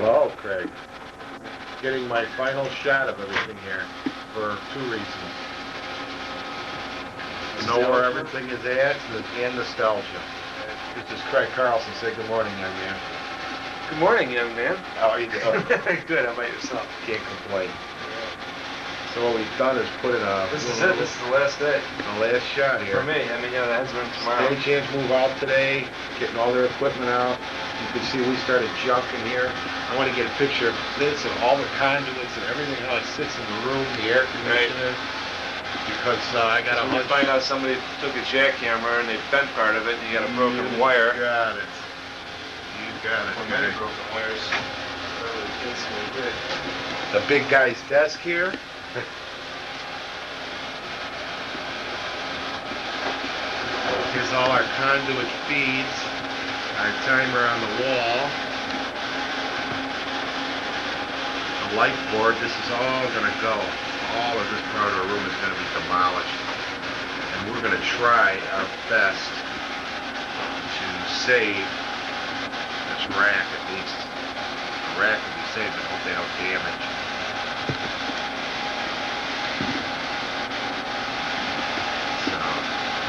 Hello, Craig. Getting my final shot of everything here for two reasons. To know where everything is at and nostalgia. This is Craig Carlson. Say good morning, young man. Good morning, young man. How are you doing? Good. How about yourself? Can't complain. So what we've done is put in a... This is it. This is the last day. The last shot here. For me. I mean, yeah, the heads room tomorrow. Stagehands move out today, getting all their equipment out. You can see we started junking here. I want to get a picture of this and all the conduits and everything, how it sits in the room, the air conditioner. Because I got a hunch. You find out somebody took a jackhammer and they bent part of it and you got a broken wire. You got it. You got it. Or many broken wires. The big guy's desk here. Here's all our conduit feeds, our timer on the wall, the light board. This is all going to go. All of this part of the room is going to be demolished. And we're going to try our best to save this rack at least. The rack will be saved, but hope they don't damage.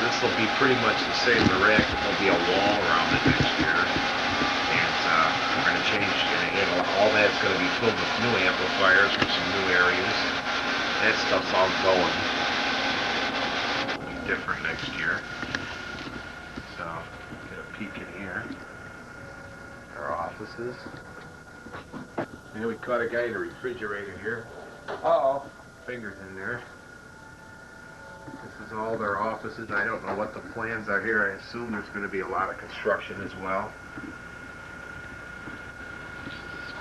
This will be pretty much the same as the rack, but there'll be a wall around it next year. And we're going to change, all that's going to be filled with new amplifiers for some new areas. That stuff's all going. It'll be different next year. So, get a peek in here. Our offices. And we caught a guy in the refrigerator here. Uh-oh. Fingers in there. This is all their offices. I don't know what the plans are here. I assume there's going to be a lot of construction as well.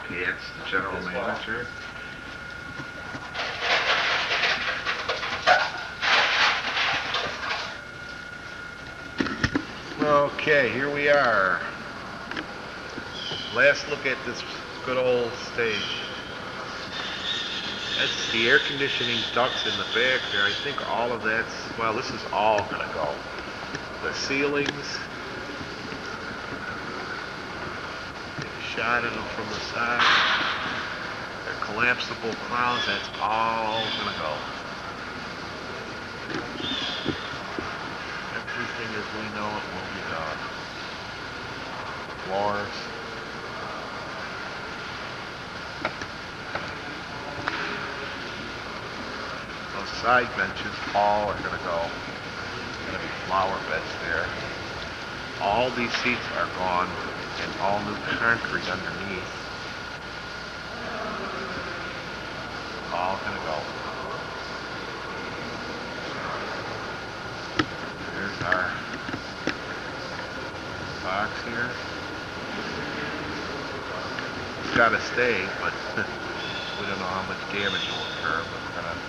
Pants, the general manager. Okay, here we are. Last look at this good old stage. That's the air conditioning ducts in the back there. I think all of that's, well, this is all going to go. The ceilings, get a shot of them from the side. They're collapsible clowns, that's all going to go. Everything as we know it will be gone. Floors. Side benches, all are going to go. There's going to be flower beds there. All these seats are gone and all new concrete underneath. All going to go. There's our box here. It's got to stay, but we don't know how much damage will occur, but we're going to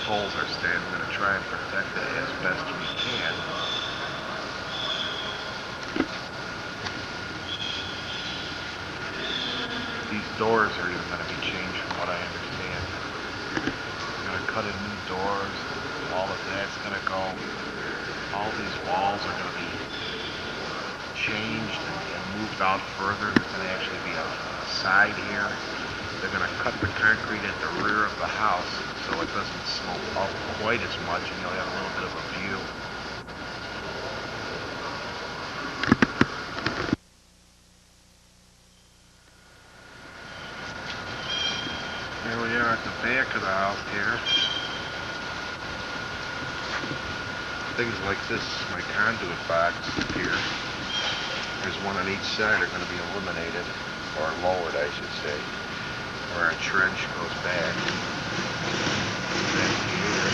poles are staying. We're going to try and protect it as best we can. These doors are even going to be changed from what I understand. We're going to cut in new doors. All of that's going to go. All these walls are going to be changed and moved out further. There's going to actually be a side here. They're going to cut the concrete at the rear of the house so it doesn't slope up quite as much and you'll have a little bit of a view. Here we are at the back of the house here. Things like this, my conduit box here. There's one on each side are going to be eliminated, or lowered I should say, where a trench goes back. Back here.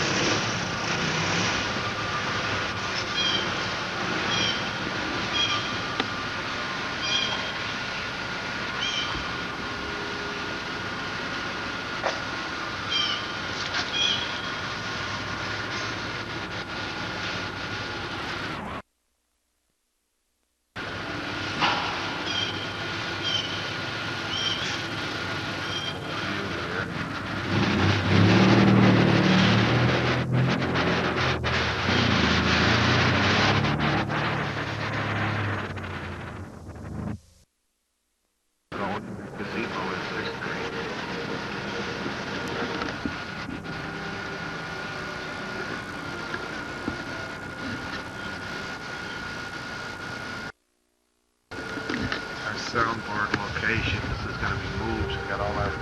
soundboard location. This is going to be moved. We got all our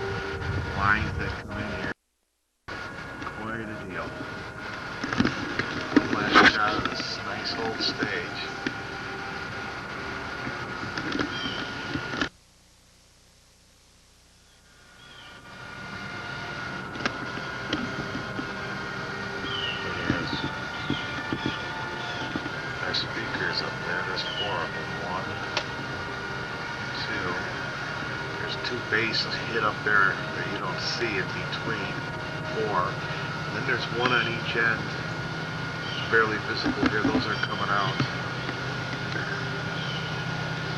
lines that come in here. Quite a deal. One last shot of this nice old stage. There's speakers up there. There's 4 of them. 1, 2. There's 2 basses hit up there that you don't see in between. 4. And then there's 1 on each end. It's barely visible here. Those are coming out.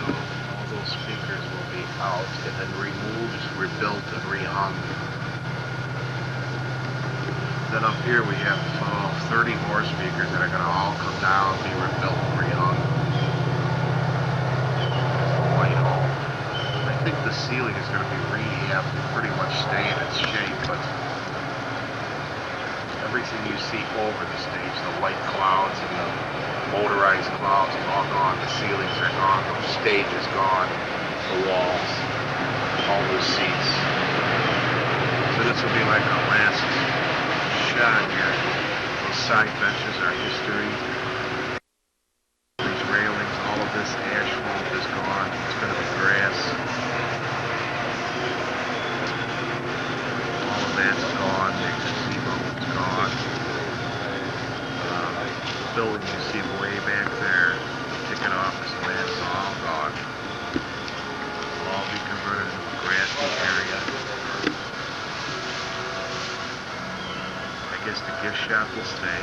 So all those speakers will be out and then removed, rebuilt, and rehung. Then up here we have 30 more speakers that are going to all come down, be rebuilt, and rehung. I think the ceiling is going to be rehabbed and pretty much stay in its shape, but everything you see over the stage, the white clouds and the motorized clouds are all gone. The ceilings are gone. The stage is gone. The walls, all those seats. So this will be like our last shot here. Those side benches are history. These railings, all of this asphalt is gone. It's going to be grass. All of that's gone. The gazebo is gone. The building you see way back there, the ticket office, and that's all gone. It'll all be converted into a grassy area. I guess the gift shop will stay.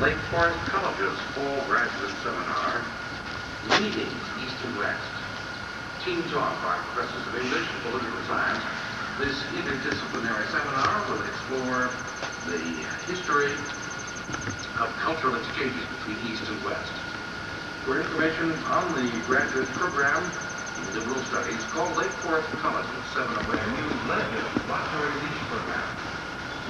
Lake Forest College's fall graduate seminar, Meeting East and West. Teamed off by professors of English and political science, this interdisciplinary seminar will explore the history of cultural exchanges between East and West. For information on the graduate program in liberal studies, call Lake Forest College at 708. New Legend Lottery Lease Program.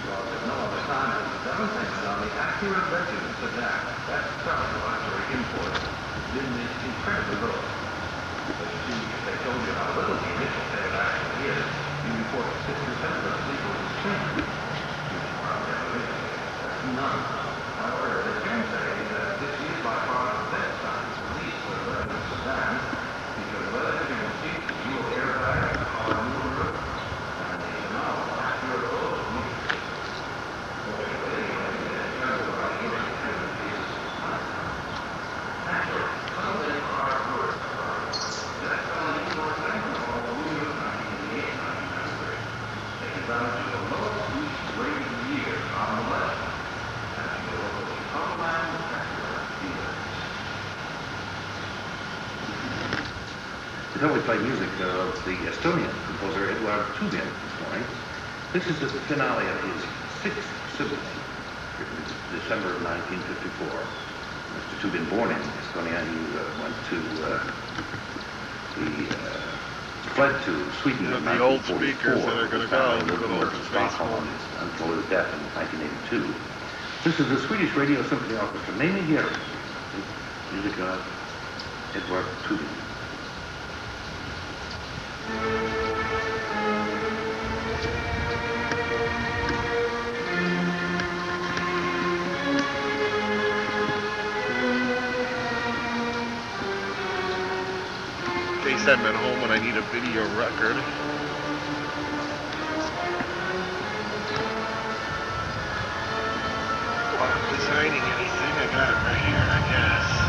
Well, there's no other time as the demonstration on the accurate legends of that. That's proud of lottery imports. Then it's incredibly low. But you see, if they told you how little the initial sale actually is, you report 6% of the legal exchange. That's none. However, they can say that this is by far the best time to lease for the residents of that, because whether you will see you will hear that or new roof, and they know accurate roads. Before we play music of the Estonian composer Eduard Tubin this morning, this is the finale of his 6th symphony, written in December of 1954. Mr. Tubin, born in Estonia, he went to fled to Sweden in 1944. The old speakers that are going to go to the local Stockholm until his death in 1982. This is the Swedish Radio Symphony Orchestra, mainly here, music of Eduard Tubin. send them home when I need a video record. Well, I'm designing anything, I got it right here, I guess.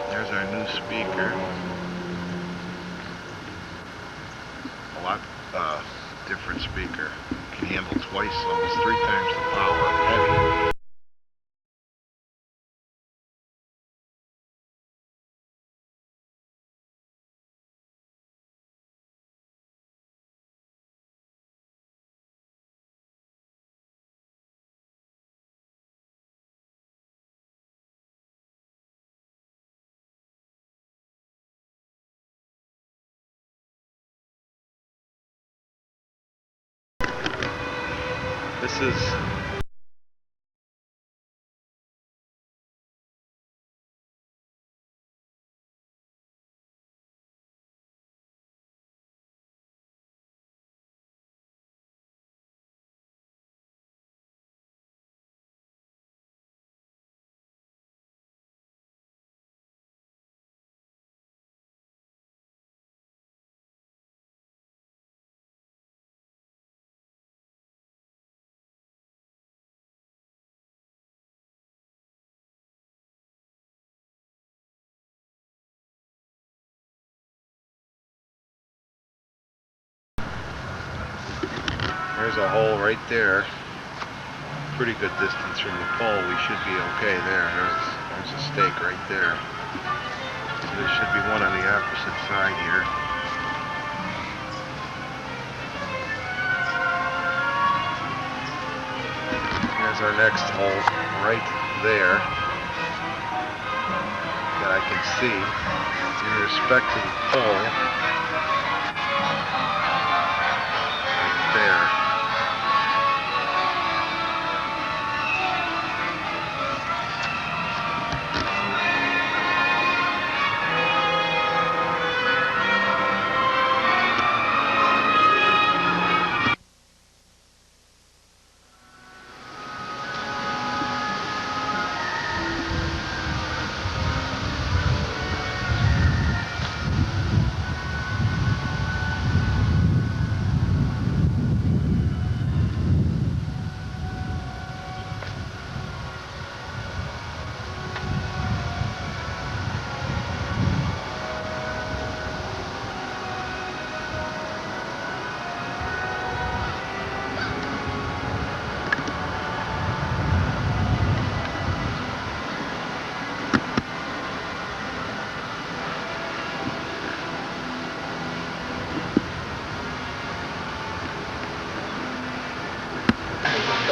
There's our new speaker. A lot different speaker. Can handle twice, almost 3 times the power. Heavy. This is there's a hole right there. Pretty good distance from the pole. We should be okay there. There's a stake right there. So there should be one on the opposite side here. There's our next hole right there that I can see in respect to the pole right there.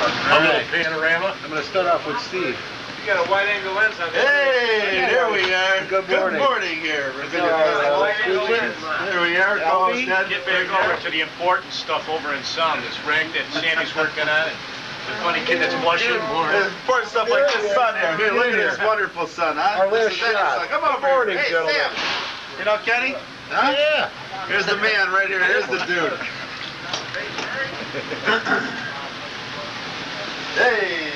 A little panorama. I'm gonna start off with Steve. You got a wide-angle lens on this. Hey, there we are. Good morning. Good morning here. There we are. Albie, Get back over to the important stuff over in sound. This rig that Sammy's working on. The funny kid that's blushing. Important stuff like this sun here. Here, look at this wonderful sun, huh? Our last This is nice shot. sun. Come over Good morning, here. Hey, gentlemen. Sam. You know Kenny? Huh? Yeah. Here's the man right here. Here's the dude. Hey.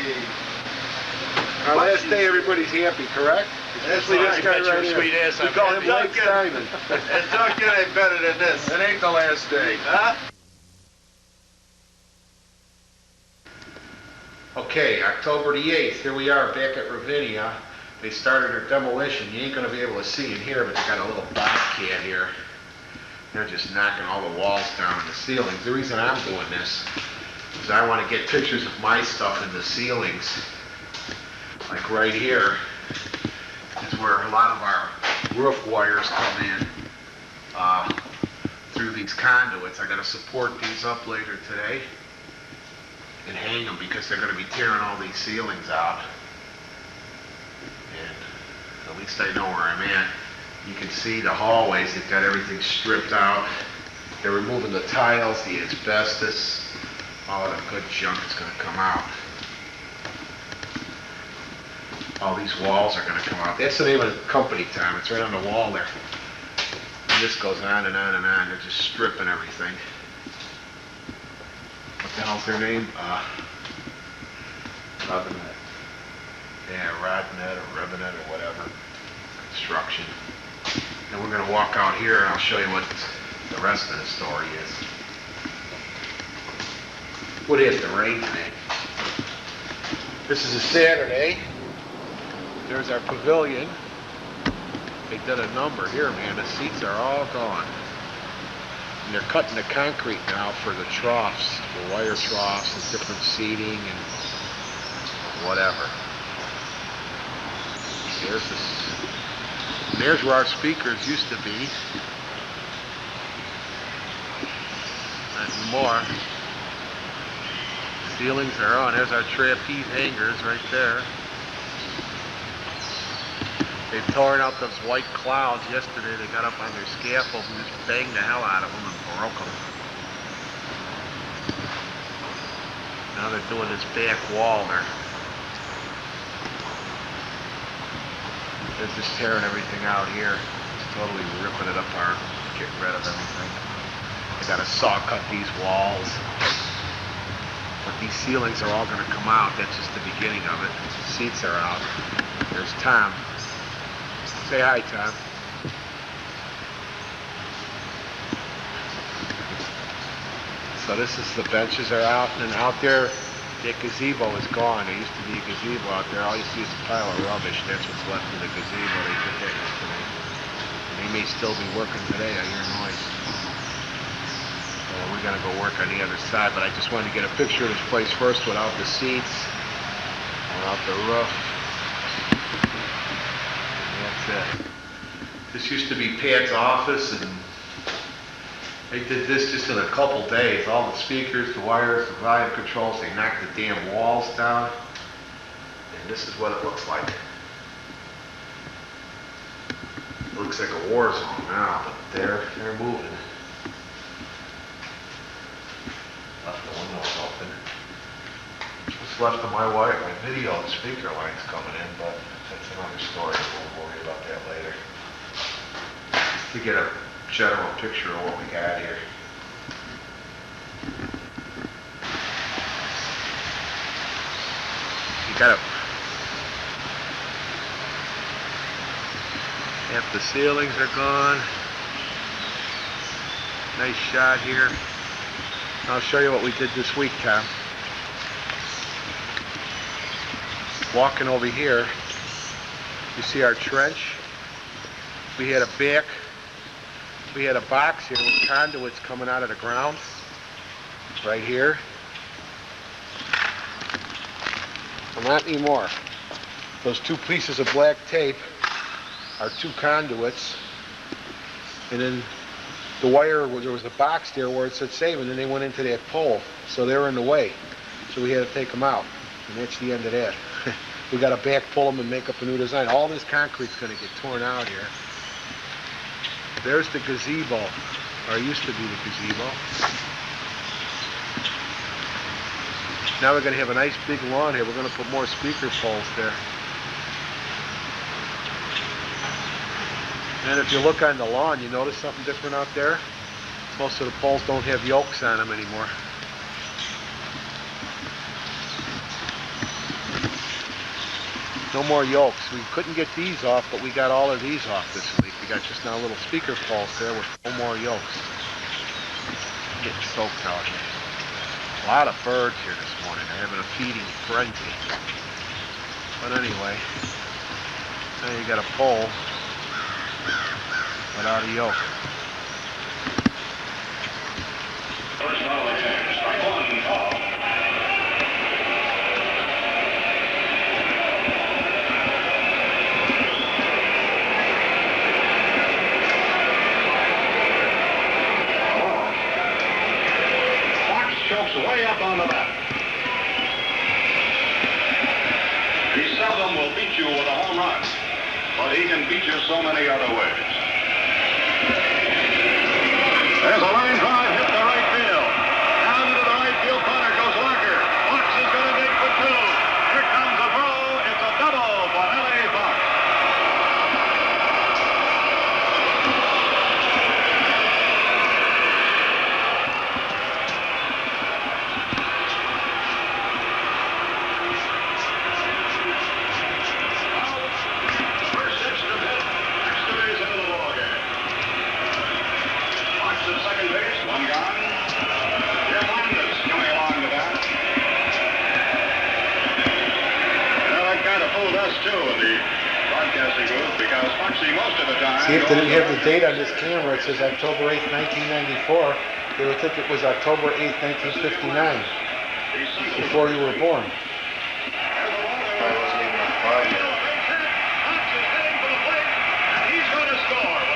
Our last day, everybody's happy, correct? Especially this guy right here. Sweet ass. We call him Lake Simon. And don't get any better than this. It ain't the last day. Huh? Okay, October the 8th, here we are back at Ravinia. They started their demolition. You ain't gonna be able to see in here, but they got a little bobcat here. They're just knocking all the walls down and the ceilings. The reason I'm doing this is I want to get pictures of my stuff in the ceilings. Like right here is where a lot of our roof wires come in through these conduits. I gotta support these up later today and hang them because they're going to be tearing all these ceilings out. And at least I know where I'm at. You can see the hallways, they've got everything stripped out. They're removing the tiles, the asbestos, all of the good junk is going to come out. All these walls are going to come out. That's the name of the company, Tom. It's right on the wall there. And this goes on and on and on. They're just stripping everything. What the hell's their name? Ravinia. Yeah, Rodnet or Revenant or whatever. Construction. And we're gonna walk out here and I'll show you what the rest of the story is. What is the rain today? This is a Saturday. There's our pavilion. They did a number here, man. The seats are all gone. And they're cutting the concrete now for the troughs, the wire troughs and different seating and whatever. There's this. And there's where our speakers used to be. Not anymore. Ceilings are on. There's our trapeze hangers right there. They've torn out those white clouds yesterday. They got up on their scaffold and just banged the hell out of them and broke them. Now they're doing this back wall there. They're just tearing everything out here. Just totally ripping it apart, getting rid of everything. They gotta saw cut these walls. But these ceilings are all gonna come out. That's just the beginning of it. The seats are out. There's Tom. Say hi, Tom. So this is the benches are out, and then out there, that gazebo is gone. There used to be a gazebo out there. All you see is a pile of rubbish. That's what's left of the gazebo. They did that yesterday. And they may still be working today. I hear noise. So we're gonna go work on the other side, but I just wanted to get a picture of this place first without the seats, without the roof. That's it. This used to be Pat's office, and they did this just in a couple days. All the speakers, the wires, the volume controls, they knocked the damn walls down. And this is what it looks like. It looks like a war zone now, but they're moving. Left the windows open. What's left of my video, the speaker line's coming in, but that's another story. We'll worry about that later. Just to get a general picture of what we got here. You got half the ceilings are gone. Nice shot here. I'll show you what we did this week, Tom. Walking over here, you see our trench. We had a box here with conduits coming out of the ground, right here. Well, not anymore. Those two pieces of black tape are two conduits, and then the wire, there was a box there where it said save, and then they went into that pole, so they were in the way. So we had to take them out, and that's the end of that. We got to back pull them and make up a new design. All this concrete's going to get torn out here. There's the gazebo, or used to be the gazebo. Now we're going to have a nice big lawn here. We're going to put more speaker poles there. And if you look on the lawn, you notice something different out there? Most of the poles don't have yokes on them anymore. No more yokes. We couldn't get these off, but we got all of these off this week. We got just now little speaker poles there with no more yokes. Getting soaked out here. A lot of birds here this morning. They're having a feeding frenzy. But anyway, now you got a pole without a yoke. Way up on the bat. He seldom will beat you with a home run, but he can beat you so many other ways. There's a line drive hit to right field. Down to the right field corner goes Walker. Fox is going to dig for two. Here comes a throw. It's a double for L.A. Fox. See, if they didn't have the date on this camera, it says October 8th, 1994. They would think it was October 8th, 1959, before you were born.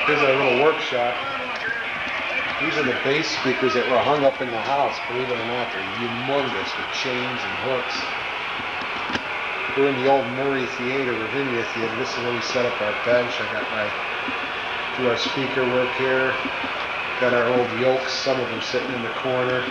Here's our little workshop. These are the bass speakers that were hung up in the house. Believe it or not, they're humongous with chains and hooks. We're in the old Murray Theater, Ravinia Theater. This is where we set up our bench. I got do our speaker work here. Got our old yokes, some of them sitting in the corner.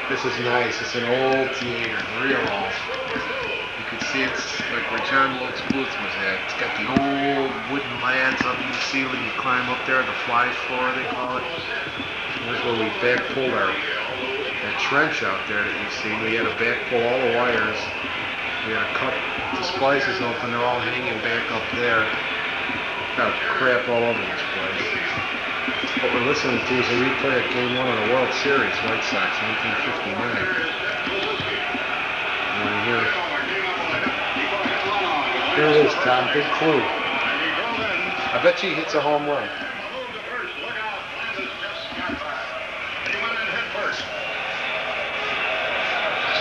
This is nice. It's an old theater, real old. You can see it's like where John Wilkes Booth was at. It's got the old wooden lads up in the ceiling. You climb up there, the fly floor they call it. Here's where we back pulled that trench out there that you see. We had to back pull all the wires. We had to cut the splices open. They're all hanging back up there. Got crap all over this place. What we're listening to is a replay of Game 1 of the World Series, White Sox, 1959. And here it is, Tom. Big clue. I bet you he hits a home run.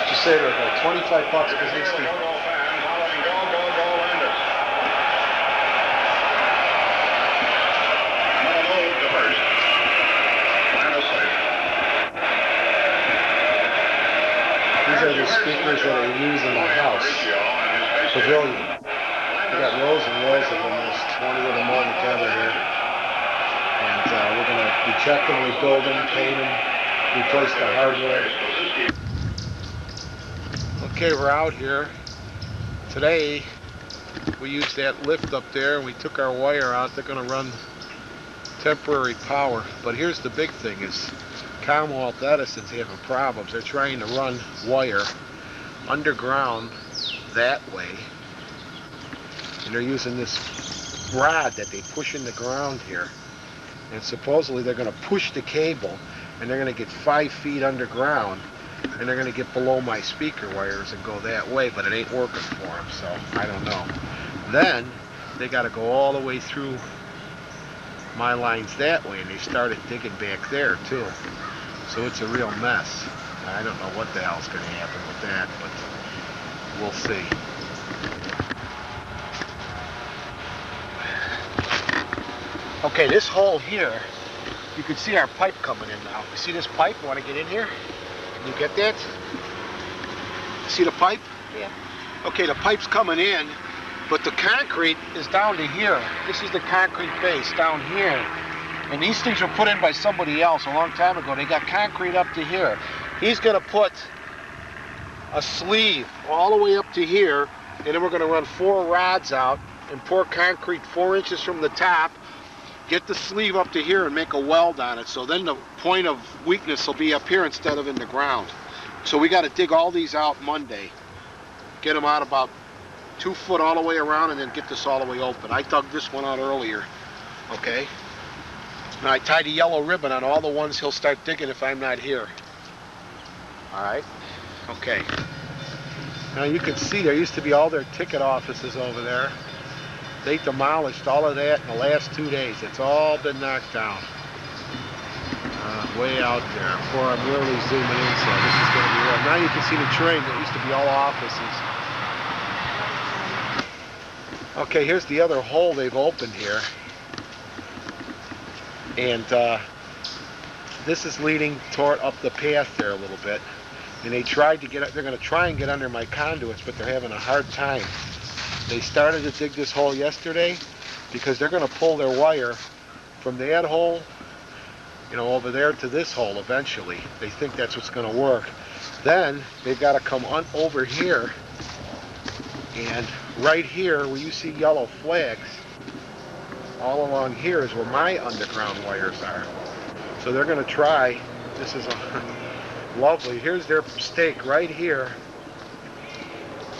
Just say they're like $25 business fee. These are the speakers that I use in my house. Pavilion. We got rows and rows of them. There's 20 of them all together here. And we check them, we build them, paint them, replace the hardware. Okay, we're out here. Today, we used that lift up there and we took our wire out. They're going to run temporary power. But here's the big thing is Commonwealth Edison's having problems. They're trying to run wire underground that way. And they're using this rod that they push in the ground here. And supposedly they're going to push the cable and they're going to get 5 feet underground and they're going to get below my speaker wires and go that way, but it ain't working for them, so I don't know. Then they got to go all the way through my lines that way, and they started digging back there too. So it's a real mess. I don't know what the hell's going to happen with that, but we'll see. Okay, this hole here, you can see our pipe coming in now. You see this pipe? You want to get in here? Can you get that? See the pipe? Yeah. Okay, the pipe's coming in, but the concrete is down to here. This is the concrete base down here. And these things were put in by somebody else a long time ago. They got concrete up to here. He's gonna put a sleeve all the way up to here, and then we're gonna run 4 rods out and pour concrete 4 inches from the top, get the sleeve up to here and make a weld on it. So then the point of weakness will be up here instead of in the ground. So we gotta dig all these out Monday. Get them out about 2 foot all the way around and then get this all the way open. I dug this one out earlier, okay? And I tied a yellow ribbon on all the ones he'll start digging if I'm not here. All right? Okay. Now you can see there used to be all their ticket offices over there. They demolished all of that in the last 2 days. It's all been knocked down. Way out there. Before I'm really zooming in, so this is going to be real. Now you can see the train that used to be all offices. Okay, here's the other hole they've opened here. And this is leading toward up the path there a little bit. And they tried to get, they're going to try and get under my conduits, but they're having a hard time. They started to dig this hole yesterday because they're going to pull their wire from that hole, you know, over there to this hole eventually. They think that's what's going to work. Then they've got to come on over here, and right here where you see yellow flags, all along here is where my underground wires are. So they're going to try, this is lovely, here's their stake right here,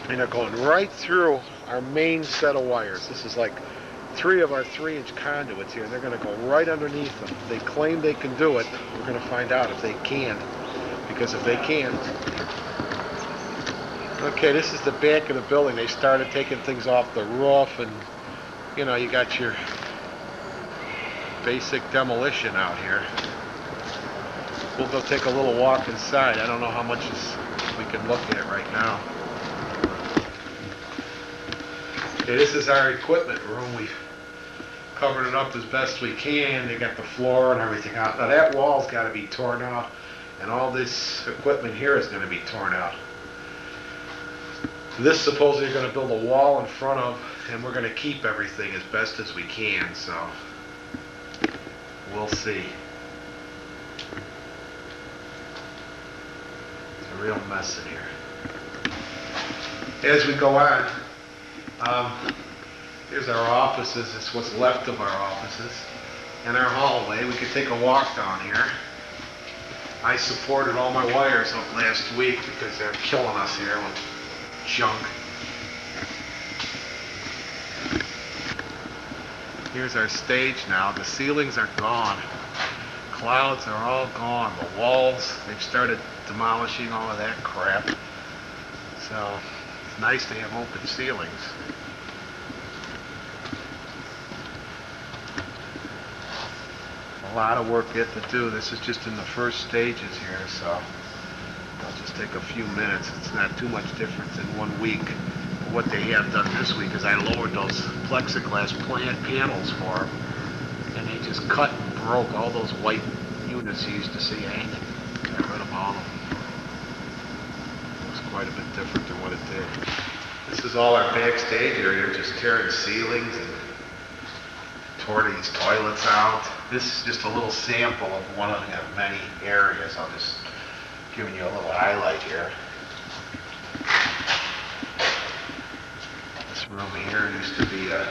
and they're going right through our main set of wires. This is like 3 of our 3-inch conduits here, and they're going to go right underneath them. They claim they can do it. We're going to find out if they can, because if they can't. Okay, this is the back of the building. They started taking things off the roof, and you know, you got your basic demolition out here. We'll go take a little walk inside. I don't know how much we can look at right now. Okay, this is our equipment room. We've covered it up as best we can. They got the floor and everything out. Now that wall's got to be torn out, and all this equipment here is going to be torn out. This supposedly you're going to build a wall in front of, and we're going to keep everything as best as we can, so we'll see. It's a real mess in here. As we go on, here's our offices. It's what's left of our offices. And our hallway. We could take a walk down here. I supported all my wires up last week because they're killing us here with junk. Here's our stage now. The ceilings are gone. Clouds are all gone. The walls, they've started demolishing all of that crap. So it's nice to have open ceilings. A lot of work yet to do. This is just in the first stages here, so it'll just take a few minutes. It's not too much different than 1 week. What they have done this week is I lowered those plexiglass panels for them, and they just cut and broke all those white units you used to see hanging. Got rid of all of them. It was quite a bit different than what it did. This is all our backstage area, just tearing ceilings and tore these toilets out. This is just a little sample of one of the many areas. I'm just giving you a little highlight here. This room here used to be a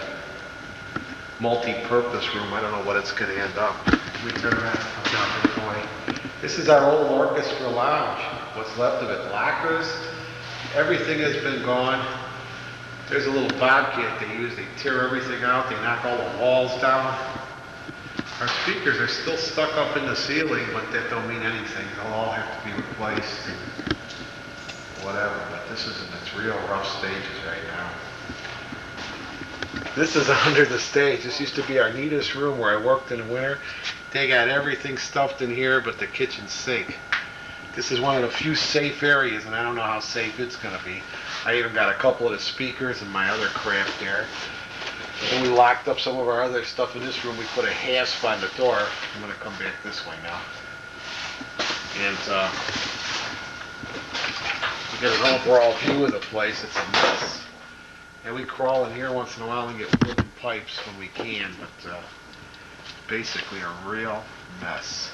multi-purpose room. I don't know what it's going to end up. We turn around and come down to the point. This is our old orchestra lounge. What's left of it, lockers. Everything has been gone. There's a little bobcat they use. They tear everything out. They knock all the walls down. Our speakers are still stuck up in the ceiling, but that don't mean anything. They'll all have to be replaced. Whatever. But this is in its real rough stages right now. This is under the stage. This used to be our neatest room where I worked in the winter. They got everything stuffed in here but the kitchen sink. This is one of the few safe areas, and I don't know how safe it's going to be. I even got a couple of the speakers and my other crap there. When we locked up some of our other stuff in this room, we put a hasp on the door. I'm going to come back this way now. And You get an overall view of the place, it's a mess. And we crawl in here once in a while and get wooden pipes when we can, but basically a real mess.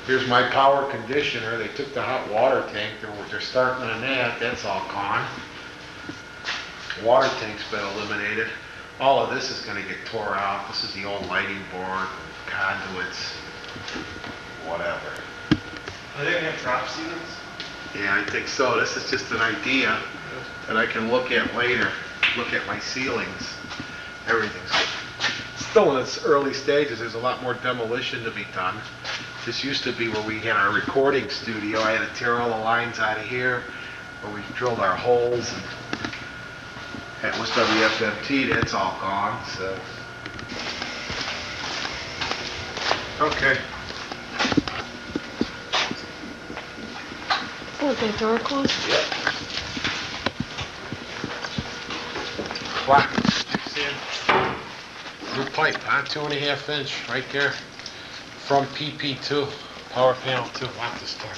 Here's my power conditioner. They took the hot water tank. They're starting on that. That's all gone. Water tank's been eliminated. All of this is going to get tore out. This is the old lighting board, conduits, whatever. Are they gonna have drop ceilings? Yeah, I think so. This is just an idea that I can look at later. Look at my ceilings. Everything's still in its early stages. There's a lot more demolition to be done. This used to be where we had our recording studio. I had to tear all the lines out of here, where we drilled our holes. And that was WFMT. That's all gone. So, okay. Was that door closed? Yep. Wow. New pipe, huh? 2.5 inch, right there. From PP2, power panel 2. Lock this door.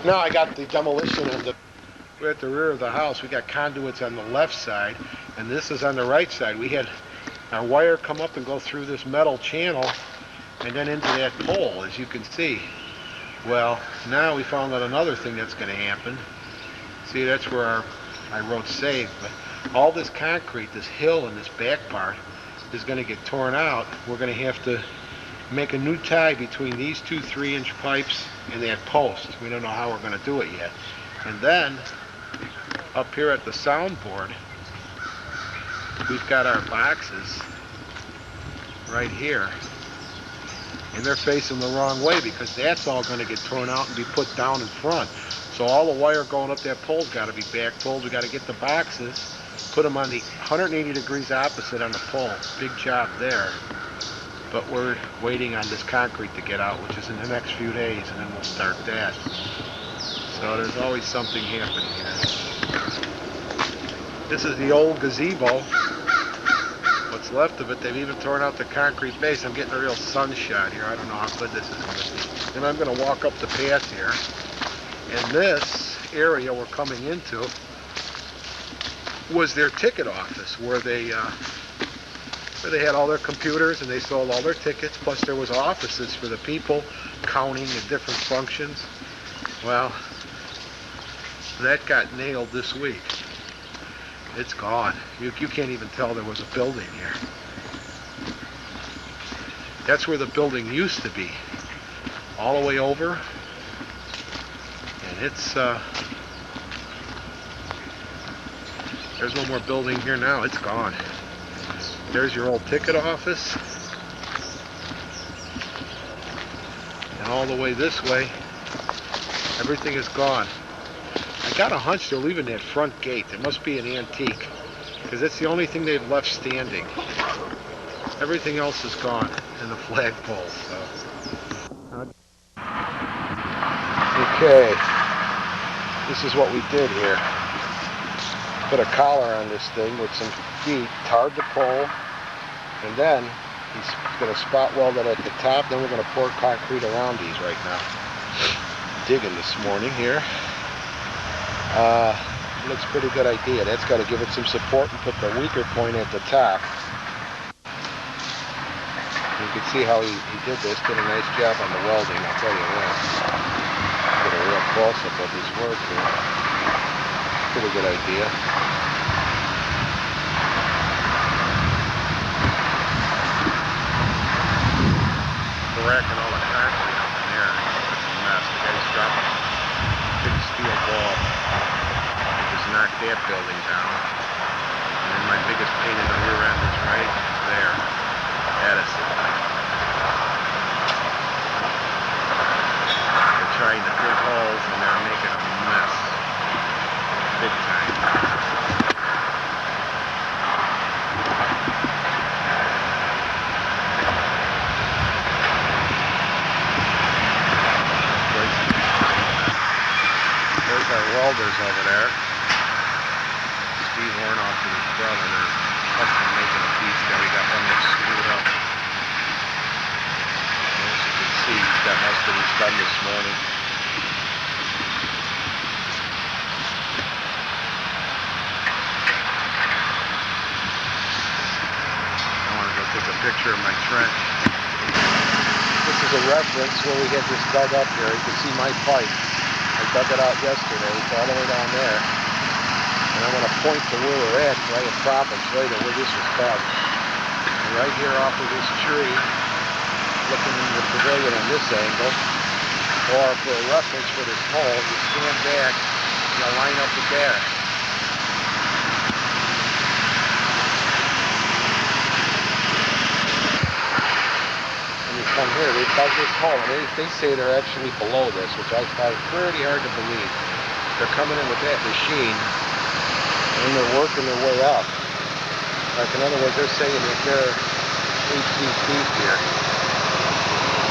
Now I got the demolition of the... We're at the rear of the house. We got conduits on the left side, and this is on the right side. We had our wire come up and go through this metal channel and then into that pole, as you can see. Well, now we found out another thing that's going to happen. See, that's where I wrote save, but all this concrete, this hill and this back part is going to get torn out. We're going to have to make a new tie between these two 3-inch pipes and that post. We don't know how we're going to do it yet. And then, up here at the soundboard, we've got our boxes right here. And they're facing the wrong way because that's all going to get torn out and be put down in front. So all the wire going up that pole's got to be backpulled. We got to get the boxes, put them on the 180 degrees opposite on the pole. Big job there. But we're waiting on this concrete to get out, which is in the next few days, and then we'll start that. So there's always something happening here. This is the old gazebo. What's left of it, they've even torn out the concrete base. I'm getting a real sunshot here. I don't know how good this is going to be. And I'm going to walk up the path here. And this area we're coming into was their ticket office, where they had all their computers and they sold all their tickets. Plus there was offices for the people counting the different functions. Well, that got nailed this week. It's gone. You can't even tell there was a building here. That's where the building used to be. All the way over. And it's, there's no more building here now. It's gone. There's your old ticket office. And all the way this way, everything is gone. I got a hunch they're leaving that front gate. It must be an antique, because it's the only thing they've left standing. Everything else is gone, and the flagpole. So. Okay, this is what we did here. Put a collar on this thing with some feet, tarred the pole, and then he's going to spot weld it at the top. Then we're going to pour concrete around these right now. Digging this morning here. Looks pretty good idea. That's got to give it some support and put the weaker point at the top. You can see how he did this. Did a nice job on the welding, I'll tell you that. Get a real close-up of his work here. Pretty good idea. We're racking all the concrete up in there. It's a mess. The guy's dropping a big steel ball. Knock that building down. And then my biggest pain in the rear end is right there. That is it. They're trying to dig holes and they're making a mess. Big time. welders over there. Steve Warnoff and his brother, they're custom making a piece there. We got one that's screwed up. And as you can see, he's got most of these done this morning. I want to go take a picture of my trench. This is a reference where we get this dug up here. You can see my pipe. I dug it out yesterday. It's all the way down there. And I'm going to point to where we're at so I have problems later where this was dug. And right here off of this tree, looking into the pavilion on this angle, or for a reference for this hole, you stand back and you line up with there. Come here, they dug this hole, and they say they're actually below this, which I find pretty hard to believe. They're coming in with that machine, and they're working their way up. Like, in other words, they're saying that they're 8 feet deep here.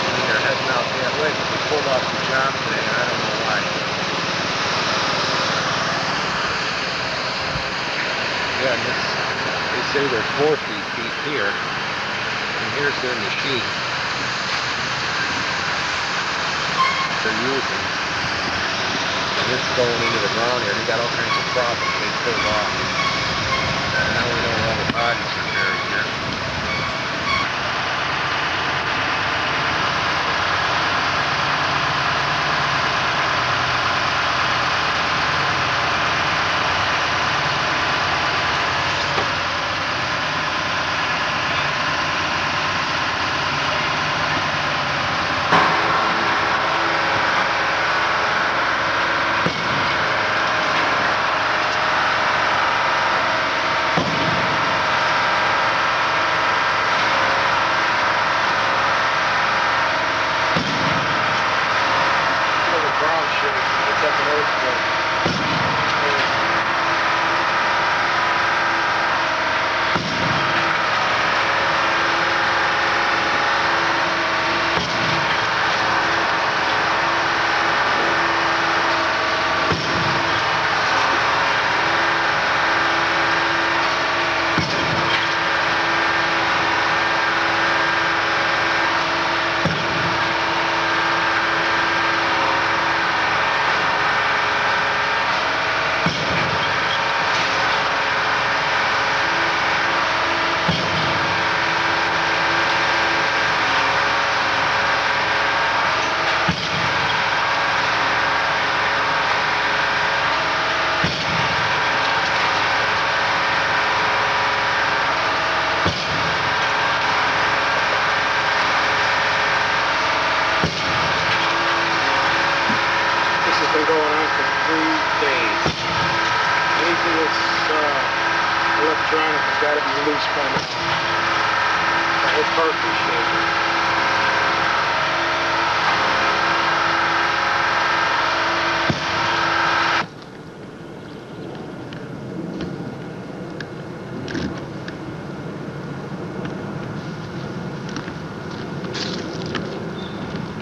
And they're heading out that way, but they pulled off the job today, and I don't know why. Yeah, and they say they're 4 feet deep here, and here's their machine. They're using, and it's going into the ground here. They got all kinds of problems they pulled off. And now we know where all the bodies are buried here. Electronic has got to be loose by now. The whole cartridge shaker.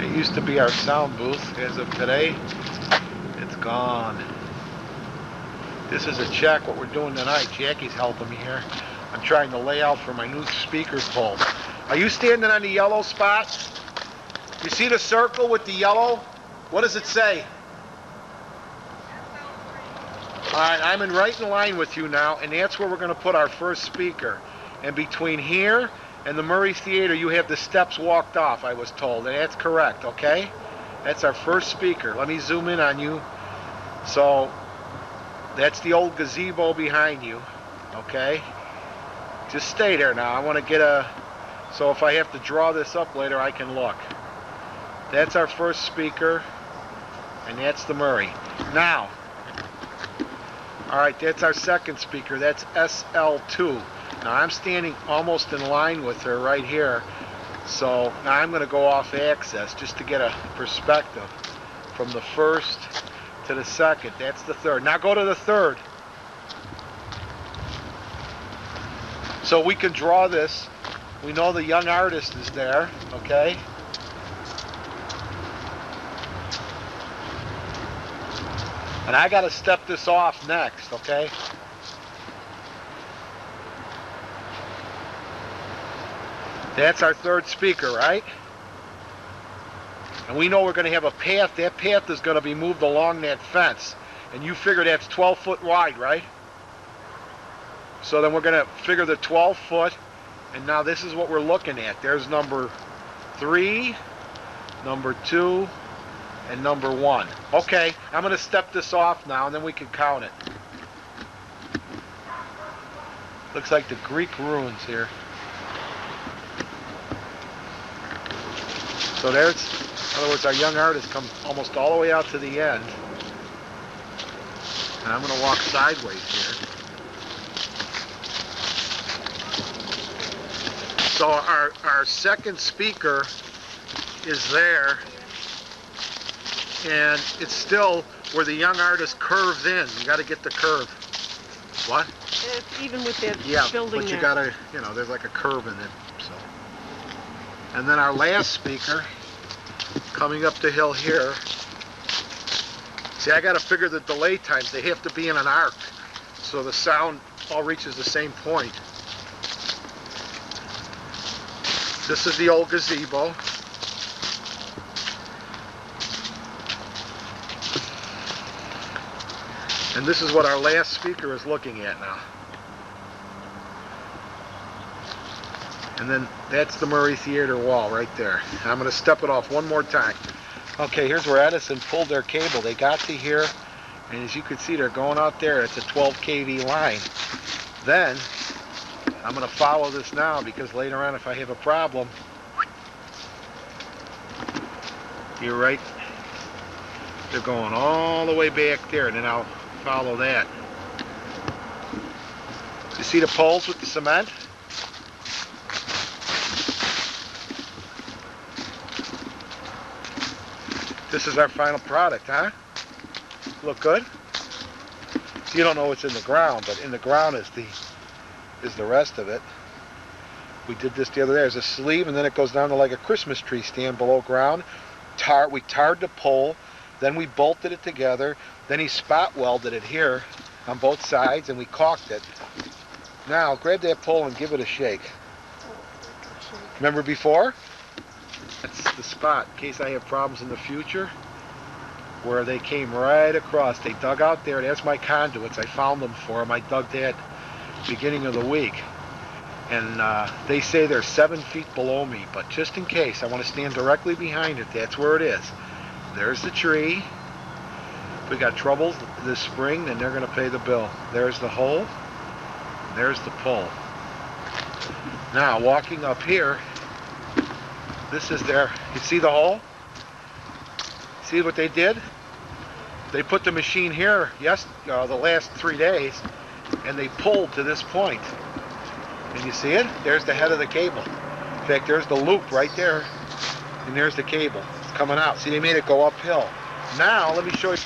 It used to be our sound booth. As of today, it's gone. This is a check what we're doing tonight. Jackie's helping me here. I'm trying to lay out for my new speaker pole. Are you standing on the yellow spot? You see the circle with the yellow? What does it say? Alright, I'm right in line with you now, and that's where we're going to put our first speaker. And between here and the Murray Theater, you have the steps walked off, I was told. And that's correct, okay? That's our first speaker. Let me zoom in on you. So, that's the old gazebo behind you, okay? Just stay there now. I want to get a... So if I have to draw this up later, I can look. That's our first speaker, and that's the Murray. Now, alright, that's our second speaker. That's SL2. Now I'm standing almost in line with her right here. So now I'm going to go off axis just to get a perspective from the first to the second. That's the third. Now go to the third. So we can draw this. We know the young artist is there, okay? And I gotta step this off next, okay? That's our third speaker, right? And we know we're gonna have a path. That path is gonna be moved along that fence. And you figure that's 12 foot wide, right? So then we're gonna figure the 12 foot, and now this is what we're looking at. There's number 3, number 2, and number 1. Okay, I'm gonna step this off now, and then we can count it. Looks like the Greek ruins here. So there's, in other words, our young artist comes almost all the way out to the end. And I'm gonna walk sideways here. So our second speaker is there, and it's still where the young artist curves in. You got to get the curve. What? It's even with that building but you there. got to, you know, there's like a curve in it. So, and then our last speaker coming up the hill here. See, I got to figure the delay times. They have to be in an arc, so the sound all reaches the same point. This is the old gazebo. And this is what our last speaker is looking at now. And then that's the Murray Theater wall right there. I'm going to step it off one more time. Okay, here's where Edison pulled their cable. They got to here, and as you can see, they're going out there. It's a 12 kV line. Then I'm going to follow this now, because later on, if I have a problem, you're right. They're going all the way back there, and then I'll follow that. You see the poles with the cement? This is our final product, huh? Look good? You don't know what's in the ground, but in the ground is the rest of it. We did this the other day. There's a sleeve, and then it goes down to like a Christmas tree stand below ground. We tarred the pole, then we bolted it together, then he spot welded it here on both sides, and we caulked it. Now, grab that pole and give it a shake. Remember before? That's the spot, in case I have problems in the future, where they came right across. They dug out there. That's my conduits. I found them for them. I dug that beginning of the week. And they say they're 7 feet below me, but just in case, I want to stand directly behind it. That's where it is. There's the tree. If we got troubles this spring, then they're going to pay the bill. There's the hole. There's the pole. Now, walking up here, this is their, you see the hole? See what they did? They put the machine here the last 3 days, and they pulled to this point. And you see it? There's the head of the cable. In fact, there's the loop right there, and there's the cable. It's coming out. See, they made it go uphill. Now, let me show you.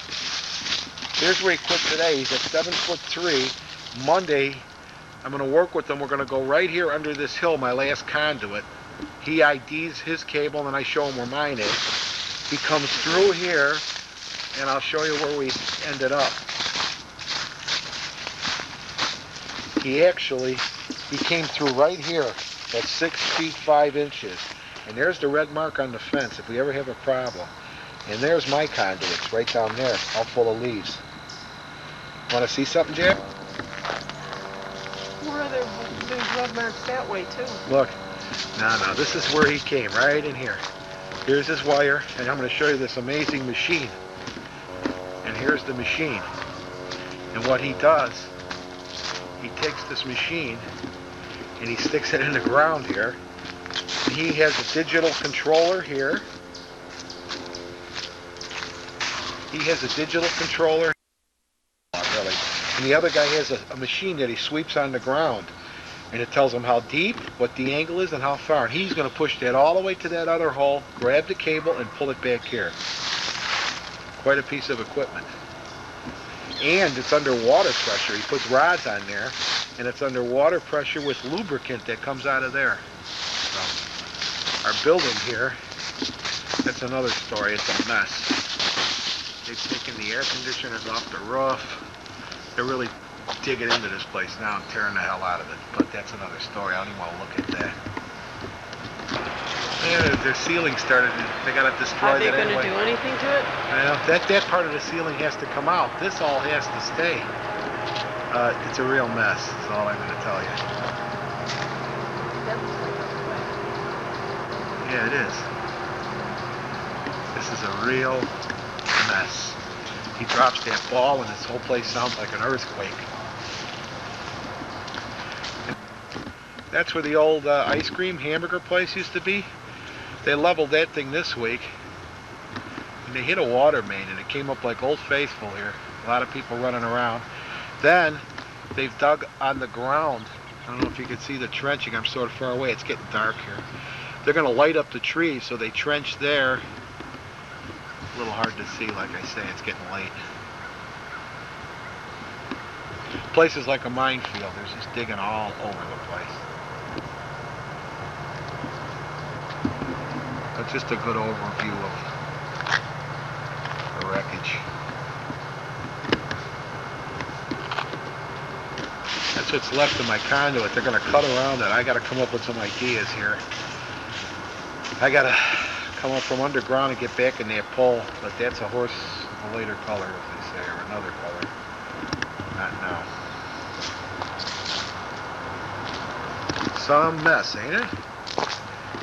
Here's where he quit today. He's at 7'3". Monday, I'm going to work with him. We're going to go right here under this hill, my last conduit. He IDs his cable, and then I show him where mine is. He comes through here, and I'll show you where we ended up. He came through right here at 6 feet 5 inches. And there's the red mark on the fence if we ever have a problem. And there's my conduits right down there, all full of leaves. Want to see something, Jack? Where are there's red marks that way, too? Look. Now, this is where he came, right in here. Here's his wire, and I'm going to show you this amazing machine. And here's the machine. And what he does, he takes this machine and he sticks it in the ground here. And he has a digital controller here. He has a digital controller, really. And the other guy has a machine that he sweeps on the ground. And it tells him how deep, what the angle is, and how far. And he's going to push that all the way to that other hole, grab the cable, and pull it back here. Quite a piece of equipment. And it's under water pressure. He puts rods on there, and it's under water pressure with lubricant that comes out of there. So, our building here, that's another story. It's a mess. They've taken the air conditioners off the roof. They're really digging into this place now and tearing the hell out of it. But that's another story. I don't even want to look at that. Yeah, their ceiling started. They got to destroy Are they that going to anyway. do anything to it? Well, that part of the ceiling has to come out. This all has to stay. It's a real mess. That's all I'm going to tell you. Yeah, it is. This is a real mess. He drops that ball and this whole place sounds like an earthquake. That's where the old ice cream hamburger place used to be. They leveled that thing this week. And they hit a water main and it came up like Old Faithful here. A lot of people running around. Then they've dug on the ground. I don't know if you can see the trenching. I'm sort of far away. It's getting dark here. They're going to light up the trees, so they trench there. A little hard to see, like I say. It's getting late. Place is like a minefield. There's just digging all over the place. That's just a good overview of the wreckage. That's what's left of my conduit. They're going to cut around it. I got to come up with some ideas here. I got to come up from underground and get back in that pole. But that's a horse of a later color, as they say, or another color. Not now. Some mess, ain't it?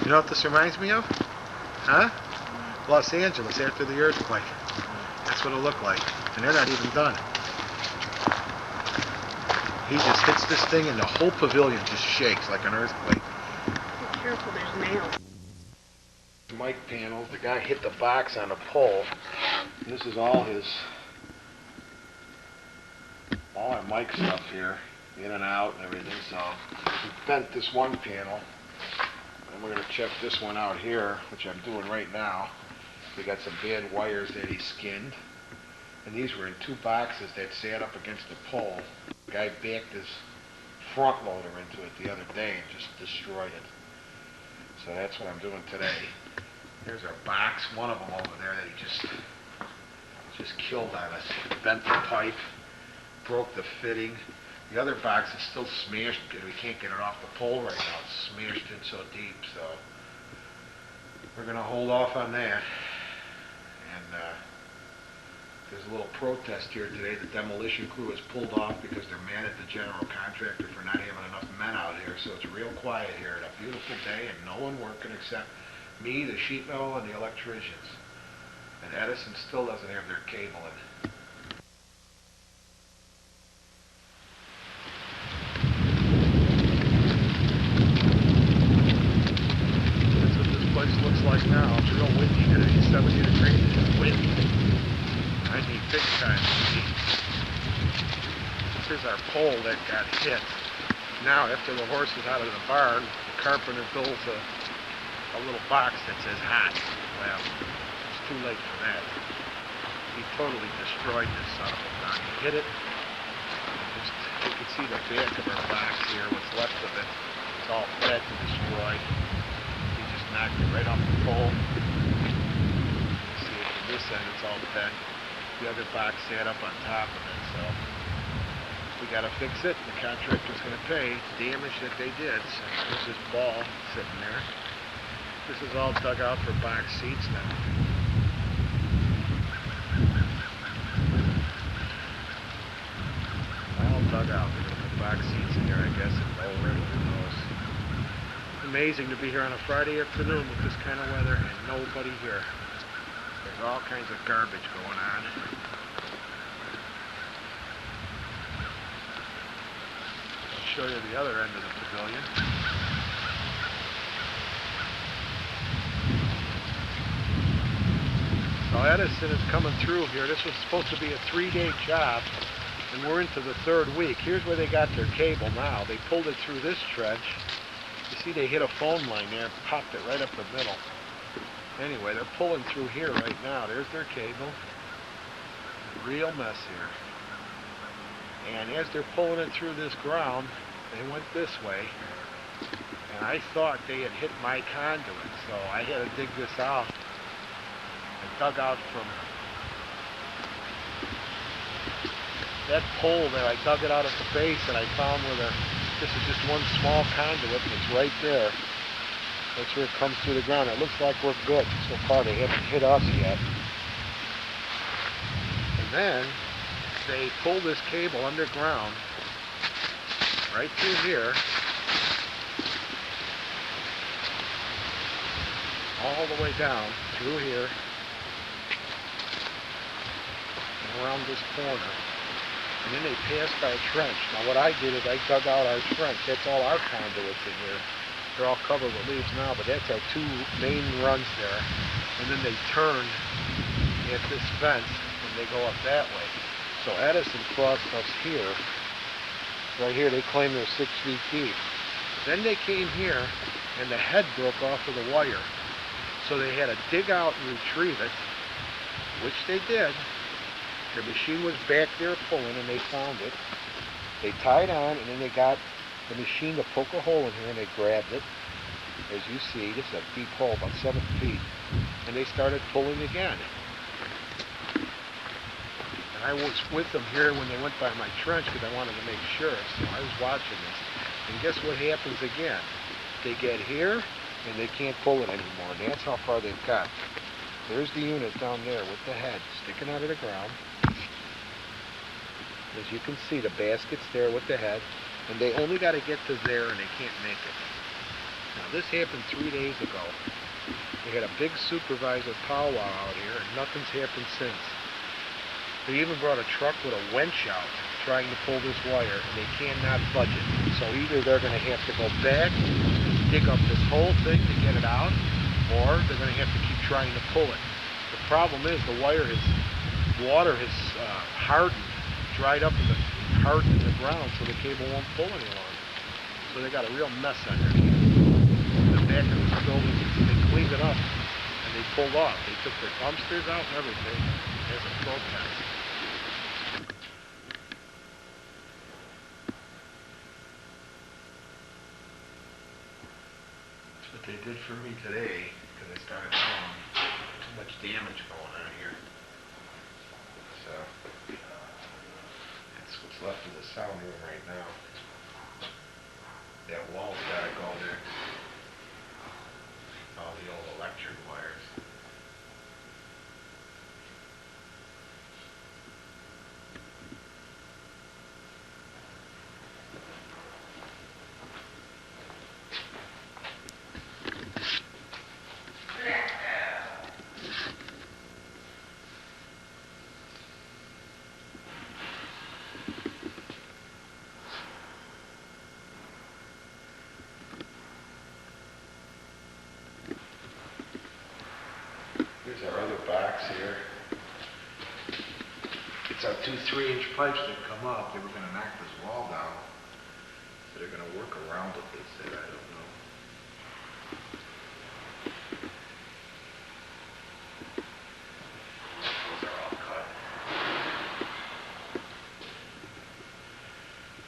You know what this reminds me of? Huh? Los Angeles after the earthquake. That's what it looked like. And they're not even done. He just hits this thing and the whole pavilion just shakes like an earthquake. Be careful, there's nails. Mic panels. The guy hit the box on a pole. And this is all our mic stuff here, in and out and everything. So he bent this one panel. And we're going to check this one out here, which I'm doing right now. We got some bad wires that he skinned. And these were in two boxes that sat up against the pole. The guy backed his front loader into it the other day and just destroyed it. So that's what I'm doing today. There's our box, one of them over there that he just killed on us. Bent the pipe, broke the fitting. The other box is still smashed because we can't get it off the pole right now. It's smashed in so deep, so we're going to hold off on that. And there's a little protest here today. The demolition crew has pulled off because they're mad at the general contractor for not having enough men out here. So it's real quiet here. It's a beautiful day and no one working except me, the sheet metal, and the electricians. And Edison still doesn't have their cable in. That's what this place looks like now. It's real windy today. 70 degrees and windy. I need big time heat. This is our pole that got hit. Now, after the horse is out of the barn, the carpenter builds a little box that says hot. Well, it's too late for that. He totally destroyed this son of a gun. He hit it. You can see the back of our box here, what's left of it. It's all bent and destroyed. He just knocked it right off the pole. See it from this end, it's all bent. The other box sat up on top of it, so we gotta fix it. The contractor's gonna pay the damage that they did. So there's this ball sitting there. This is all dug out for box seats now. All dug out. They're gonna put box seats in here, I guess, and roll right over those. Amazing to be here on a Friday afternoon with this kind of weather and nobody here. There's all kinds of garbage going on. I'll show you the other end of the pavilion. So Edison is coming through here. This was supposed to be a 3-day job, and we're into the 3rd week. Here's where they got their cable now. They pulled it through this trench. You see they hit a phone line there, popped it right up the middle. Anyway, they're pulling through here right now. There's their cable. Real mess here. And as they're pulling it through this ground, they went this way. And I thought they had hit my conduit, so I had to dig this out. I dug out from that pole there, I dug it out at the base and I found where this is just one small conduit and it's right there. That's where it comes through the ground. It looks like we're good. So far they haven't hit us yet. And then they pull this cable underground right through here all the way down through here and around this corner. And then they passed our trench. Now what I did is I dug out our trench. That's all our conduits in here. They're all covered with leaves now, but that's our two main runs there. And then they turn at this fence and they go up that way. So Edison crossed us here. Right here they claim they're 6 feet deep. Then they came here and the head broke off of the wire. So they had to dig out and retrieve it, which they did. Their machine was back there pulling and they found it. They tied on and then they got the machine to poke a hole in here and they grabbed it. As you see, this is a deep hole, about 7 feet. And they started pulling again. And I was with them here when they went by my trench because I wanted to make sure. So I was watching this. And guess what happens again? They get here and they can't pull it anymore. And that's how far they've got. There's the unit down there with the head sticking out of the ground. As you can see, the basket's there with the head. And they only got to get to there and they can't make it. Now this happened 3 days ago. They had a big supervisor powwow out here and nothing's happened since. They even brought a truck with a winch out trying to pull this wire and they cannot budge it. So either they're going to have to go back, dig up this whole thing to get it out, or they're going to have to keep trying to pull it. The problem is the water has hardened, dried up and hardened in the ground so the cable won't pull any longer. So they got a real mess underneath. In the back of this building, they cleaned it up and they pulled off. They took their dumpsters out and everything as a protest. That's what they did for me today because I started telling them too much damage going on here. So that's what's left of the sound room right now. That wall's gotta go next. All the old electric wires. Here's our other box here. It's our 2 3-inch pipes that come up. They were going to knock this wall down. So they're going to work around it, they said. I don't know. Those are all cut.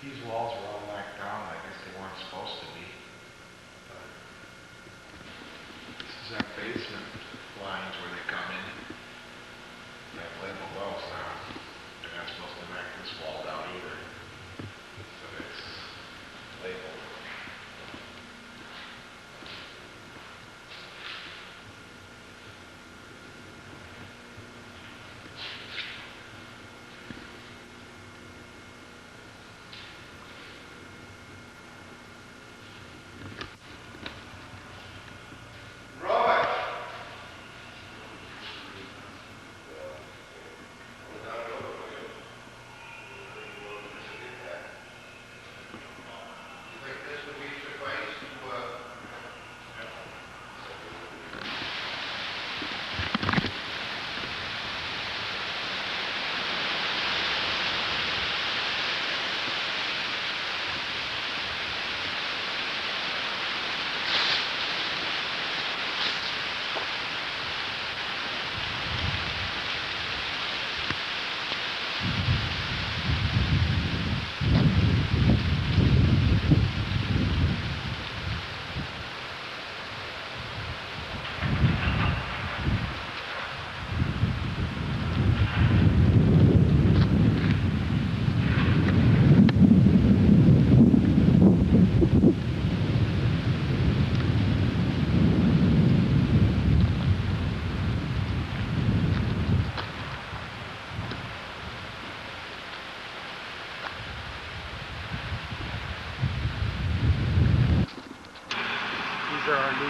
These walls were all knocked down. I guess they weren't supposed to be. But this is our basement lines where they come in. They have labeled wells now. They're not supposed to knock this wall down either. So it's labeled.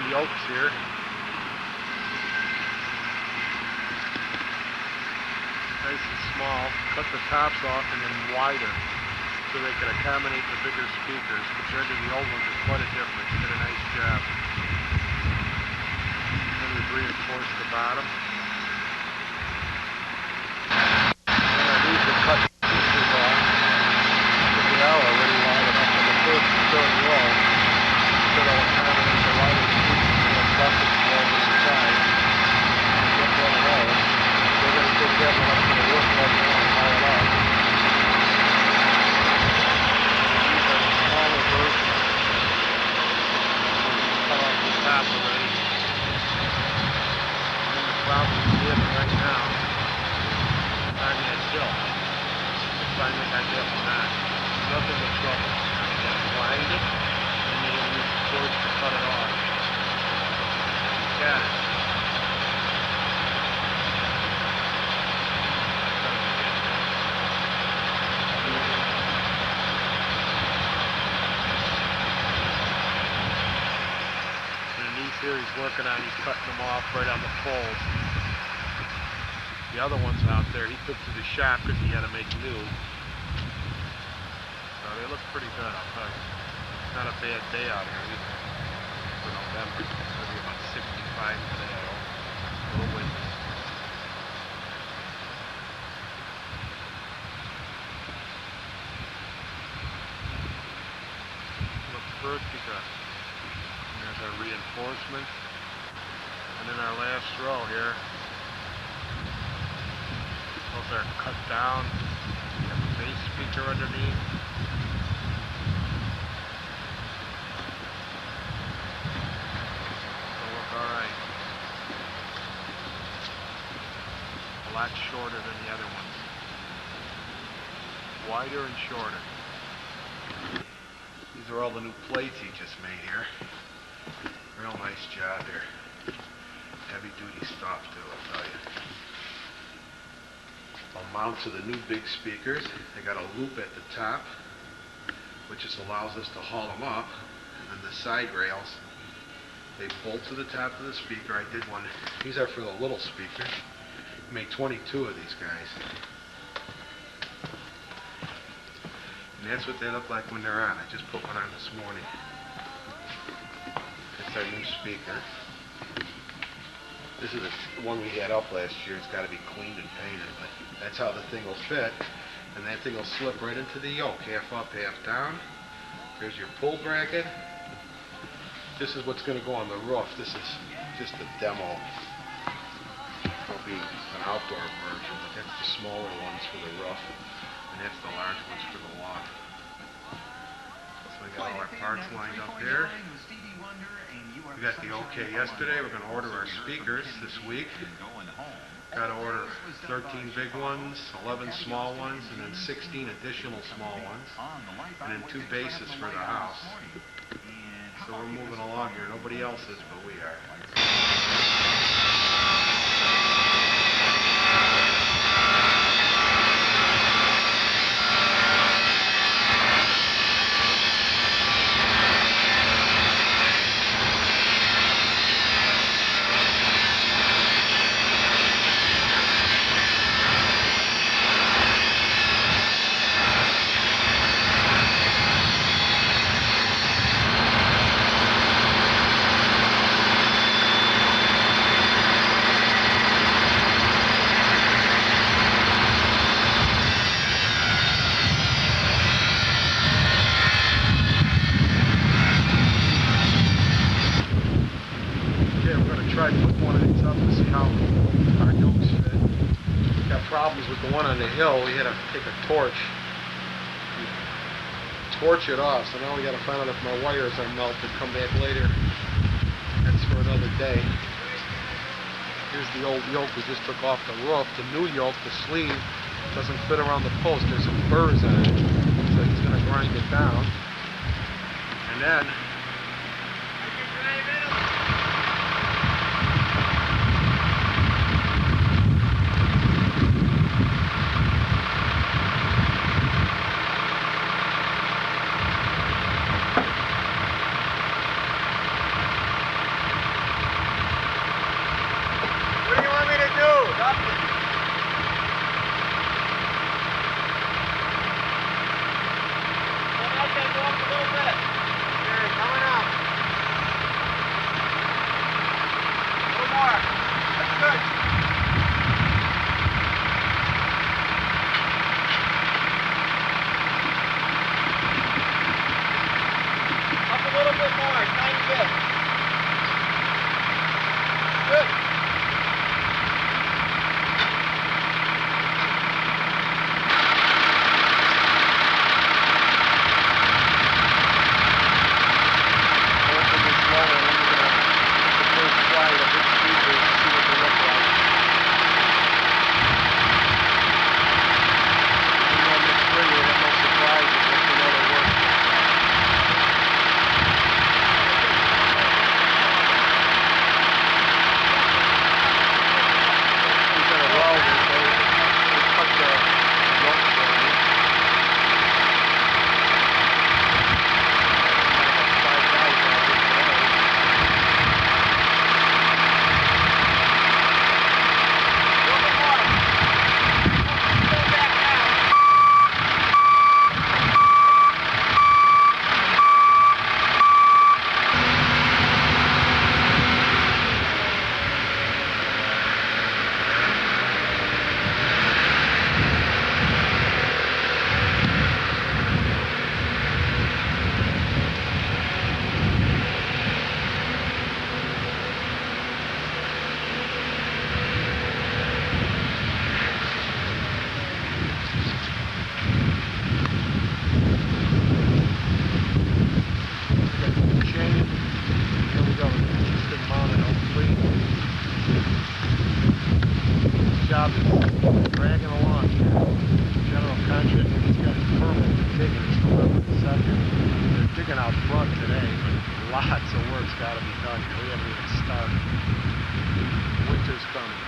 yokes here. Nice and small. Cut the tops off and then wider so they can accommodate the bigger speakers. Compared to the old ones, there's quite a difference. Did a nice job. Then we've reinforced the bottom. And I need to cut the pieces off. They are already wide enough for the first and third row. So they'll accommodate the wider speakers and the buckets more on the side. And get one of those. We're going to take that one up to the roof right now and haul it off. These are the smaller versions. Cut off the top already. And the problem is right now on that hill. Finally got that one on. Nothing but trouble. You gotta grind it, and then you're gonna use the torch to cut it off. You got it. Here he's working on, he's cutting them off right on the poles. The other ones out there, he took to the shop because he had to make new. So they look pretty good, I'll tell you. It's not a bad day out here either. For November, it's going to be about 65 today, I hope. A little windy. Looks pretty good. There's our reinforcement. And then our last row here. Those are cut down. We have a bass speaker underneath. They'll look alright. A lot shorter than the other ones. Wider and shorter. These are all the new plates he just made here. Real nice job here. Heavy duty stuff too, I'll tell you. I'll mount to the new big speakers. They got a loop at the top, which just allows us to haul them up. And then the side rails, they bolt to the top of the speaker. I did one. These are for the little speakers. I made 22 of these guys. And that's what they look like when they're on. I just put one on this morning. It's our new speaker. This is the one we had up last year. It's got to be cleaned and painted, but that's how the thing will fit. And that thing will slip right into the yoke, half up, half down. There's your pull bracket. This is what's going to go on the roof. This is just a demo. It'll be an outdoor version, but that's the smaller ones for the roof, and that's the large ones for the lawn. So we got all our parts lined up there. We got the okay yesterday. We're going to order our speakers this week. Got to order 13 big ones, 11 small ones, and then 16 additional small ones, and then 2 bases for the house. So we're moving along here. Nobody else is, but we are. Try to put one of these up to see how our yokes fit. Got problems with the one on the hill. We had to take a torch, torch it off. So now we got to find out if my wires are melted. Come back later. That's for another day. Here's the old yoke we just took off the roof. The new yoke, the sleeve, doesn't fit around the post. There's some burrs on it, so he's going to grind it down. And then job is dragging along here. General contractor's got his permit for digging. It's November the 2nd. They're digging out front today, but lots of work's got to be done here. We haven't even started. Winter's coming.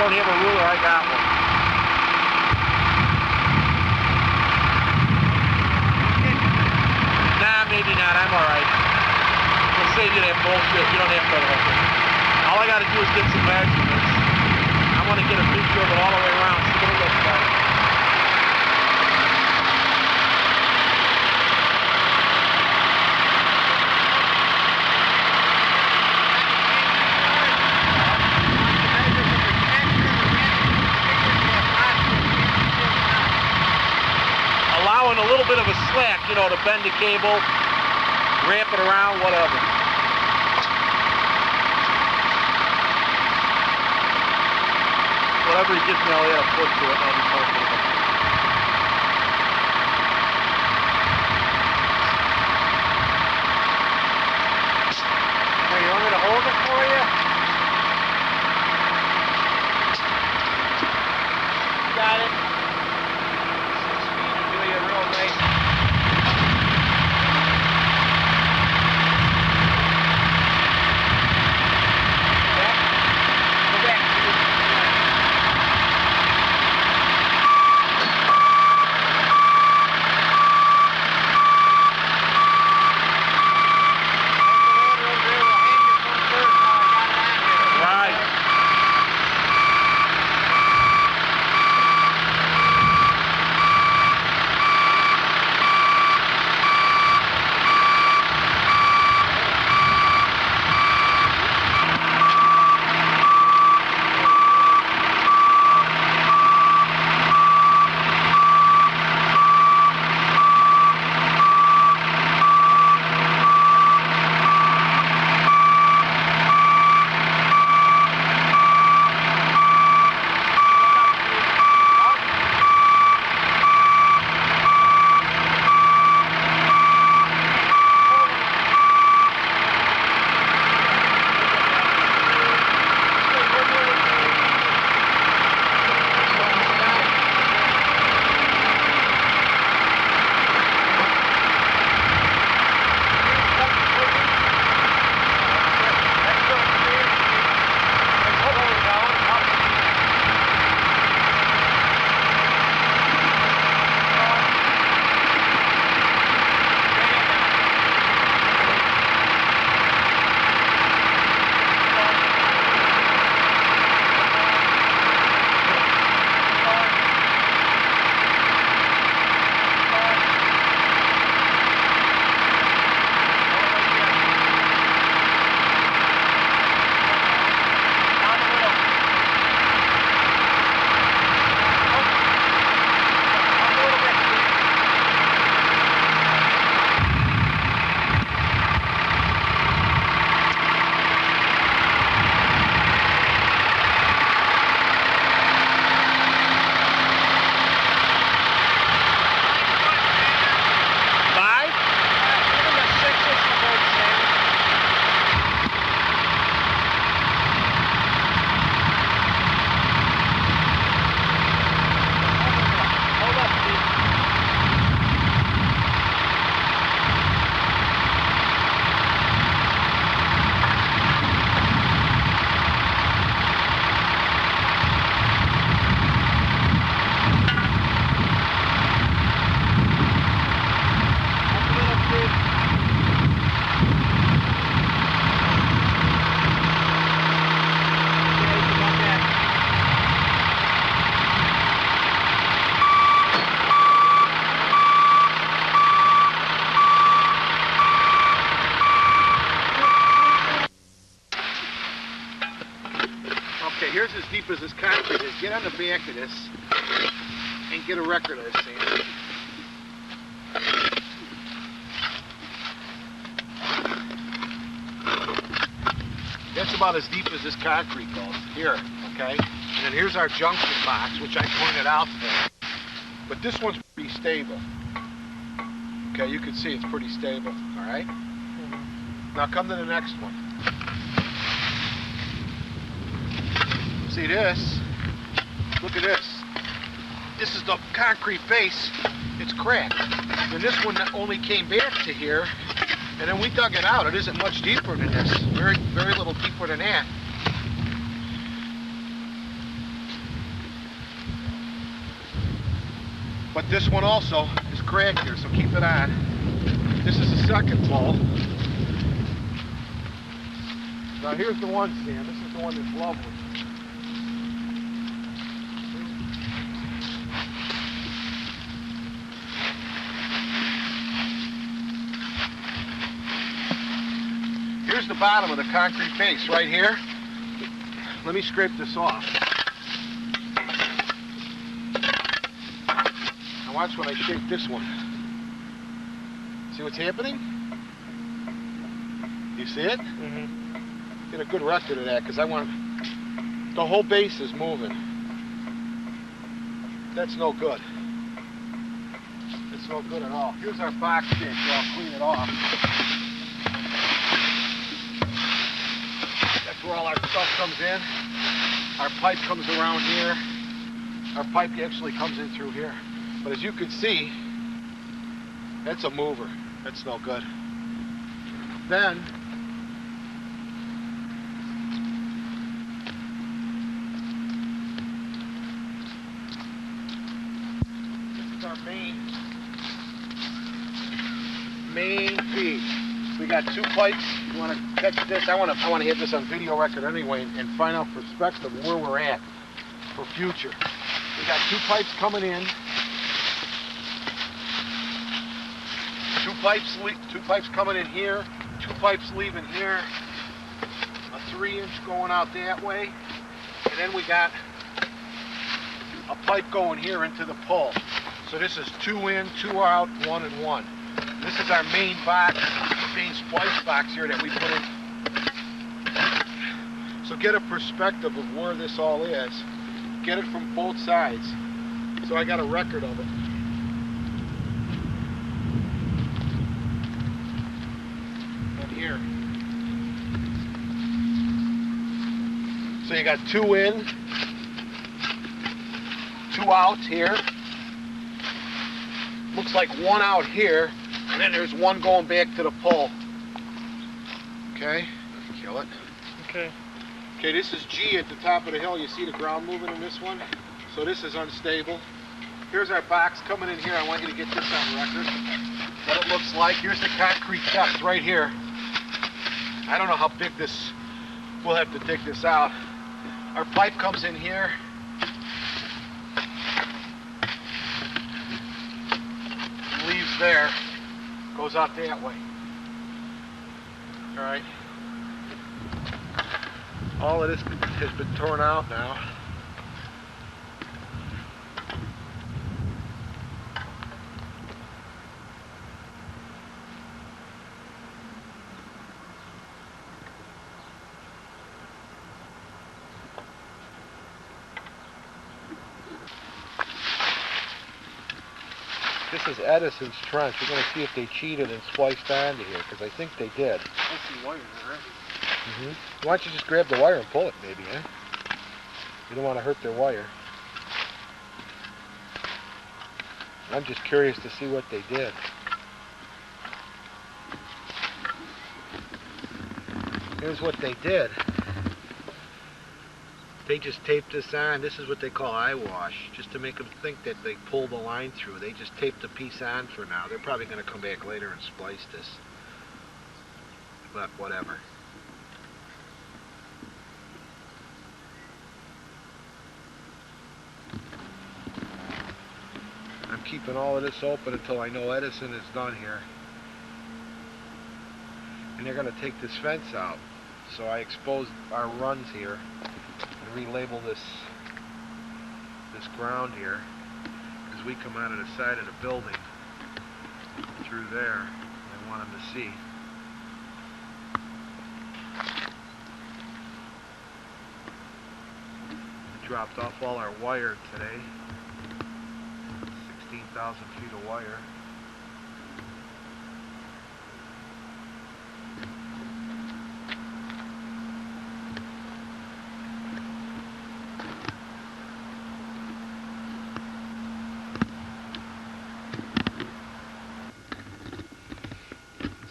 Don't have a ruler, I got one. Nah, maybe not, I'm alright. We'll save you that bullshit, you don't have to hook it. All I gotta do is get some measurements. I wanna get a picture of it all the way around, see what it looks like. A little bit of a slack, you know, to bend the cable, ramp it around, whatever. Whatever he gives me, I'll add a foot to it and I'll be comfortable. Hey, you want me to hold it for you? Got it. deep as this concrete is, get on the back of this and get a record of this, Sam. That's about as deep as this concrete goes. Here, okay? And then here's our junction box, which I pointed out there. But this one's pretty stable. Okay, you can see it's pretty stable, all right? Now come to the next one. See this? Look at this. This is the concrete base. It's cracked. And this one only came back to here, and then we dug it out. It isn't much deeper than this. Very, very little deeper than that. But this one also is cracked here, so keep it on. This is the second pole. Now here's the one, Sam. This is the one that's lovely. Here's the bottom of the concrete base right here. Let me scrape this off. Now watch when I shake this one. See what's happening? You see it? Mm-hmm. Get a good record of that, because I want... The whole base is moving. That's no good. It's no good at all. Here's our box dish, so I'll clean it off. That's where all our stuff comes in. Our pipe comes around here. Our pipe actually comes in through here. But as you can see, that's a mover. That's no good. Then, this is our main feed. We got two pipes. You want to catch this? I want to have this on video record anyway and find out perspective where we're at for future. We got two pipes coming in. Two pipes coming in here. Two pipes leaving here. A 3-inch going out that way. And then we got a pipe going here into the pole. So this is 2 in, 2 out, 1 and 1. And this is our main box, main splice box here that we put in. So get a perspective of where this all is. Get it from both sides. So I got a record of it. And here. So you got 2 in, 2 out here. Looks like 1 out here, and then there's 1 going back to the pole. Okay, kill it. Okay. Okay, this is G at the top of the hill. You see the ground moving in this one? So this is unstable. Here's our box coming in here. I want you to get this on record. What it looks like. Here's the concrete depth right here. I don't know how big this, we'll have to dig this out. Our pipe comes in here. Leaves there, goes out that way. All right. All of this has been torn out now. This is Edison's trench. We're going to see if they cheated and spliced onto here, because I think they did. I see wires already. Why don't you just grab the wire and pull it, maybe, eh? You don't want to hurt their wire. I'm just curious to see what they did. Here's what they did. They just taped this on. This is what they call eyewash, just to make them think that they pulled the line through. They just taped the piece on for now. They're probably going to come back later and splice this. But whatever. I'm keeping all of this open until I know Edison is done here. And they're going to take this fence out. So I exposed our runs here. relabel this ground here, because we come out of the side of the building through there. I want them to see. We dropped off all our wire today. 16,000 feet of wire.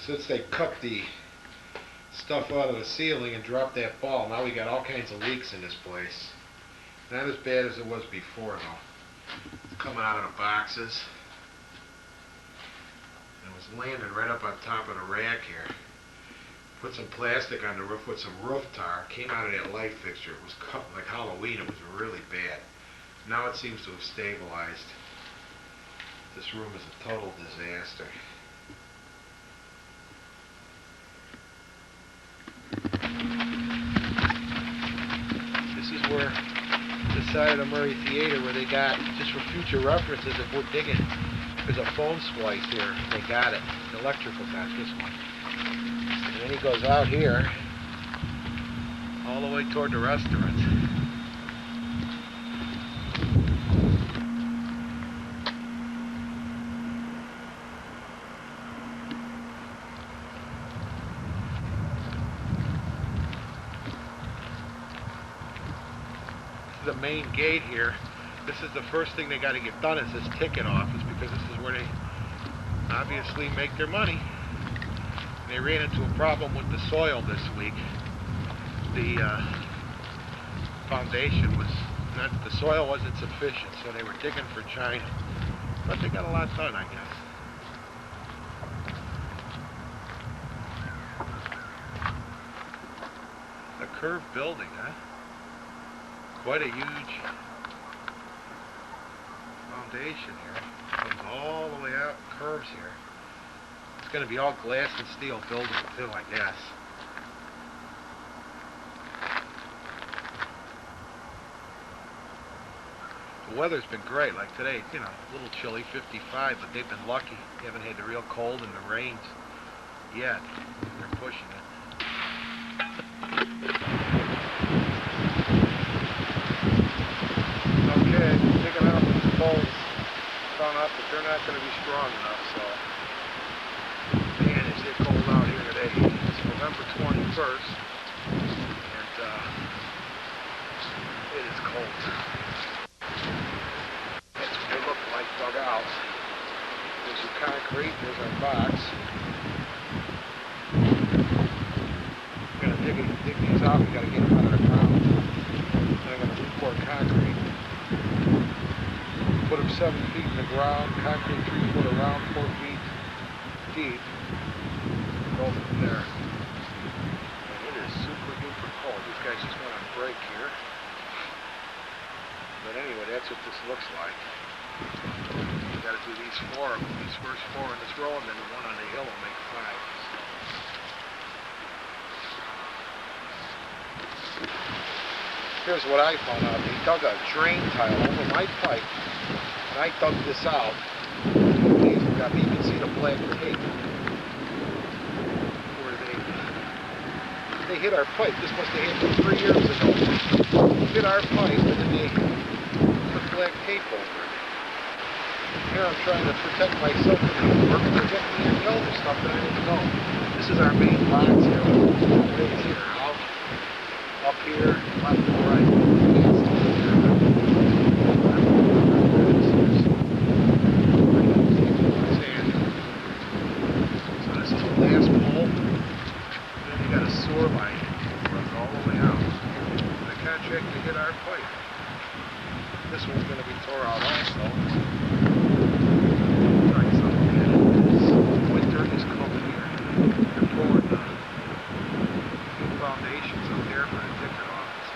Since they cut the stuff out of the ceiling and dropped that ball, now we got all kinds of leaks in this place. Not as bad as it was before, though. It's coming out of the boxes. And it was landing right up on top of the rack here. Put some plastic on the roof with some roof tar. Came out of that light fixture. It was cut like Halloween. It was really bad. Now it seems to have stabilized. This room is a total disaster. This is where the side of the Murray Theater where they got, just for future references, if we're digging, there's a phone splice here. They got it. The electrical got this one. And then he goes out here, all the way toward the restaurant. The main gate here. This is the first thing they got to get done, is this ticket office, because this is where they obviously make their money. And they ran into a problem with the soil this week. The foundation was not, the soil wasn't sufficient, so they were digging for China. But they got a lot done, I guess. A curved building, huh? Quite a huge foundation here. Comes all the way out, curves here. It's going to be all glass and steel building too, I guess. The weather's been great. Like today, you know, a little chilly, 55, but they've been lucky. They haven't had the real cold and the rains yet. They're pushing it. Okay, taking out these bolts, found out that they're not going to be strong enough, so man, is it cold out here today. It's November 21st, and it is cold. That's what they look like dug out. There's your concrete, there's our box. We're going to dig these out, we got to get them out of the ground. Then I'm going to pour concrete. Put them 7 feet in the ground, concrete 3 foot around, 4 feet deep. Go from there. And it is super duper cold. These guys just went on break here. But anyway, that's what this looks like. We got to do these 4 of them, these first 4 in this row, and then the one on the hill will make 5. Here's what I found out. He dug a drain tile over my pipe, and I dug this out. You can see the black tape where they hit our pipe. This must have happened 3 years ago. Hit our pipe, and then they put black tape over it. Here I'm trying to protect myself from the work, and they're getting me involved with stuff that I didn't know. This is our main box here. Right here. Up here, left and right. So this is the last pole. And then you got a sewer line that runs all the way out. The contract to hit our pipe. This one's going to be tore out also. Right, so winter is coming here. They're pouring the new foundations up there for the ticket office.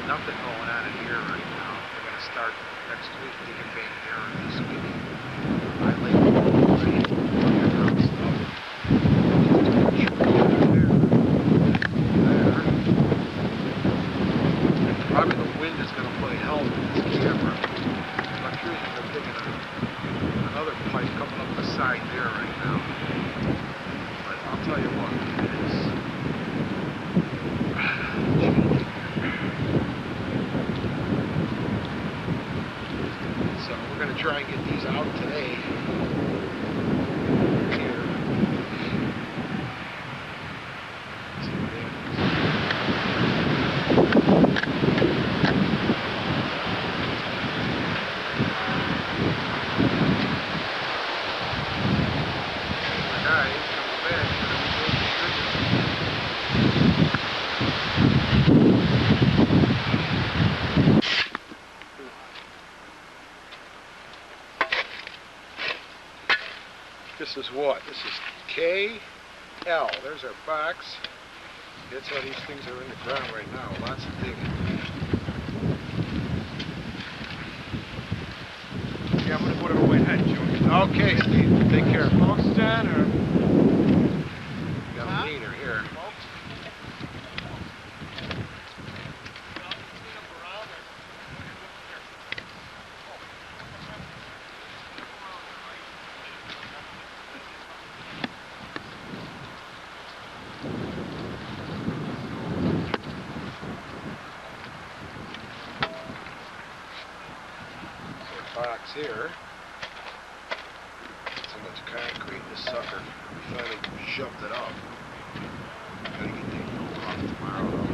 Nothing going on in here right now. They're going to start next week, digging back there this week. I laid all the underground stuff. digging another pipe coming up the side there right now. But I'll tell you what, it is. So we're going to try and get these out today. Here. See what This is what? This is KL. There's our box. That's how these things are in the ground right now. Lots of digging. Yeah, I'm going to put it away ahead, Junior. Okay, Steve. Take care. Folks done, or? Got a meter here. Box here. So much concrete in this sucker. We finally shoved it up. Gotta get things rolled off tomorrow though.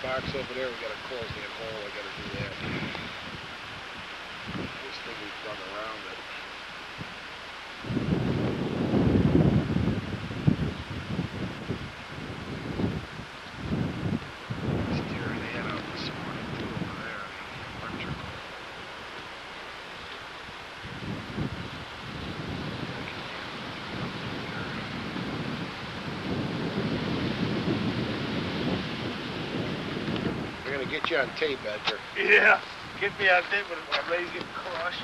Box over there, we gotta close that hole, I gotta do that. This thing we've done around it. Just tearing that out this morning too over there. Electrical. Get you on tape, Edgar. Yeah, get me out there, but my legs get crushed.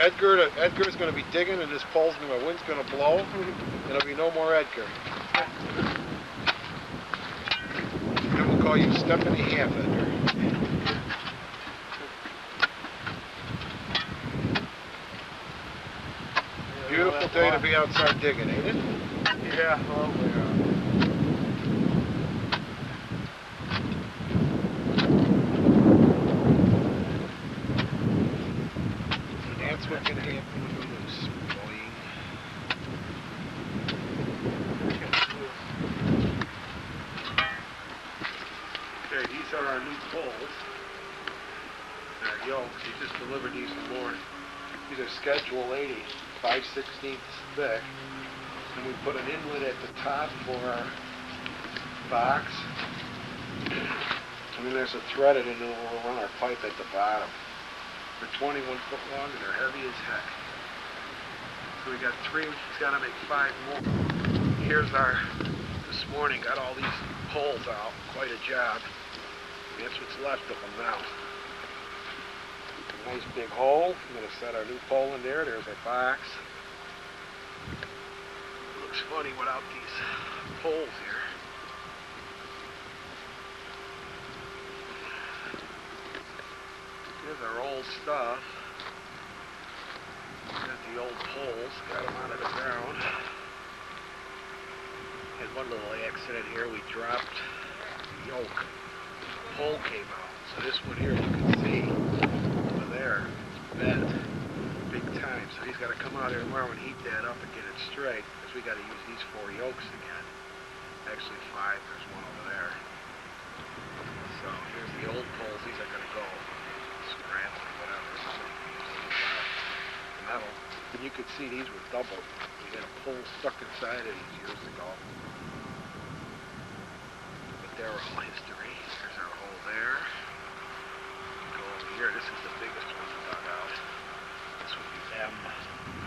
Edgar's going to be digging, and this pole's my wind's going to blow, and there'll be no more Edgar. Then we'll call you Step and a Half, Edgar. Beautiful day to be outside digging, ain't it? Yeah, well, What can happen when we lose? Boing. Okay, these are our new poles. They're yokes. He just delivered these in the morning. These are schedule 80, 5/16 thick. And we put an inlet at the top for our box. And then there's a threaded in, and we'll run our pipe at the bottom. They're 21 foot long and they're heavy as heck. So we got 3, he's got to make 5 more. Here's our, this morning, got all these poles out, quite a job. And that's what's left of them now. A nice big hole, I'm going to set our new pole in there, there's our box. funny without these poles here. Here's our old stuff. Got the old poles, got them out of the ground. Had one little accident here, we dropped the yoke. The pole came out. So this one here you can see over there, bent big time. So he's got to come out here tomorrow and heat that up and get it straight, because we got to use these 4 yokes again. Actually 5, there's one over there. So here's the old poles, these are going to go scrambled or whatever. Metal. And you could see these were doubled. We had a pole stuck inside of these years ago. But they're all history. There's our hole there. Go over here. This is the biggest one we dug out. This would be M.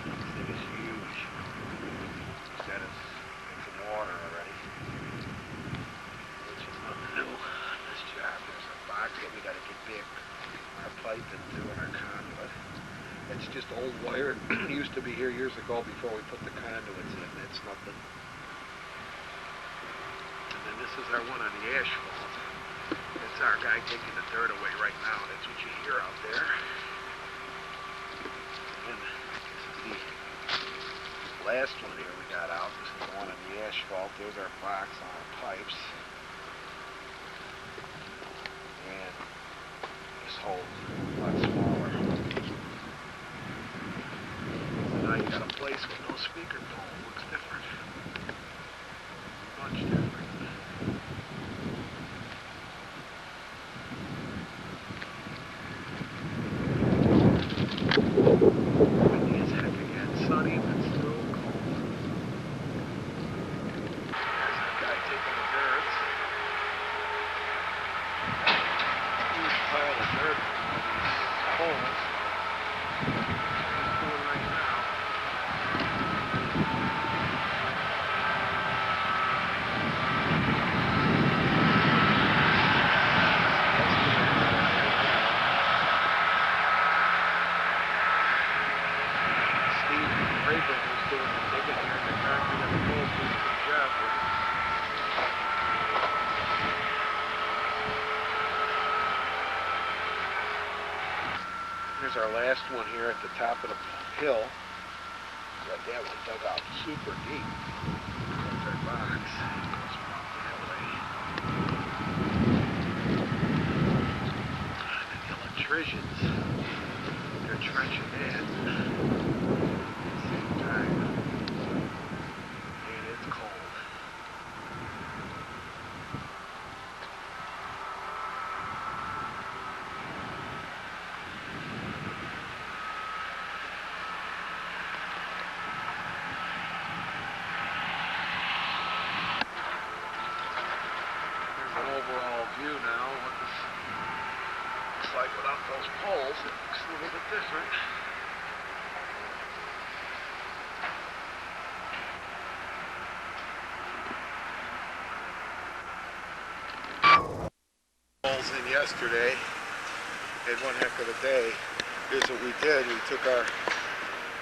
This thing is huge. That is, it's in water already. Which is nothing new on this job. There's a box that we got to get big. Our pipe into and our conduit. It's just old wire. It used to be here years ago before we put the conduits in. It's nothing. And then this is our one on the asphalt. It's our guy taking the dirt away right now. That's what you hear out there. And this is the last one here we got out. This is the one on the asphalt. There's our box on our pipes. And this hole's a lot smaller. Now you got a place with no speaker pole. Looks different. Much different. Windy as heck again. Sunny, but still cold. There's that guy taking the dirt. Huge pile of dirt from these poles. He's doing right now. Here's our last one here at the top of the hill. Got that one dug out super deep. There's our box. Goes around that way. And then the electricians, they're trenching in at the same time. And it's cold. Overall view now, what this looks like without those poles. It looks a little bit different. Poles in yesterday. Had one heck of a day. Here's what we did. We took our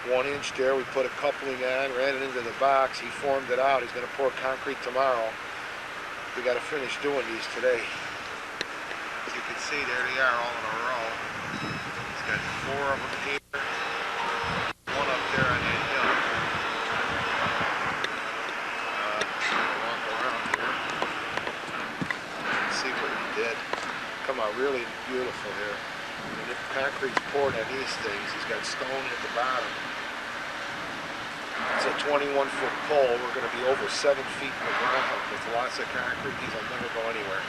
1-inch there, we put a coupling on, ran it into the box. He formed it out. He's going to pour concrete tomorrow. We got to finish doing these today. As you can see, there they are all in a row. He's got 4 of them here, 1 up there on that hill. Walk around here. See what he did. Come out really beautiful here. And the concrete's poured on these things. He's got stone at the bottom. It's a 21-foot pole. We're going to be over 7 feet in the ground with lots of concrete. These will never go anywhere.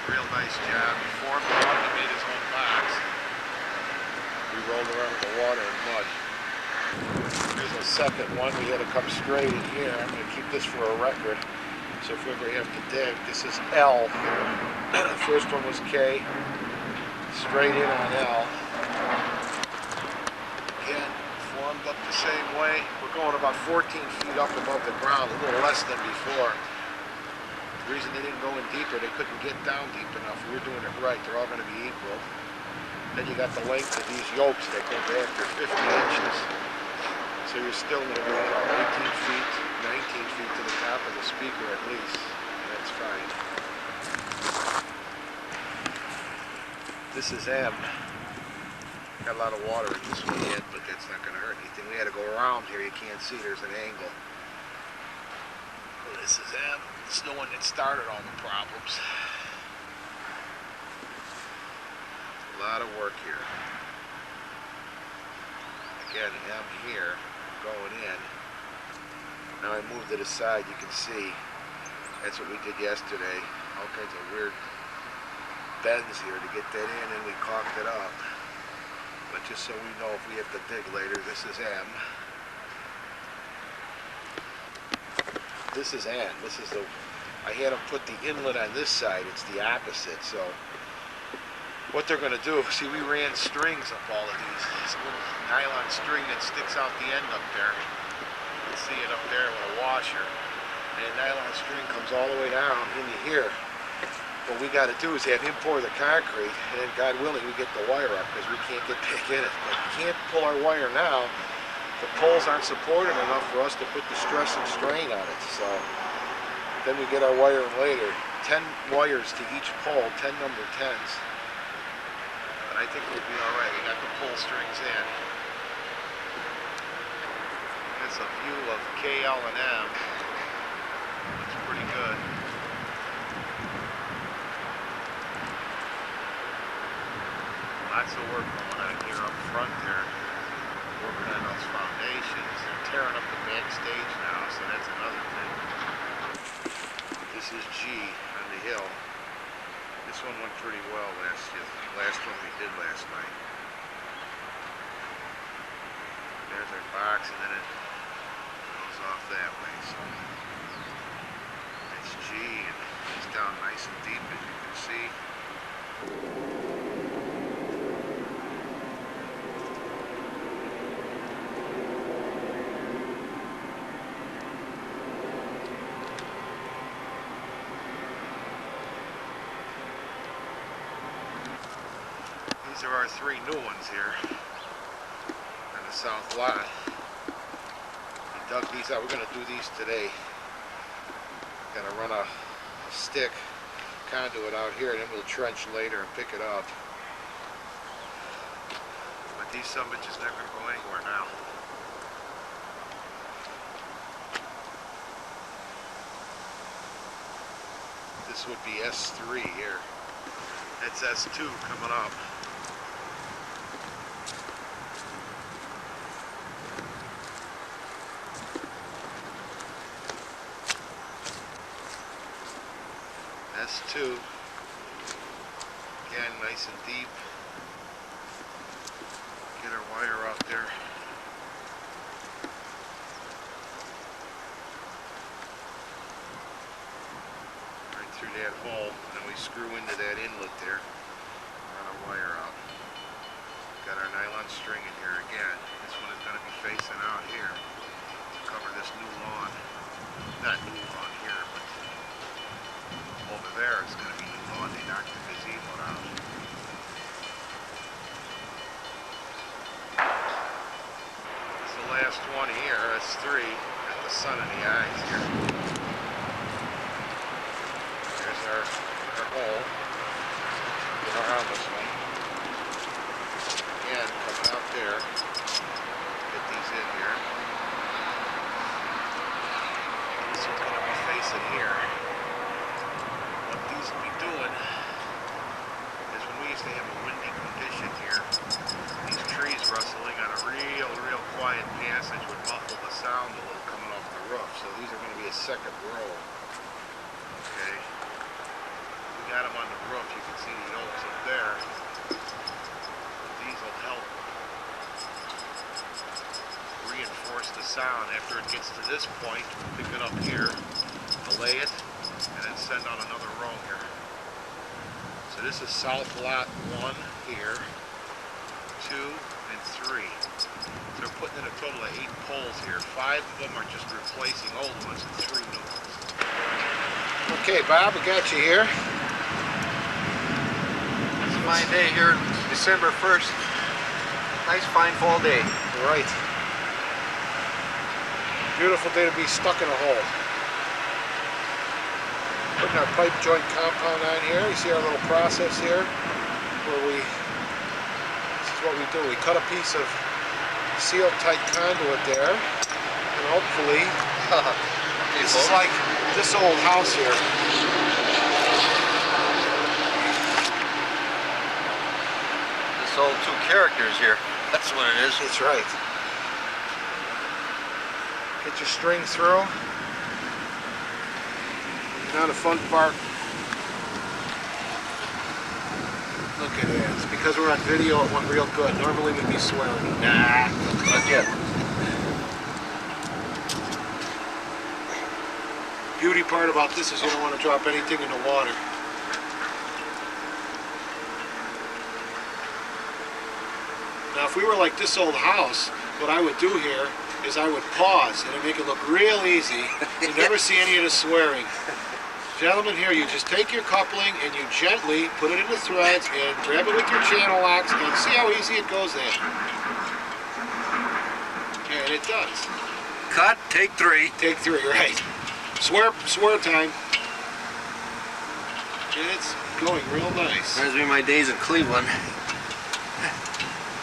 Real nice job. He formed it out. He made his own box. We rolled around in the water and mud. Here's a second one. We had to come straight in here. I'm going to keep this for a record. So if we ever have to dig, this is L here. The first one was K. Straight in on L. Again, formed up the same way. We're going about 14 feet up above the ground, a little less than before. The reason they didn't go in deeper, they couldn't get down deep enough. We were doing it right. They're all going to be equal. Then you got the length of these yokes that go back to 50 inches. So you're still going to be 18 feet, 19 feet to the top of the speaker at least. And that's fine. This is M. Got a lot of water in this one yet, but that's not going to hurt anything. We had to go around here. You can't see. There's an angle. This is M. It's the one that started all the problems. A lot of work here. Again, M here, going in. Now I moved it aside, you can see. That's what we did yesterday. All kinds of weird bends here to get that in, and we caulked it up. But just so we know if we have to dig later, this is M. This is N. This is the... I had them put the inlet on this side. It's the opposite, so... What they're going to do, see, we ran strings up all of these. It's a little nylon string that sticks out the end up there. You can see it up there with a washer. And the nylon string comes all the way down into here. What we got to do is have him pour the concrete, and then, God willing, we get the wire up because we can't get back in it. But we can't pull our wire now. The poles aren't supported enough for us to put the stress and strain on it. So then we get our wiring later. 10 wires to each pole, 10 number 10s. I think we'll be all right. We got the pull strings in. That's a view of KL and M. Looks pretty good. Lots of work going on here up front there. Working on those foundations. They're tearing up the backstage now, so that's another thing. This is G on the hill. This one went pretty well last one we did last night. There's our box, and then it goes off that way. So it's G, and it's down nice and deep, as you can see. These are our 3 new ones here on the south lot. We dug these out. We're going to do these today. Going to run a stick conduit out here, and then we'll trench later and pick it up. But these summits is never going to go anywhere now. This would be S3 here. That's S2 coming up. S2, again, nice and deep. Get our wire out there. Right through that hole, and then we screw into that inlet there. Run our wire out. Got our nylon string in here again. This one is going to be facing out here to cover this new lawn. Not new lawn here, but over there it's going to be new lawn. They knocked the gazebo out. This is the last one here. That's 3. Got the sun in the eyes here. There's our hole. Get around this one. Again, coming out there. Get these in here. This one's going to be facing here. What these will be doing is when we used to have a windy condition here, these trees rustling on a real quiet passage would muffle the sound a little coming off the roof. So these are going to be a second row. Okay. We got them on the roof. You can see the oaks up there. These will help reinforce the sound. After it gets to this point, we'll pick it up here, delay it, and then send on another row here. So this is South Lot 1 here, 2 and 3. So they're putting in a total of 8 poles here. 5 of them are just replacing old ones and 3 new ones. Okay, Bob, we got you here. It's a fine day here, December 1st. Nice fine fall day. Right. Beautiful day to be stuck in a hole. Putting our pipe joint compound on here. You see our little process here where this is what we do. We cut a piece of sealed tight conduit there, and hopefully, this is like this old house here. This old two characters here. That's what it is. That's right. Get your string through. Now the fun part. Look at it. It's because we're on video, it went real good. Normally we'd be swearing. Nah, not yet. Beauty part about this is you don't want to drop anything in the water. Now if we were like this old house, what I would do here is I would pause and it'd make it look real easy. You never see any of the swearing. Gentlemen, here you just take your coupling and you gently put it in the threads and grab it with your channel locks and see how easy it goes there. And it does. Cut, take three. Take three, right. Swear time. And it's going real nice. Reminds me of my days in Cleveland.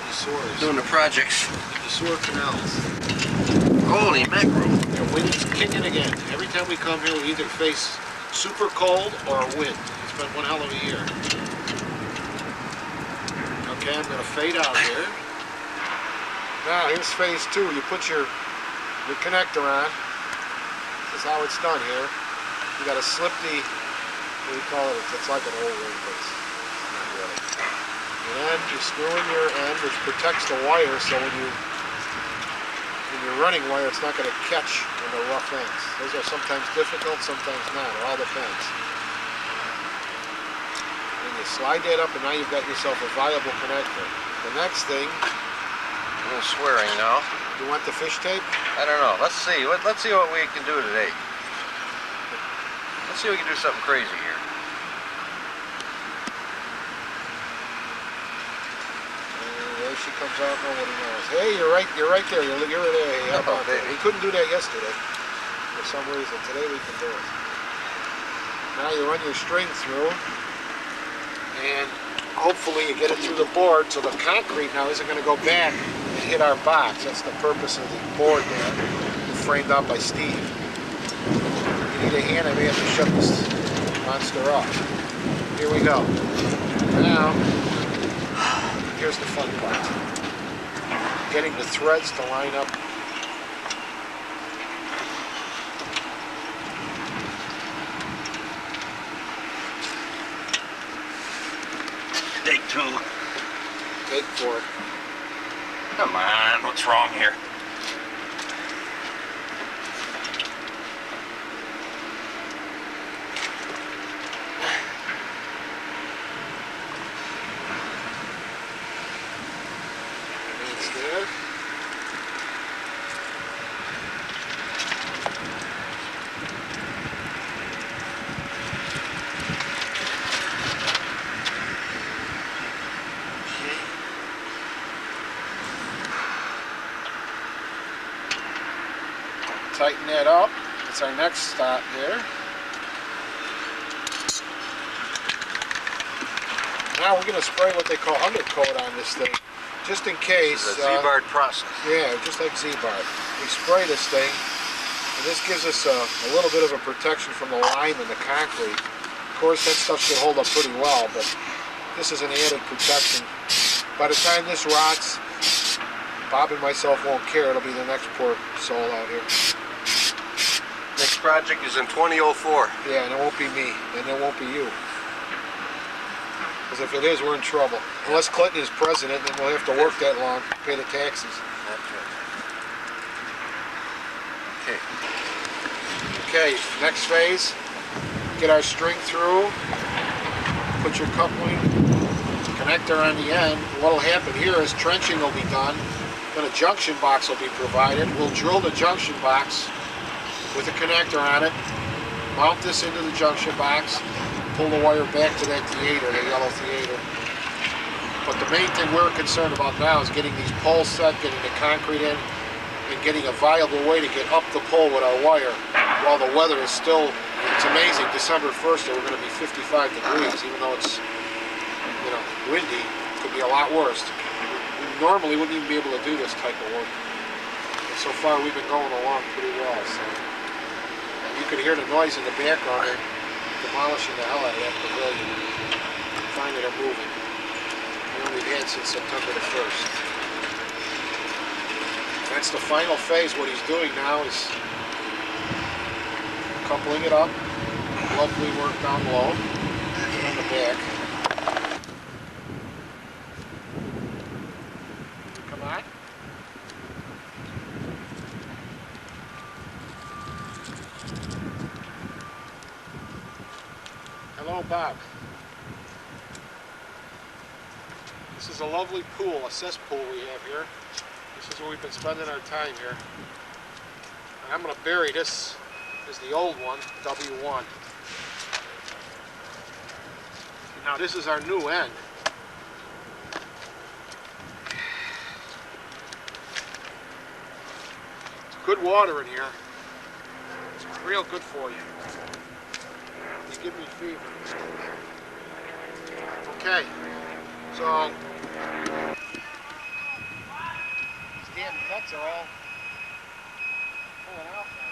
The sores. Doing the projects. The sewer canals. Holy mackerel. The wind's kicking again. Every time we come here, we either face super cold or a wind. It's been one hell of a year. Okay, I'm going to fade out here. Now, here's phase 2. You put your connector on. This is how it's done here. You got to slip the, what do you call it? It's like an old ring, but it's not really. And then you screw in your end, which protects the wire, so when you're running wire, it's not going to catch on the rough ends. Those are sometimes difficult, sometimes not. It all depends. And you slide that up, and now you've got yourself a viable connector. The next thing, A little swearing now. you want the fish tape? I don't know. Let's see. Let's see what we can do today. Let's see if we can do something crazy here. There she comes out. Nobody knows. Hey, you're right there. You're there. Hey, how about that? He couldn't do that yesterday for some reason. Today we can do it. Now you run your string through, and hopefully you get it through the board so the concrete now isn't going to go back and hit our box. That's the purpose of the board there, framed out by Steve. If you need a hand, I may have to shut this monster off. Here we go. Now, here's the fun part. Getting the threads to line up. Take two. Take 4. Come on. What's wrong here? It's there. Tighten that up. It's our next stop here. Now we're going to spray what they call undercoat on this thing, just in case. It's a Z-bar process. Yeah, just like Z-bar. We spray this thing, and this gives us a little bit of a protection from the lime and the concrete. Of course, that stuff should hold up pretty well, but this is an added protection. By the time this rots, Bob and myself won't care. It'll be the next poor soul out here. Next project is in 2004. Yeah, and it won't be me, and it won't be you. Because if it is, we're in trouble. Unless Clinton is president, then we'll have to work that long, pay the taxes. That's right. Okay. Okay, next phase. Get our string through. Put your coupling connector on the end. What'll happen here is trenching will be done. Then a junction box will be provided. We'll drill the junction box with a connector on it. Mount this into the junction box. Pull the wire back to that theater, the yellow theater. But the main thing we're concerned about now is getting these poles set, getting the concrete in, and getting a viable way to get up the pole with our wire while the weather is still, it's amazing, December 1st we're going to be 55 degrees, even though it's, you know, windy. It could be a lot worse. We normally wouldn't even be able to do this type of work. And so far we've been going along pretty well. So you could hear the noise in the background. They're demolishing the hell out of that pavilion. Finally they're moving. We only had since September the 1st. That's the final phase. What he's doing now is coupling it up. Lovely work down low and on the back. Come on. Hello, Bob. This is a lovely pool, a cesspool we have here. This is where we've been spending our time here. And I'm going to bury this as the old one, W1. Now this is our new end. It's good water in here. It's real good for you. You give me fever. Okay, so these damn nuts are all pulling out now.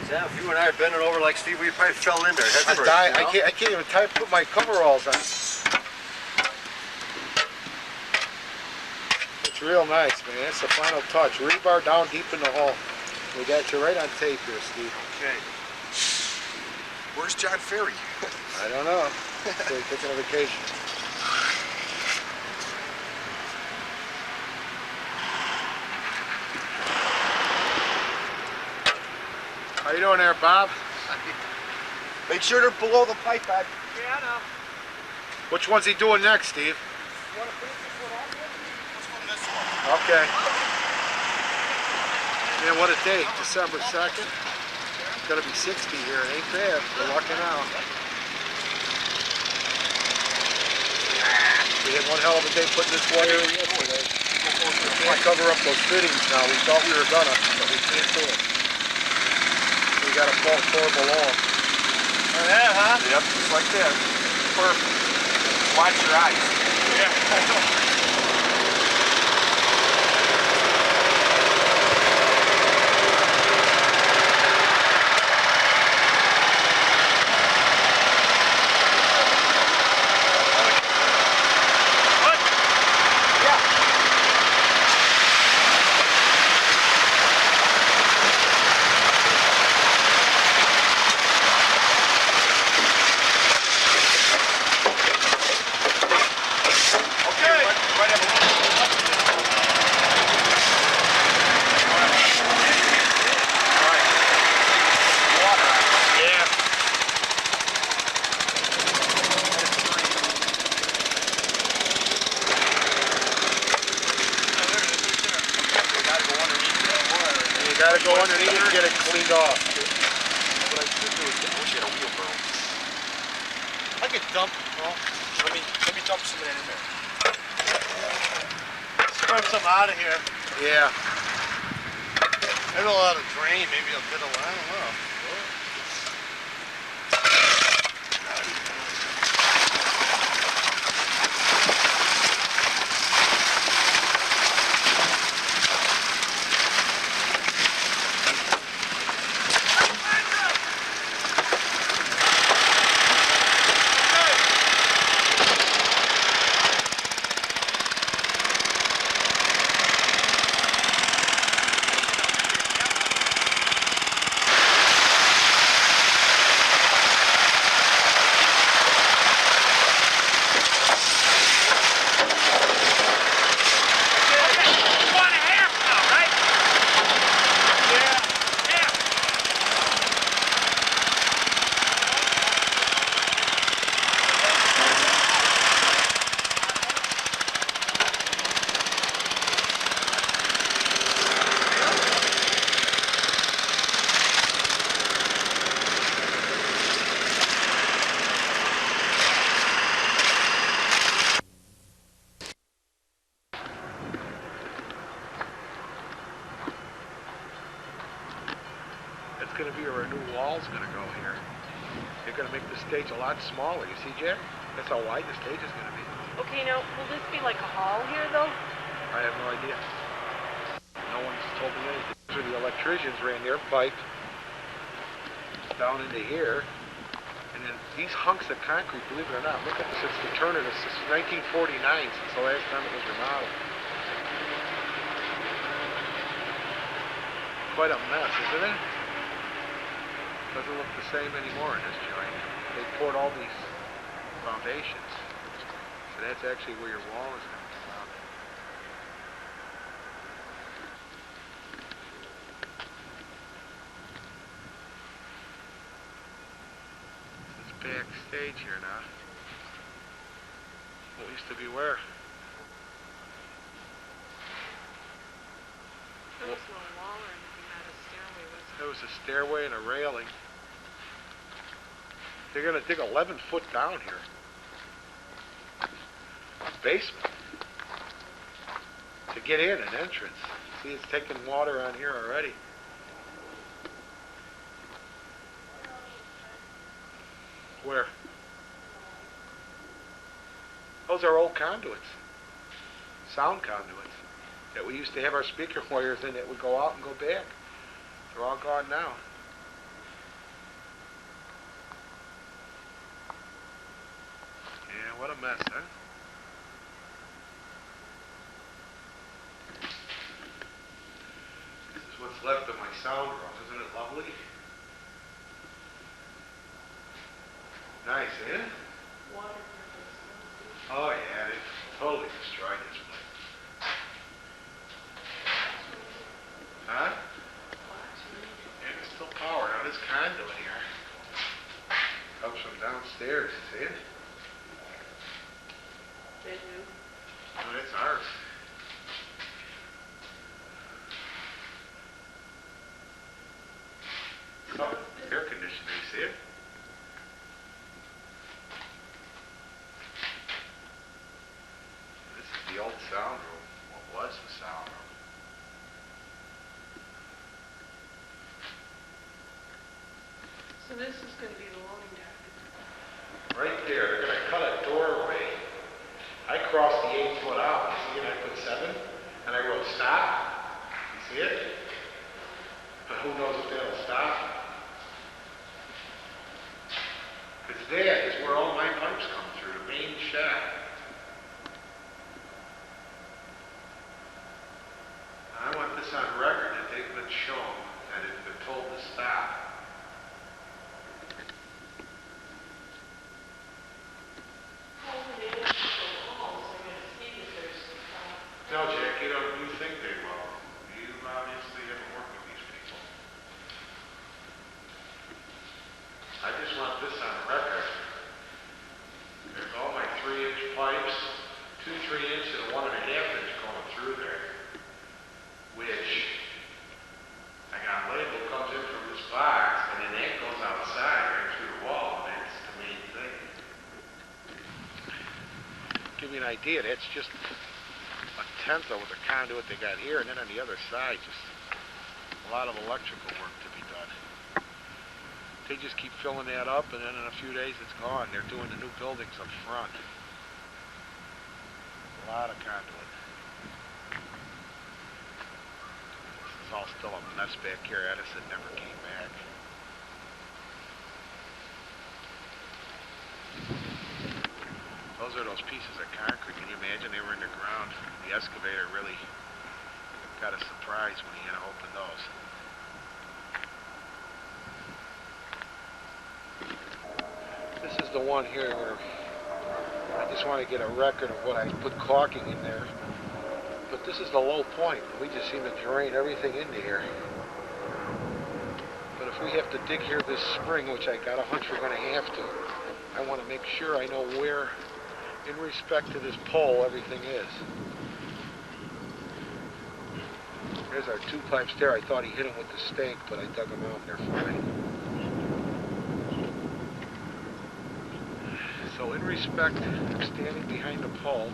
Yeah, if you and I had bending over like Steve, we probably fell in there. I died. I can't even put my coveralls on. It's real nice, man. That's the final touch. Rebar down deep in the hole. We got you right on tape here, Steve. Okay. Where's John Ferry? I don't know. They're taking a vacation. How you doing there, Bob? Make sure they're below the pipe bag. Yeah, I know. Which one's he doing next, Steve? You want to finish this one off yet? This one. Okay. Man, what a date. December 2nd. It's gonna be 60 here. It ain't bad. We're lucking out. We had one hell of a day putting this wire in yesterday. We can't cover up those fittings now. We thought we were gonna, but we can't do it. We got a fault pour below. Oh, yeah, huh? Yep, just like that. Perfect. Watch your eyes. Yeah. Gotta go underneath and get it cleaned off. What I should do is, I wish I had a wheelbarrow. I could dump, well, Let me dump some of that in there. Scrub some out of here. yeah. Maybe a lot of drain, maybe a bit of, I don't know. where a new wall's gonna go here. They're gonna make the stage a lot smaller. You see, Jack? That's how wide the stage is gonna be. Okay, now, will this be like a hall here, though? I have no idea. No one's told me anything. So the electricians ran their pipe down into here, and then these hunks of concrete, believe it or not, look at this, it's the turn of this, since 1949, since the last time it was remodeled. Quite a mess, isn't it? Doesn't look the same anymore in this joint. They poured all these foundations. So that's actually where your wall is going to come out. This backstage here now. What used to be where? There was no wall or anything, not a stairway, was there? There was a stairway and a railing. They're going to dig 11 foot down here. Basement. To get in, an entrance. See, it's taking water on here already. Where? Those are old conduits. Sound conduits. That we used to have our speaker wires in that would go out and go back. They're all gone now. Yeah, what a mess, huh? This is what's left of my sound room. Isn't it lovely? Nice, ain't it? Oh yeah, they totally destroyed this place. Huh? And it's still power. Now this conduit here comes from downstairs, see it? They do. No, that's ours. Oh, air conditioner, you see it? This is the old sound room. What was the sound room? So this is going to be the loading dock. Right there, they're going to cut a doorway. I crossed the 8 foot out, you see, and I put 7, and I wrote stop. You see it? But who knows if that'll stop? Because that is where all my pipes come through, the main shaft. I want this on record that they've been shown that it's been told to stop. No, Jack, you think they will. You obviously haven't worked with these people. I just want this on record. There's all my 3-inch pipes, 2 3-inch and a 1.5 inch going through there, which I got labeled comes in from this box, and then that goes outside right through the wall, and that's the main thing. Give you an idea, that's just a tenth of the conduit they got here, and then on the other side, just a lot of electrical work to be done. They just keep filling that up, and then in a few days it's gone. They're doing the new buildings up front. A lot of conduit. This is all still a mess back here. Edison never came back. Those are those pieces of concrete. Can you imagine they were in the ground? The excavator really got a surprise when he had to open those. This is the one here where I just want to get a record of what I put caulking in there. But this is the low point. We just seem to drain everything into here. But if we have to dig here this spring, which I got a hunch we're going to have to, I want to make sure I know where, in respect to this pole, everything is. There's our 2 pipes there. I thought he hit them with the stake, but I dug them out and they're fine. So in respect, standing behind the pole,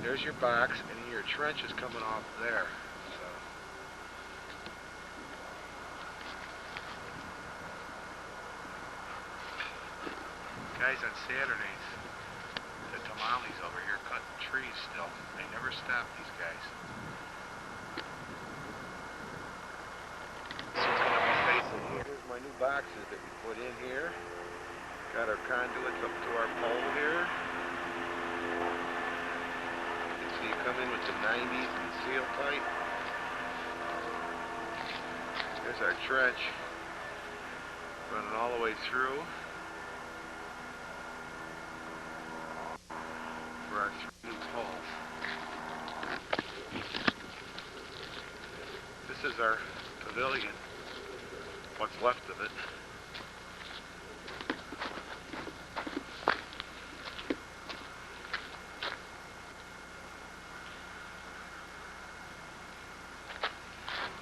there's your box, and your trench is coming off there. So Guys on Saturdays, the tamales over here cutting trees still. They never stop, these guys. Here's my new boxes that we put in here. Got our conduits up to our pole here. So you come in with the 90s and seal tight. There's our trench. Running all the way through. For our 3 new poles. This is our pavilion. What's left of it.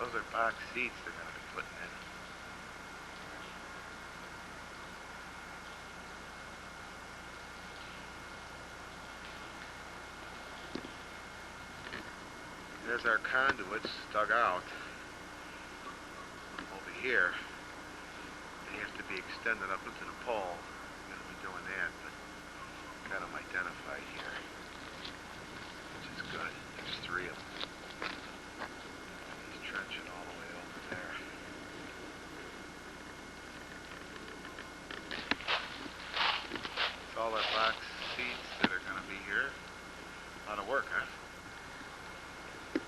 Those are box seats they're going to be putting in. There's our conduits dug out. Over here, they have to be extended up into the pole. I'm going to be doing that, but got them identified here, which is good. There's 3 of them. He's trenching all the way over there. It's all our box seats that are going to be here. A lot of work, huh?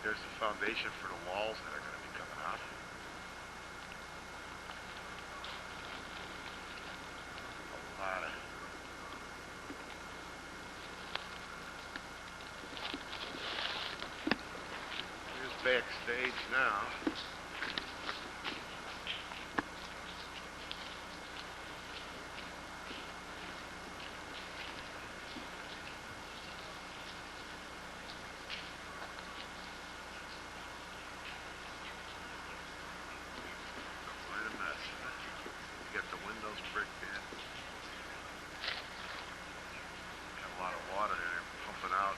There's the foundation for the walls that are going to be coming out. A lot of... Here's backstage now. Bricked in. Got a lot of water there pumping out.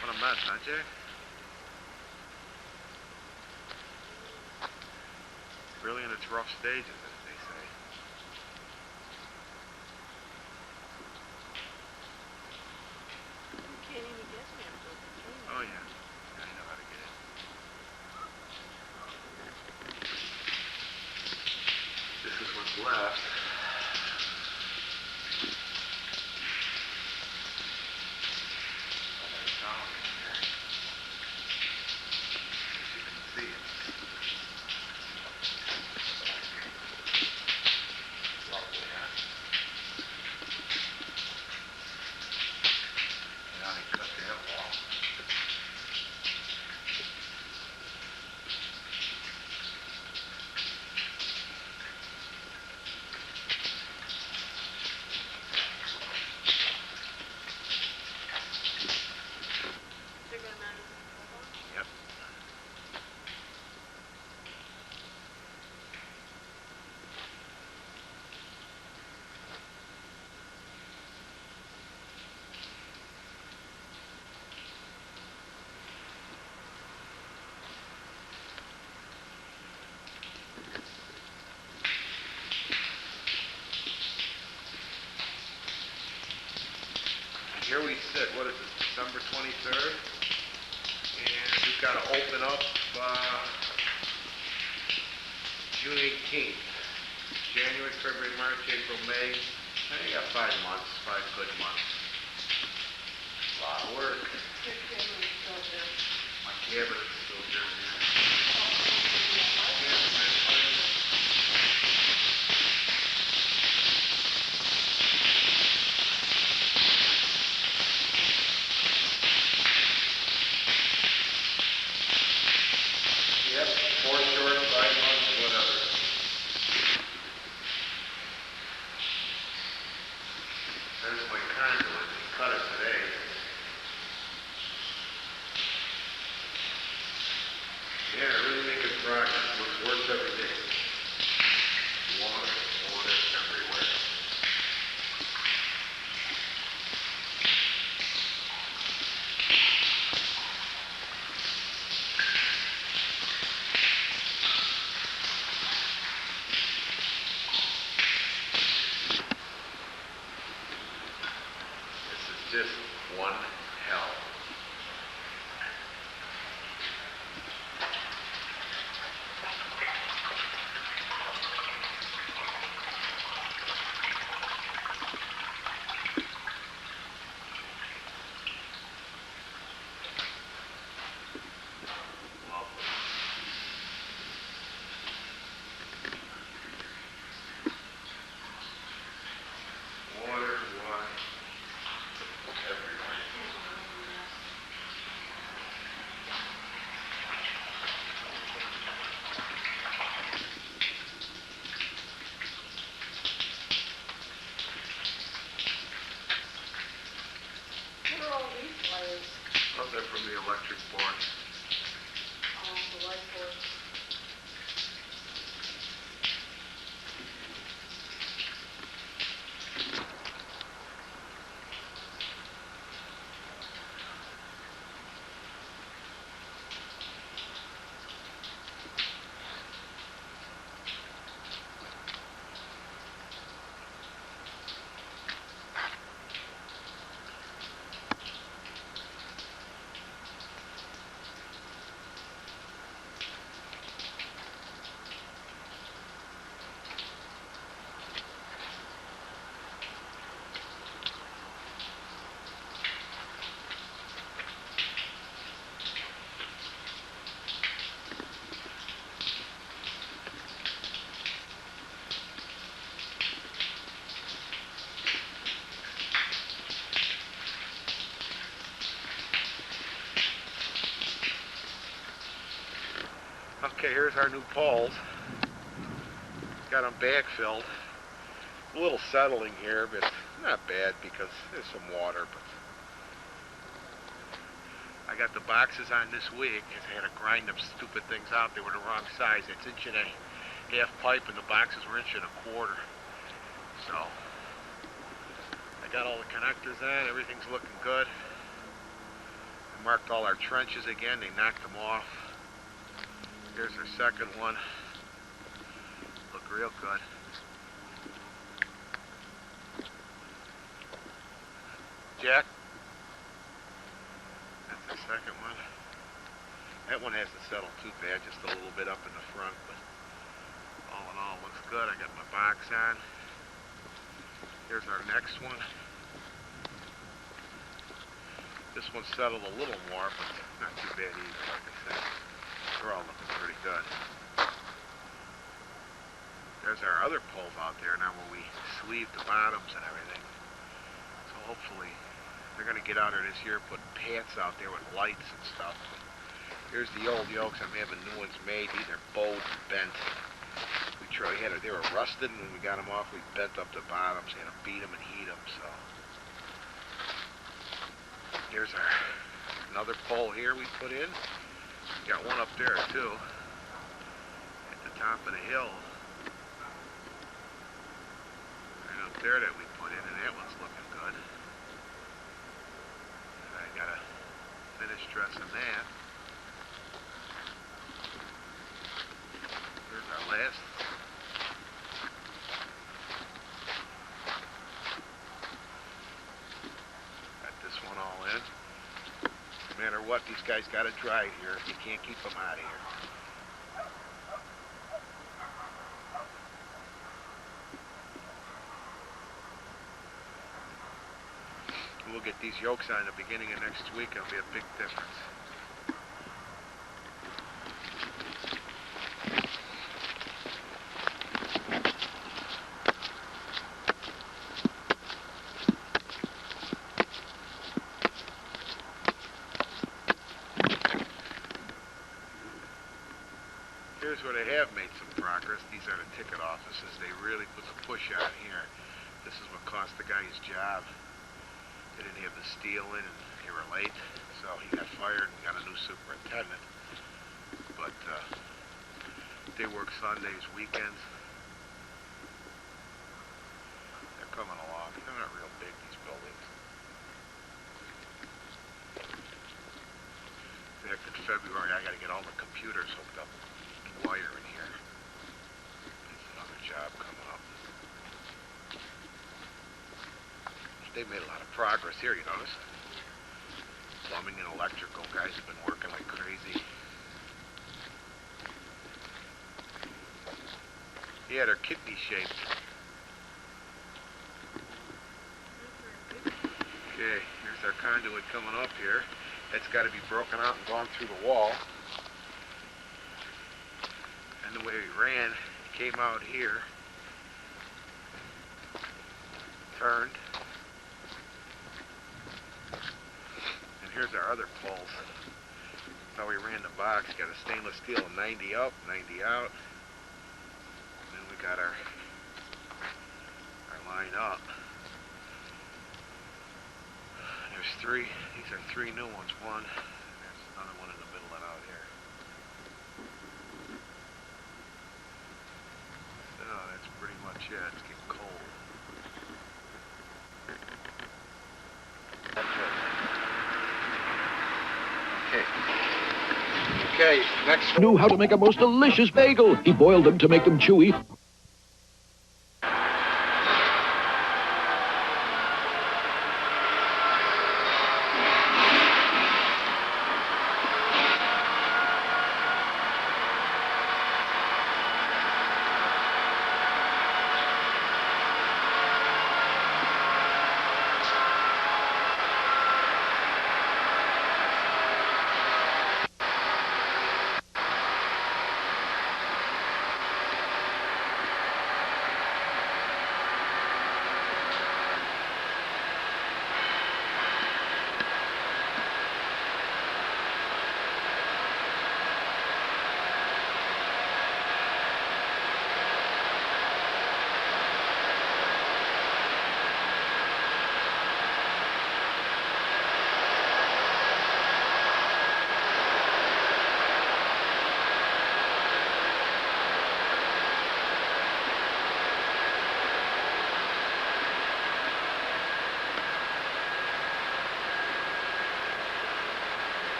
What a mess, huh, Jay? Really in its rough stages, as they say. You can't even get me up to the tree. Oh, yeah. Yeah, I know how to get it. This is what's left. Yep. And here we sit, what is it, December 23rd? And we've got to open up June 18th. January, February, March, April, May. You got 5 months, 5 good months. A lot of work. Your camera's still there. My cabinet's still there. Yep, 4 short, 5 months, whatever. There's my conduit. Cut it today. just one hell. What are all these wires? They're from the electric board. The light boards. Okay, here's our new poles. Got them backfilled. A little settling here, but not bad because there's some water. But I got the boxes on this week because I had to grind them stupid things out. They were the wrong size. It's 1.5 inch pipe and the boxes were 1.25 inch. So I got all the connectors on. Everything's looking good. I marked all our trenches again. They knocked them off. Here's our second one. Look real good. Jack? That's the second one. That one hasn't settled too bad, just a little bit up in the front, but all in all looks good. I got my box on. Here's our next one. This one settled a little more, but not too bad either, like I said. They're all looking pretty good. There's our other poles out there now where we sleeved the bottoms and everything. So hopefully they're going to get out there this year, put pats out there with lights and stuff. Here's the old yokes. I'm having new ones made. These are bowed and bent. They were rusted, and when we got them off, we bent up the bottoms. Had to beat them and heat them. So here's another pole here we put in. Got one up there too, at the top of the hill. Right up there that we put in, and that one's looking good. I gotta finish dressing that. Here's our last. Got this one all in. No matter what, these guys gotta dry here. You can't keep them out of here. We'll get these yokes on the beginning of next week. It'll be a big difference. Here's where they have made some progress. These are the ticket offices. They really put the push on here. This is what cost the guy his job. They didn't have the steel in and they were late, so he got fired and got a new superintendent. But they work Sundays, weekends. They're coming along. They're not real big, these buildings. In fact, in February, I got to get all the computers hooked up. Wire in here. That's another job coming up. they've made a lot of progress here, you notice? Plumbing and electrical guys have been working like crazy. Yeah, they're kidney shaped. Okay, here's our conduit coming up here. That's got to be broken out and gone through the wall. And the way we ran, came out here, turned, and here's our other poles. That's how we ran the box. Got a stainless steel 90 up, 90 out. And then we got our line up. There's three. These are three new ones. One. There's another one in the middle and out here. So that's pretty much it. It's getting cold. Okay. Okay. Next. Knew how to make a most delicious bagel. He boiled them to make them chewy.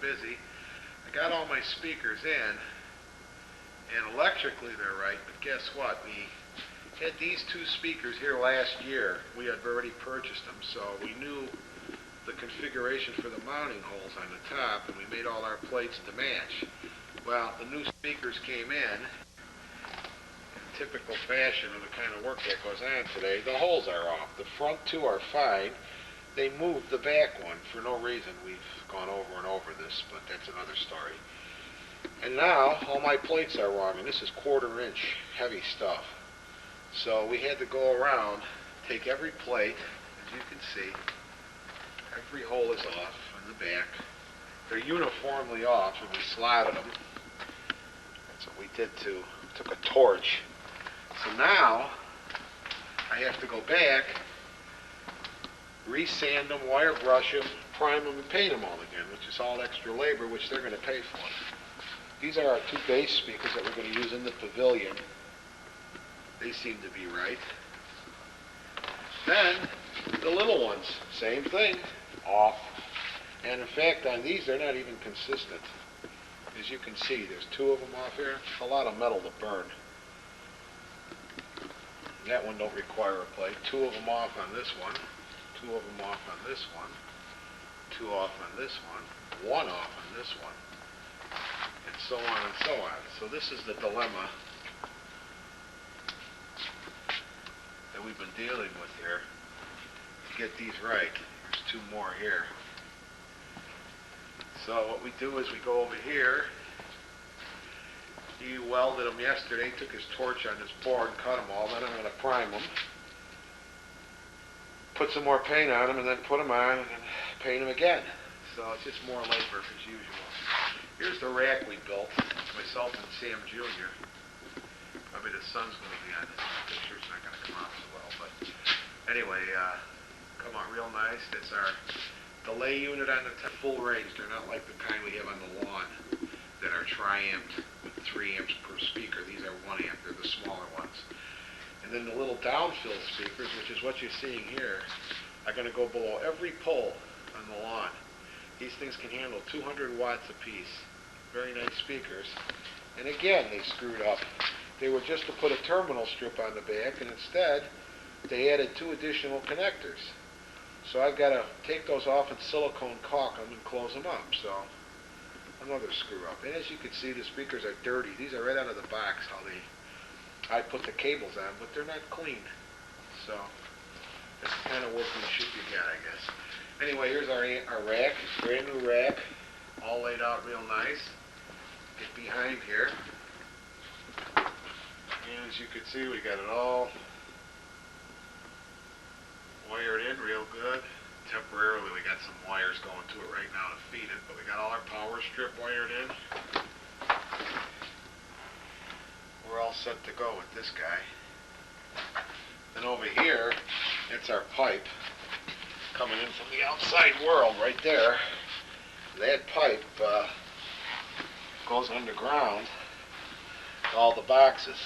Busy. I got all my speakers in, and electrically they're right, but guess what? We had these two speakers here last year. We had already purchased them, so we knew the configuration for the mounting holes on the top, and we made all our plates to match. Well, the new speakers came in typical fashion of the kind of work that goes on today. The holes are off. The front two are fine. They moved the back one for no reason. We've gone over and over this, but that's another story. And now all my plates are wrong, and this is 1/4 inch heavy stuff. So we had to go around, take every plate, as you can see, every hole is off on the back. they're uniformly off, and we slotted them. That's what we did too. Took a torch. So now I have to go back, re-sand them, wire brush them, prime them, and paint them all again, which is all extra labor, which they're going to pay for. These are our two bass speakers that we're going to use in the pavilion. They seem to be right. Then the little ones, same thing, off. And in fact, on these, they're not even consistent. As you can see, there's two of them off here. A lot of metal to burn. That one don't require a plate. Two of them off on this one. Two of them off on this one. Two off on this one. One off on this one. And so on and so on. So this is the dilemma that we've been dealing with here to get these right. There's two more here. So what we do is we go over here. He welded them yesterday, took his torch on his board and cut them all. Then I'm going to prime them, put some more paint on them, and then put them on and then paint them again. So it's just more labor as usual. Here's the rack we built, myself and Sam Jr. Probably the sun's going to be on this. The picture's not going to come out so well. But anyway, come out real nice. That's our delay unit on the full range. They're not like the kind we have on the lawn that are tri-amped with 3 amps per speaker. These are 1 amp. They're the smaller ones. And then the little downfill speakers, which is what you're seeing here, are going to go below every pole on the lawn. These things can handle 200 watts apiece. Very nice speakers. And again, they screwed up. They were just to put a terminal strip on the back, and instead, they added 2 additional connectors. So I've got to take those off and silicone caulk them and close them up. So another screw up. And as you can see, the speakers are dirty. These are right out of the box how I put the cables on, but they're not clean. So that's the kind of workmanship you get, I guess. Anyway, here's our rack, brand new rack, all laid out real nice. Get behind here. And as you can see, we got it all wired in real good. Temporarily, we got some wires going to it right now to feed it, but we got all our power strip wired in. We're all set to go with this guy. Then over here, it's our pipe coming in from the outside world right there. That pipe goes underground to all the boxes.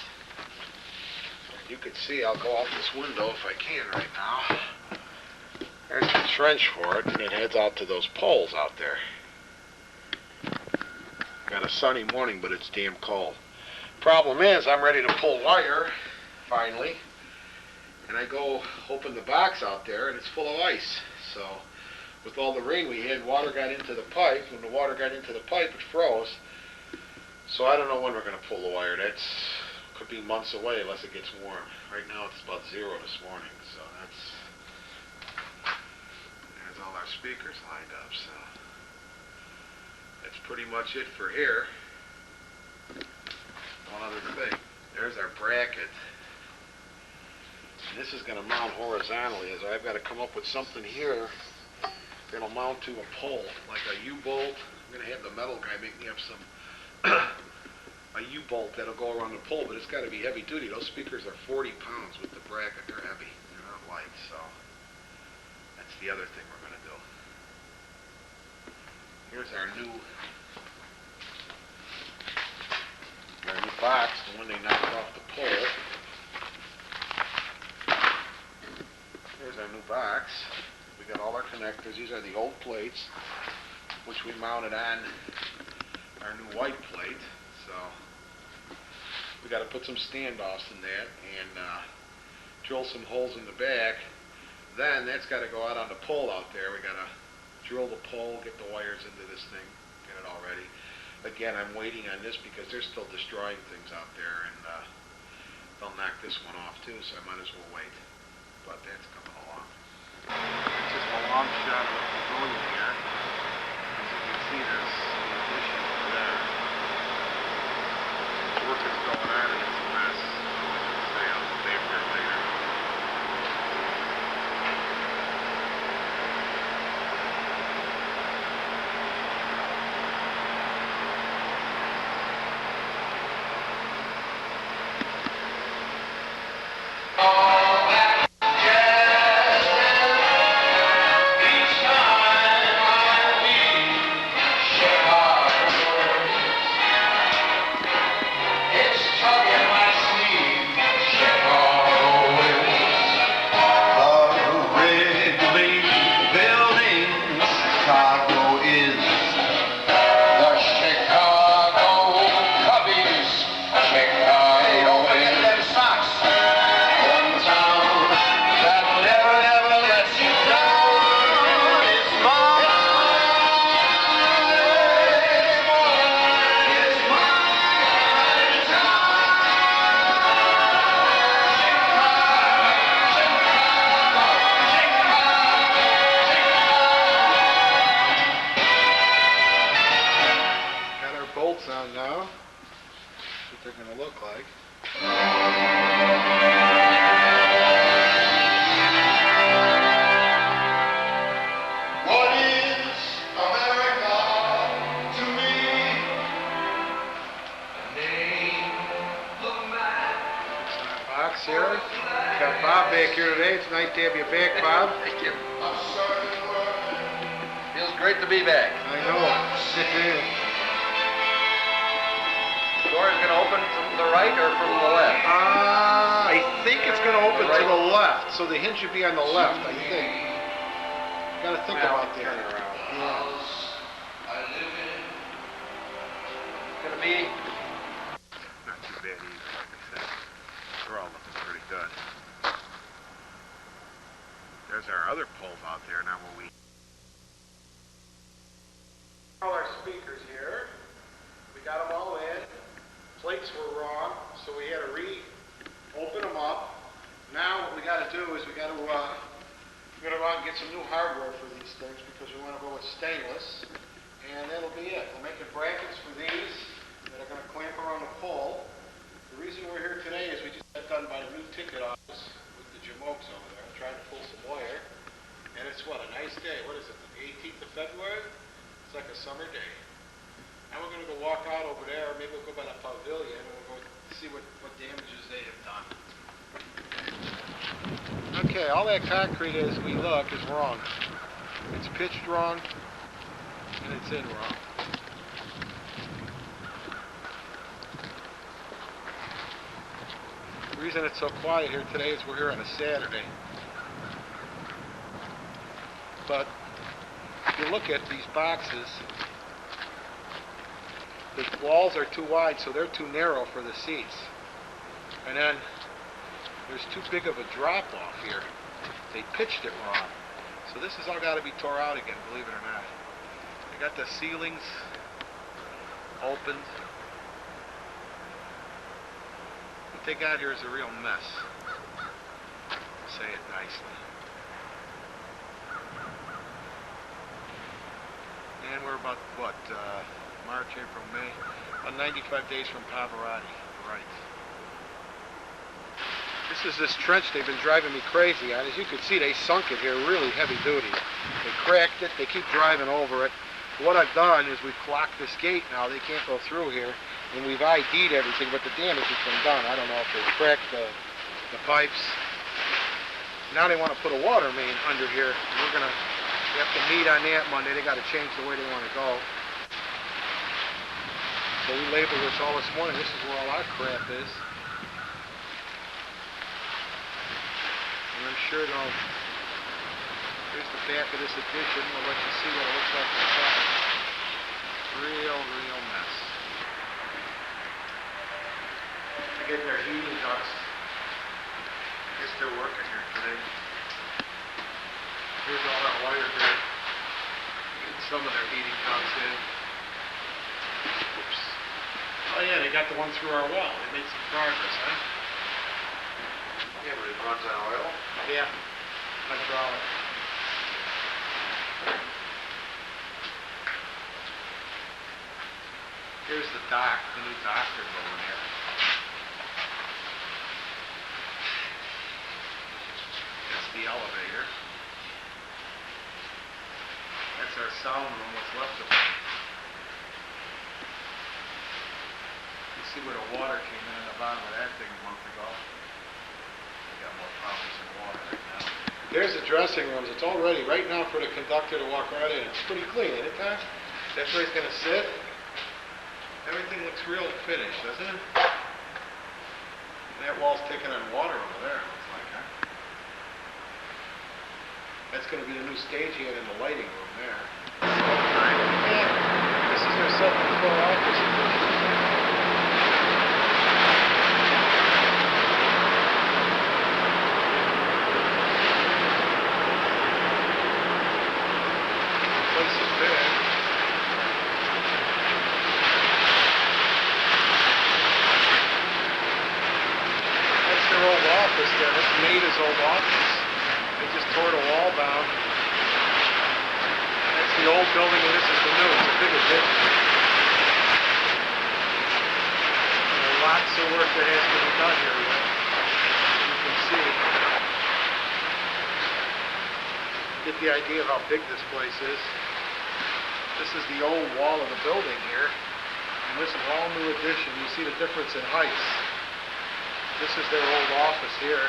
And you can see, I'll go out this window if I can right now. There's the trench for it, and it heads out to those poles out there. Got a sunny morning, but it's damn cold. Problem is, I'm ready to pull wire, finally. And I go open the box out there, and it's full of ice. So, with all the rain we had, water got into the pipe. When the water got into the pipe, it froze. So I don't know when we're going to pull the wire. That's could be months away unless it gets warm. Right now it's about 0 this morning, so there's all our speakers lined up. So that's pretty much it for here. One other thing, there's our bracket. And this is going to mount horizontally, as I've got to come up with something here that'll mount to a pole, like a U-bolt. I'm going to have the metal guy make me up some a U-bolt that'll go around the pole, but it's got to be heavy duty. Those speakers are 40 pounds with the bracket. They're heavy. They're not light, so that's the other thing we're going to do. Here's our new box, the one they knocked off the pole. Here's our new box. We got all our connectors. These are the old plates, which we mounted on our new white plate. So we got to put some standoffs in that and drill some holes in the back. Then that's got to go out on the pole out there. We got to drill the pole, get the wires into this thing, get it all ready. Again, I'm waiting on this because they're still destroying things out there, and they'll knock this one off too, so I might as well wait. But that's coming along. It's just a long shot of the pavilion here. As you can see, there's the addition over there. Work is going on and it's a mess. So I'll stay up there later. it's nice to have you back, Bob. Thank you. Feels great to be back. I know. Door's gonna open from the right or from the left? I think it's going to open to the left, so the hinge should be on the left, I think. Got to think about that. Turn around. Yeah. It's gonna be Not too bad either, like I said. They're all looking pretty good. There's our other poles out there now where we... All our speakers here. We got them all in. Plates were wrong, so we had to open them up. Now what we got to do is we got to go out and get some new hardware for these things because we want to go with stainless, and that'll be it. We're making brackets for these that are going to clamp around the pole. The reason we're here today is we just got done by the new ticket office with the Jamokes over there, trying to pull some wire, and it's what, a nice day. What is it, the 18th of February? It's like a summer day. Now we're going to go walk out over there, maybe we'll go by the pavilion, and we'll go see what damages they have done. Okay, all that concrete as we look is wrong. It's pitched wrong, and it's in wrong. The reason it's so quiet here today is we're here on a Saturday. But if you look at these boxes, the walls are too wide, so they're too narrow for the seats. And then there's too big of a drop off here. They pitched it wrong. So this has all got to be tore out again, believe it or not. They got the ceilings opened. What they got here is a real mess. Say it nicely. And we're about, what, March, April, May, about 95 days from Pavarotti, right. This is this trench they've been driving me crazy on. As you can see, they sunk it here really heavy duty. They cracked it, they keep driving over it. What I've done is we've clocked this gate now, they can't go through here, and we've ID'd everything, but the damage has been done. I don't know if they cracked the pipes. Now they want to put a water main under here. We're gonna have to meet on that Monday. They got to change the way they want to go. So we labeled this all this morning. This is where all our crap is. And I'm sure they'll... Here's the back of this addition. We'll let you see what it looks like inside. Real mess. They're getting their heating ducts. I guess they're working here today. Here's all that wire here. Getting some of their heating ducts in. Oops. Oh yeah, they got the one through our well. They made some progress, huh? yeah, but it runs on oil. Yeah. Hydraulic. Here's the dock, the new dock they're going there. That's the elevator. That's our sound room, what's left of it. You see where the water came in the bottom of that thing a month ago. We got more problems than water right now. There's the dressing rooms. It's all ready right now for the conductor to walk right in. It's pretty clean, isn't it, Tom? That's where he's going to sit. Everything looks real finished, doesn't it? And that wall's taking on water over there, it looks like, huh? That's going to be the new staging and the lighting room there. Yeah, this is their second floor office edition. Place is big. That's their old office there. That's Maida's old office. They just tore the wall down. That's the old building and this is the new. It's a big addition. There are lots of work that has to be done here yet. You can see. Get the idea of how big this place is. This is the old wall of the building here. And this is all new addition. You see the difference in heights. This is their old office here.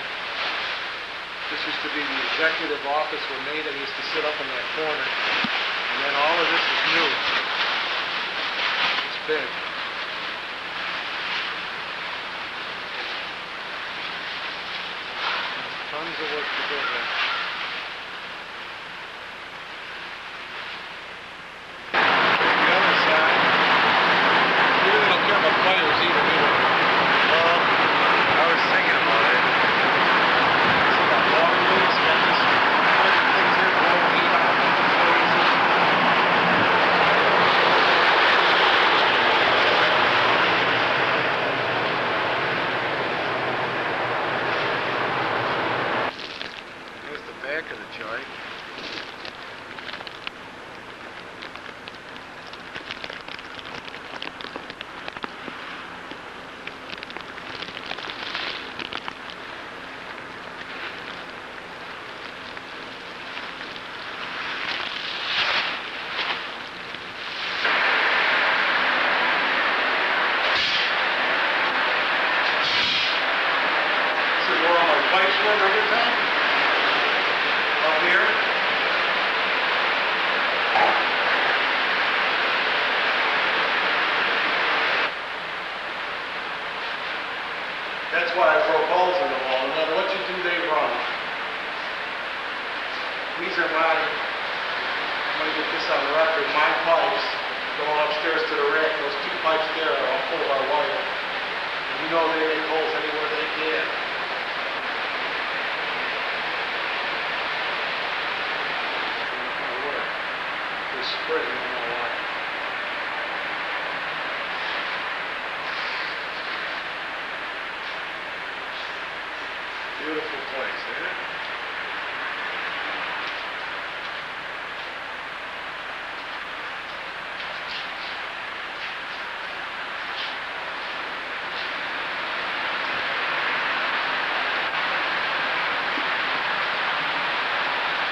This used to be the executive office where Maida used to sit up in that corner. And then all of this is new. It's big. There's tons of work to do here. The other side, you really don't care about players either, do you? Well, I was thinking about it. See that water leaks, got this things here blowing heat out. Here's the back of the joint. This is where all my pipes were, remember, Tom? Up here. That's why I broke holes in the wall. No matter what you do, they run. These are my, I'm going to get this on the record, my pipes going upstairs to the rack. Those two pipes there are all full of our wire. And you know they make holes anywhere they can. They're spring, I don't know why. Beautiful place, isn't it?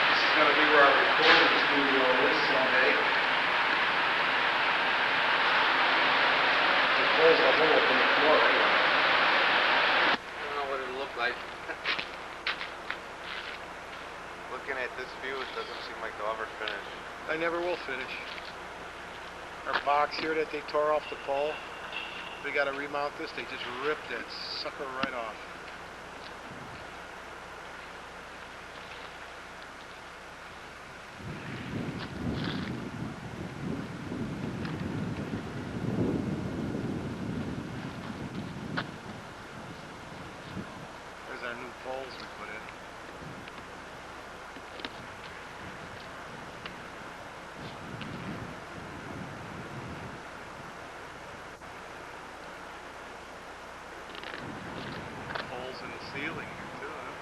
This is going to be where our recording studio is someday. They closed the hole up in the floor anyway. I don't know what it looked like. Looking at this view, it doesn't seem like they'll ever finish. I never will finish. Our box here that they tore off the pole, we got to remount this. They just ripped that sucker right off. There's our new poles we put in. Holes in the ceiling here too, huh?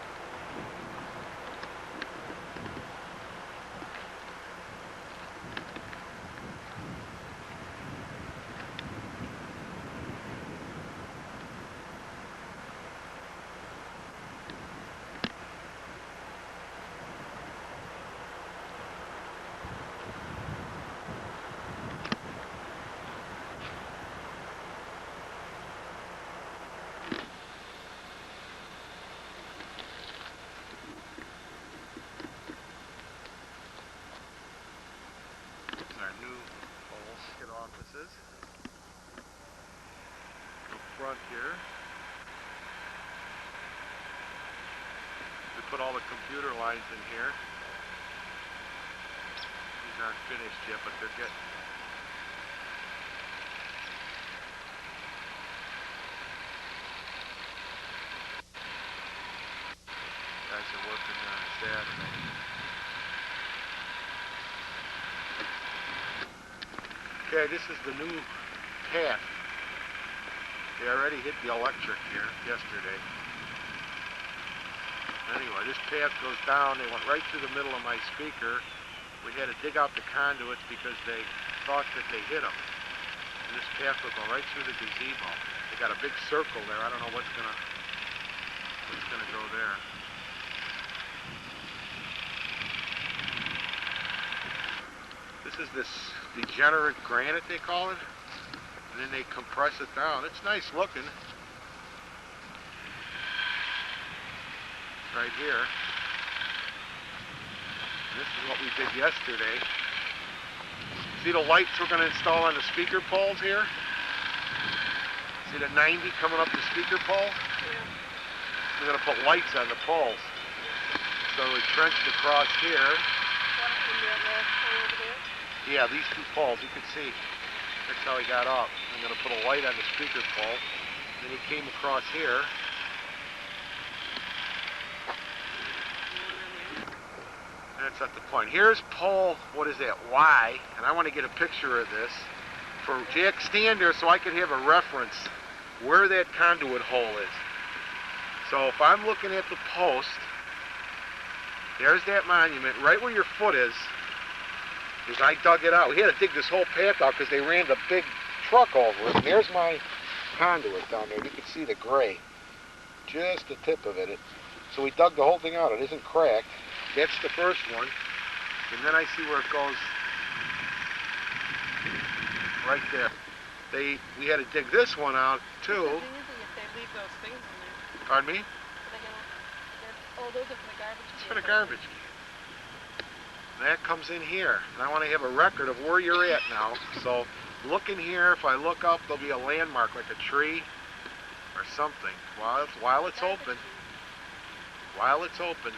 There's our new poles, get offices. Up front here. We put all the computer lines in here. These aren't finished yet, but they're getting. Guys are working there on Saturday. Okay, this is the new path. They already hit the electric here yesterday. Anyway, this path goes down. They went right through the middle of my speaker. We had to dig out the conduits because they thought that they hit them. And this path will go right through the gazebo. They got a big circle there. I don't know what's gonna go there. This is this degenerate granite, they call it. And then they compress it down. It's nice looking. Right here. This is what we did yesterday. See the lights we're going to install on the speaker poles here? See the 90 coming up the speaker pole? Yeah. We're going to put lights on the poles. So we trenched across here. In that last pole over there? Yeah, these two poles, you can see. That's how he got up. I'm going to put a light on the speaker pole. Then he came across here. That's at the point. Here's pole, what is that, Y, and I want to get a picture of this for Jack stand there so I can have a reference where that conduit hole is. So if I'm looking at the post, there's that monument, right where your foot is I dug it out. We had to dig this whole path out because they ran the big truck over it. And there's my conduit down there. You can see the gray, just the tip of it. So we dug the whole thing out. It isn't cracked. That's the first one. And then I see where it goes right there. We had to dig this one out too. It's easy if they leave those things in there. Pardon me? Oh, those are for the garbage. It's for the garbage can. That comes in here. And I want to have a record of where you're at now. So look in here. If I look up, there'll be a landmark like a tree or something. While it's open. While it's open.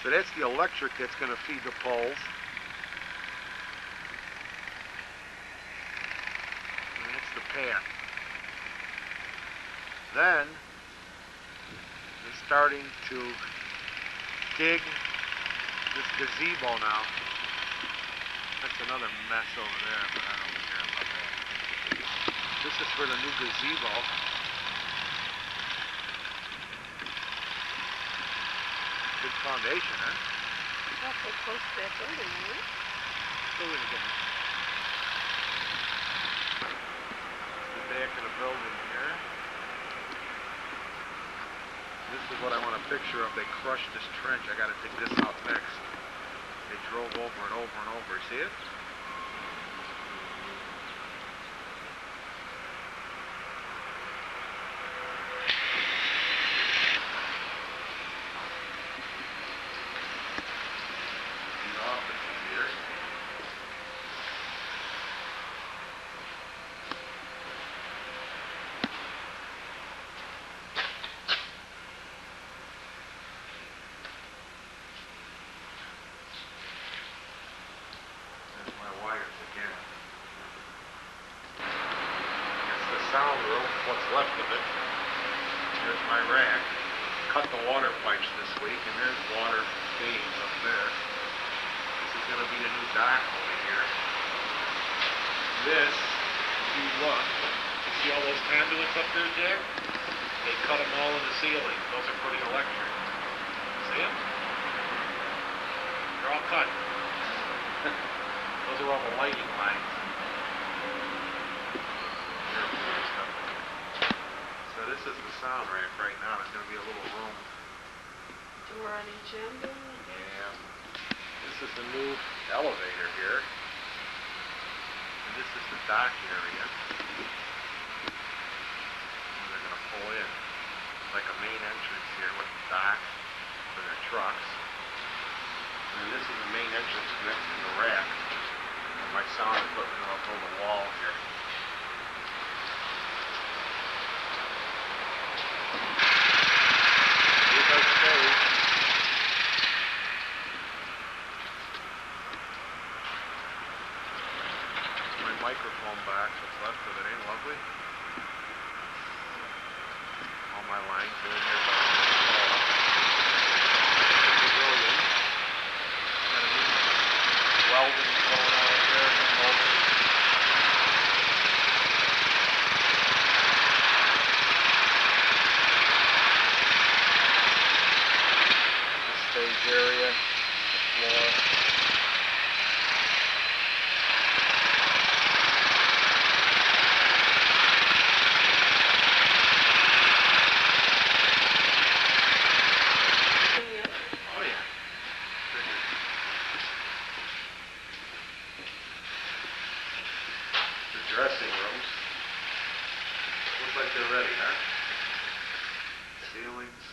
So that's the electric that's going to feed the poles. And that's the path. Then, they're starting to dig this gazebo now. That's another mess over there, but I don't care about that. This is for the new gazebo. Good foundation, huh? That's so close to that building, isn't it? Building again. The back of the building here. This is what I want a picture of. They crushed this trench. I got to dig this out next. They drove over and over and over. See it? Sound room, what's left of it. Here's my rack. Cut the water pipes this week, and there's water mains up there. This is going to be the new dock over here. This, if you look, you see all those conduits up there, Jack? They cut them all in the ceiling. Those are for the electric. See them? They're all cut. Those are all the lighting lines. So this is the sound rack right now. There's going to be a little room. Door on each end? Yeah. This is the new elevator here. And this is the dock area. And they're going to pull in. Like a main entrance here with the dock for their trucks. And this is the main entrance next to the rack. And my sound equipment will go on the wall here. Microphone box, what's left of it, ain't lovely? All my lines are in here. Pavilion. Got a new welding going on up there, molding. The stage area, the floor. ceilings.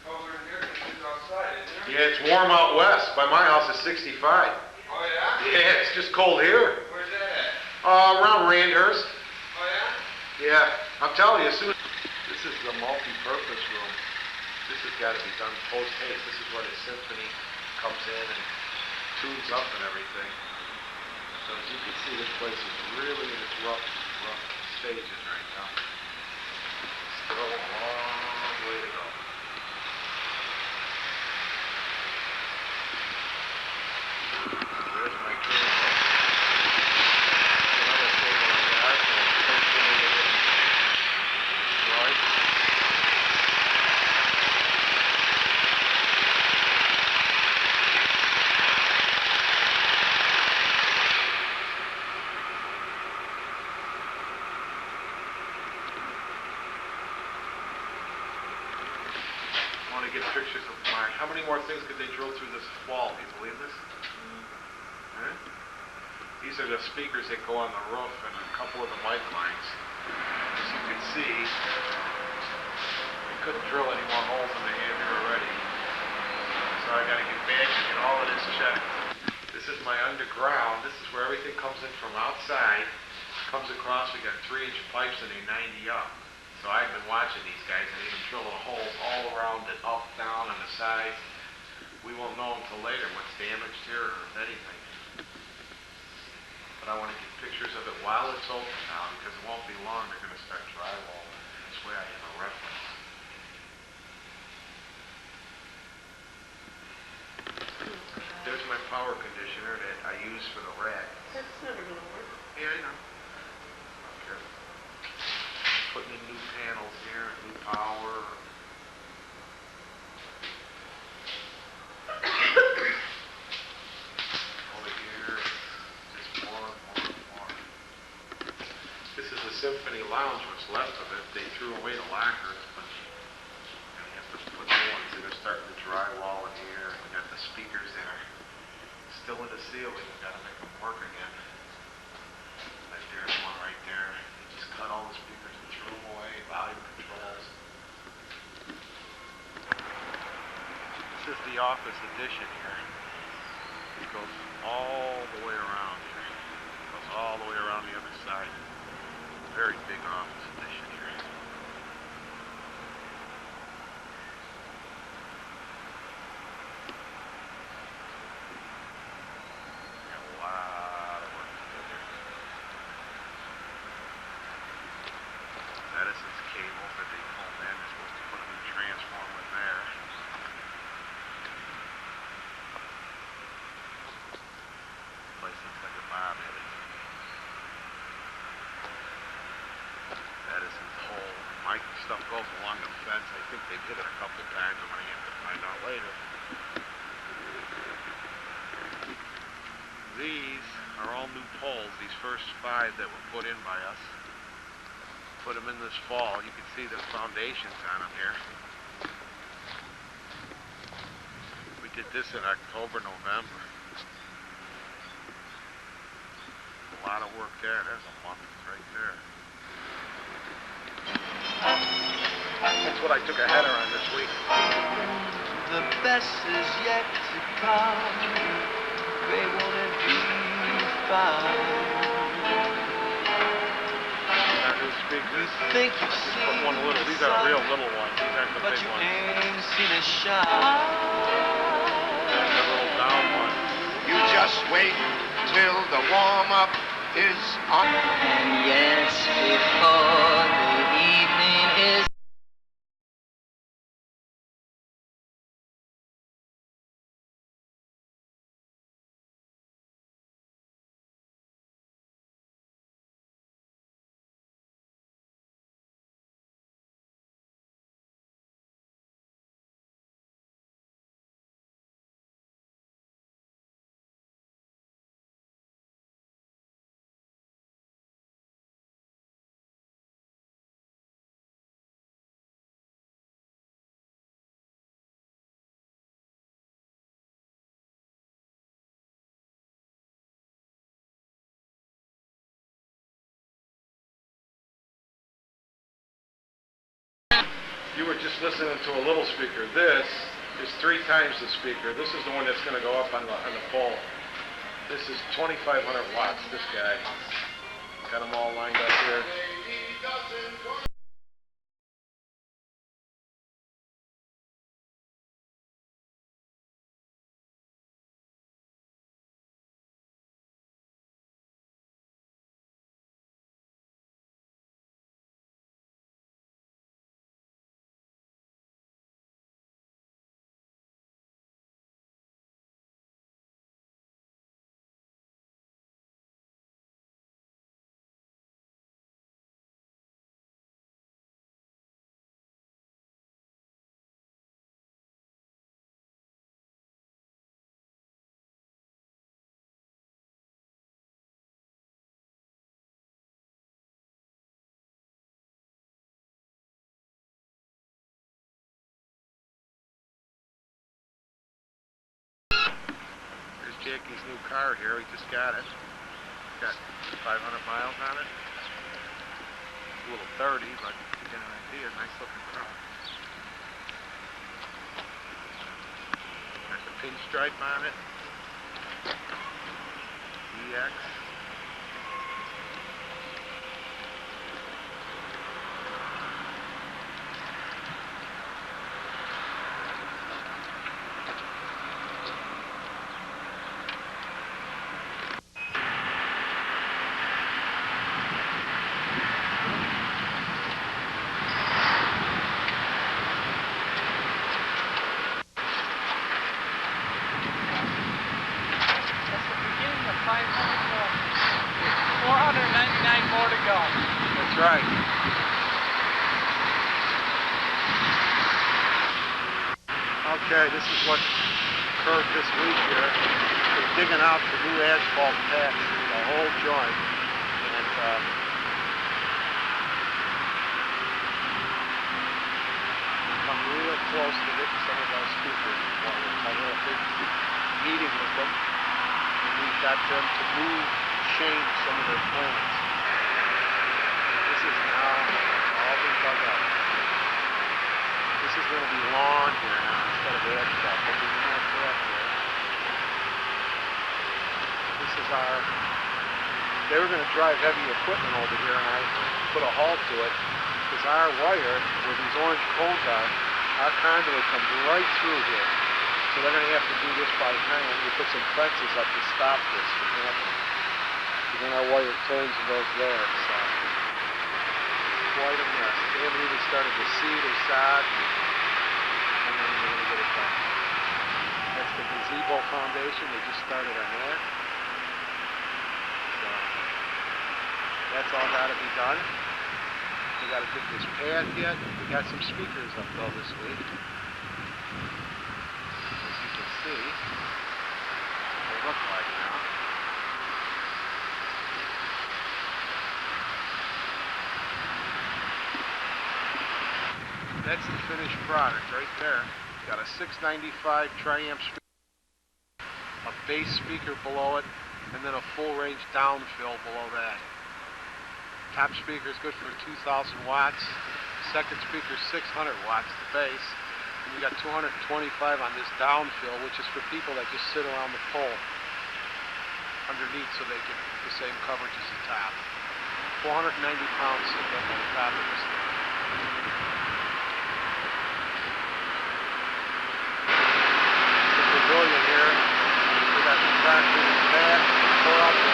Over in here, it's outside, isn't there? Yeah, it's warm out west. By my house, it's 65. Oh, yeah? Yeah, it's just cold here. Where's that at? Around Randhurst. Oh, yeah? Yeah, I'm telling you, as soon as... This is the multi-purpose room. This has got to be done post-haste. This is where the symphony comes in and tunes up and everything. So as you can see, this place is really in its rough stages right now. Still a long way to go. There's my cable. Another cable on the iPhone. Hopefully it isn't destroyed. I want to get pictures of my... How many more things could they drill through this wall? Do you believe this? Huh? These are the speakers that go on the roof and a couple of the mic lines. As you can see, we couldn't drill any more holes in the hand here already. So I got to get back and get all of this checked. This is my underground. This is where everything comes in from outside. Comes across, we got 3-inch pipes and they're 90 up. So I've been watching these guys and they've been drilling holes all around it, up, down, on the sides. We won't know until later what's damaged here or if anything. But I want to get pictures of it while it's open now because it won't be long they're going to start drywalling. This way I have a reference. There's my power conditioner that I use for the rack. That's never gonna work. Yeah, I know. Okay. Putting in new panels here, new power. Over here, just more. This is the Symphony Lounge, what's left of it. They threw away the lockers, but you have to put new ones in. They're starting to drywall in here. We got the speakers that are still in the ceiling. We got to make them work again. Like there's one right there. They just cut all the speakers and threw them away. Volume controls. This is the office addition here. It goes all the way around here. It goes all the way around the other side. Very big office addition here. Got a lot of work to do here. Edison's cables that they pulled in. They're supposed to put a new transformer there. Place looks like a Bob Edison. Edison's hole. My stuff goes along the fence. I think they did it a couple times. I'm going to have to find out later. These are all new poles. These first 5 that were put in by us. Put them in this fall. You can see the foundations on them here. We did this in October, November. A lot of work there. There's a month right there. That's what I took a header on this week. The best is yet to come. They won't it be fine? Speakers. You think you've seen One little. These are real little ones. These aren't the but big you ones. ain't seen a shine. That's a little down one. You just wait till the warm-up is on. And yes, before the evening is You were just listening to a little speaker. This is 3 times the speaker. This is the one that's going to go up on the pole. This is 2,500 watts, this guy. Got them all lined up here. Jackie's new car here. We just got it. Got 500 miles on it. It's a little 30, but to get an idea, nice looking car. Got the pinstripe on it. EX. That's right. Okay, this is what occurred this week here. They're digging out the new asphalt patch, the whole joint, and come real close to getting some of our speakers. I had a big meeting with them, and we got them to change some of their plans. This is now all been dug up. This is going to be lawn here now instead of asphalt. There'll be more track there. This is they were going to drive heavy equipment over here, and I put a halt to it because our wire, where these orange cones are, our conduit comes right through here. So they're going to have to do this by hand. We put some fences up to stop this from happening. And then our wire turns and goes there. So quite a mess. They haven't even started to seed or sod, and then they're going to get it done. That's the gazebo foundation. They just started on that. So that's all got to be done. We got to dig this pad yet. We got some speakers up though this week. As you can see, what they look like now. That's the finished product right there. Got a 695 triamp speaker, a bass speaker below it, and then a full range downfill below that. Top speaker is good for 2,000 watts. Second speaker is 600 watts, the bass. And we got 225 on this downfill, which is for people that just sit around the pole underneath so they get the same coverage as the top. 490 pounds sitting up on the top of this thing. Pavilion here. We got the concrete in the back, pour out the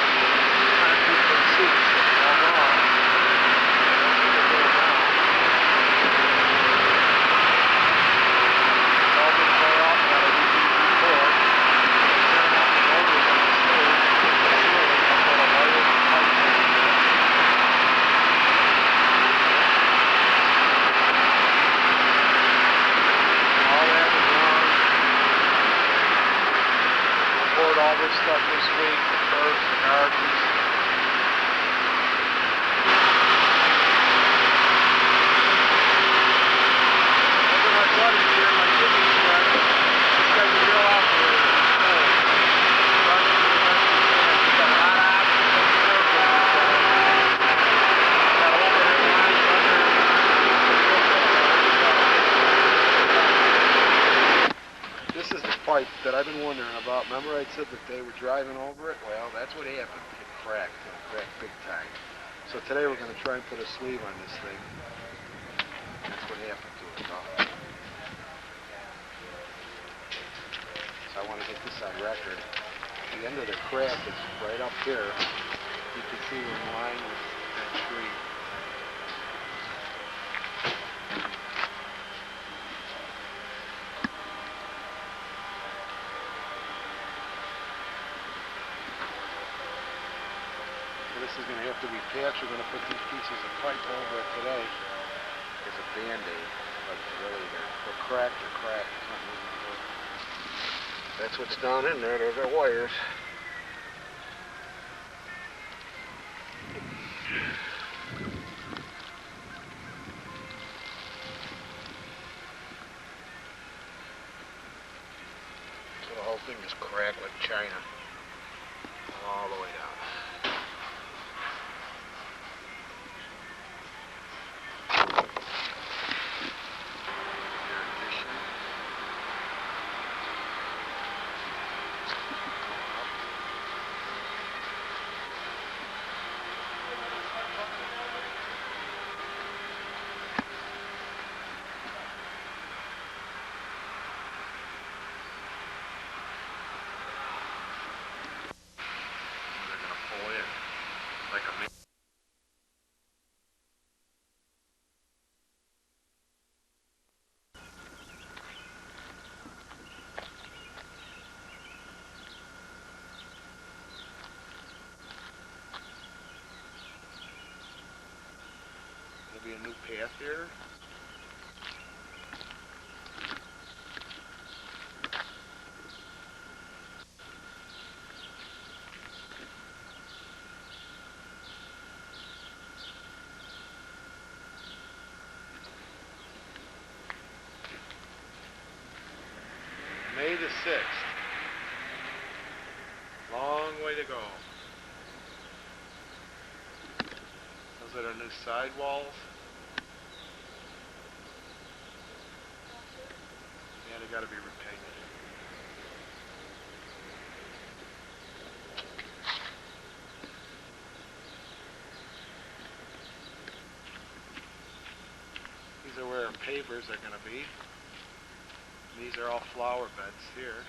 concrete for the seats. It's all wrong. It's all been tore out, got a UPVC board. Tearing out the motors on the stage, the ceiling, I've got a wire and pipe. All that is wrong. Poured all this stuff this week, the curbs, the gardens. Look at my buddy here, my kidney friend. This guy's a real operator. He's cool. Running to the best he can. He's got a lot of options on the curb business going. Got overhead lines, underhead lines. He's a real good guy. that I've been wondering about. Remember I said that they were driving over it? Well, that's what happened. It cracked. It cracked big time. So today we're going to try and put a sleeve on this thing. That's what happened to it, though. So I want to get this on record. The end of the crack is right up here. You can see we're in line with that tree. This is going to have to be patched. We're going to put these pieces of pipe over it today as a band-aid. But really, they're cracked. They're cracked. It's not moving forward. That's what's down in there. There's our wires. So the whole thing is cracked like China. All the way down. Like a man. There'll be a new path here. May the 6th. Long way to go. Those are our new sidewalls. Yeah, they gotta be repainted. These are where our pavers are gonna be. These are all flower beds here.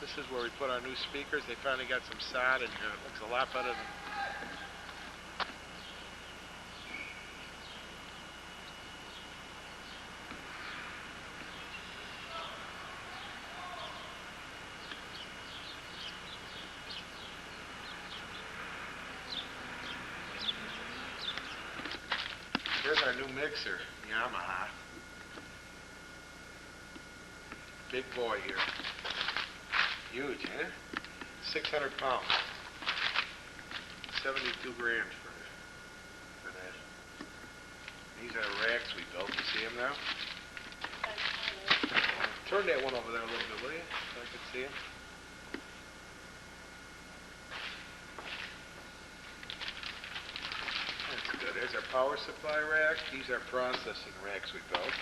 This is where we put our new speakers. They finally got some sod in here. It looks a lot better than... Here's our new mixer, Yamaha. Big boy here. Huge, huh? 600 pounds. 72 grams for that. These are racks we built. You see them now? Turn that one over there a little bit, will you? So I can see them. That's good. There's our power supply rack. These are processing racks we built.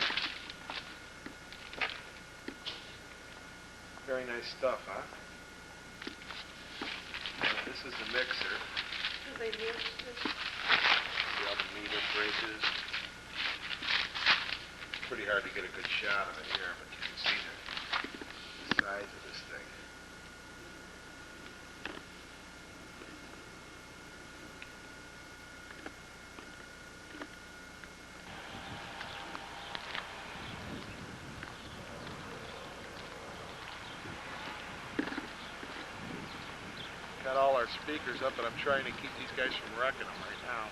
Very nice stuff, huh? And this is the mixer. Do they mix this? See all the meter braces. Pretty hard to get a good shot of it here, but you can see the size of this thing. Got all our speakers up, and I'm trying to keep these guys from wrecking them right now.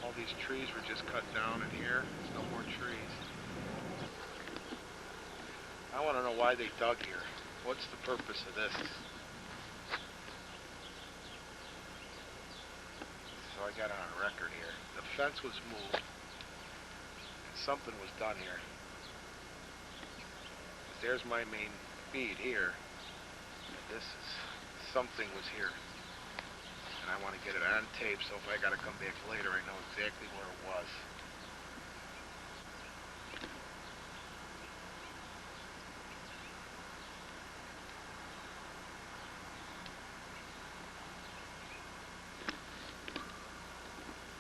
All these trees were just cut down in here. There's no more trees. I want to know why they dug here. What's the purpose of this? I got it on record here. The fence was moved. And something was done here. 'Cause there's my main feed here. And this is, something was here. And I want to get it on tape, so if I got to come back later, I know exactly where it was.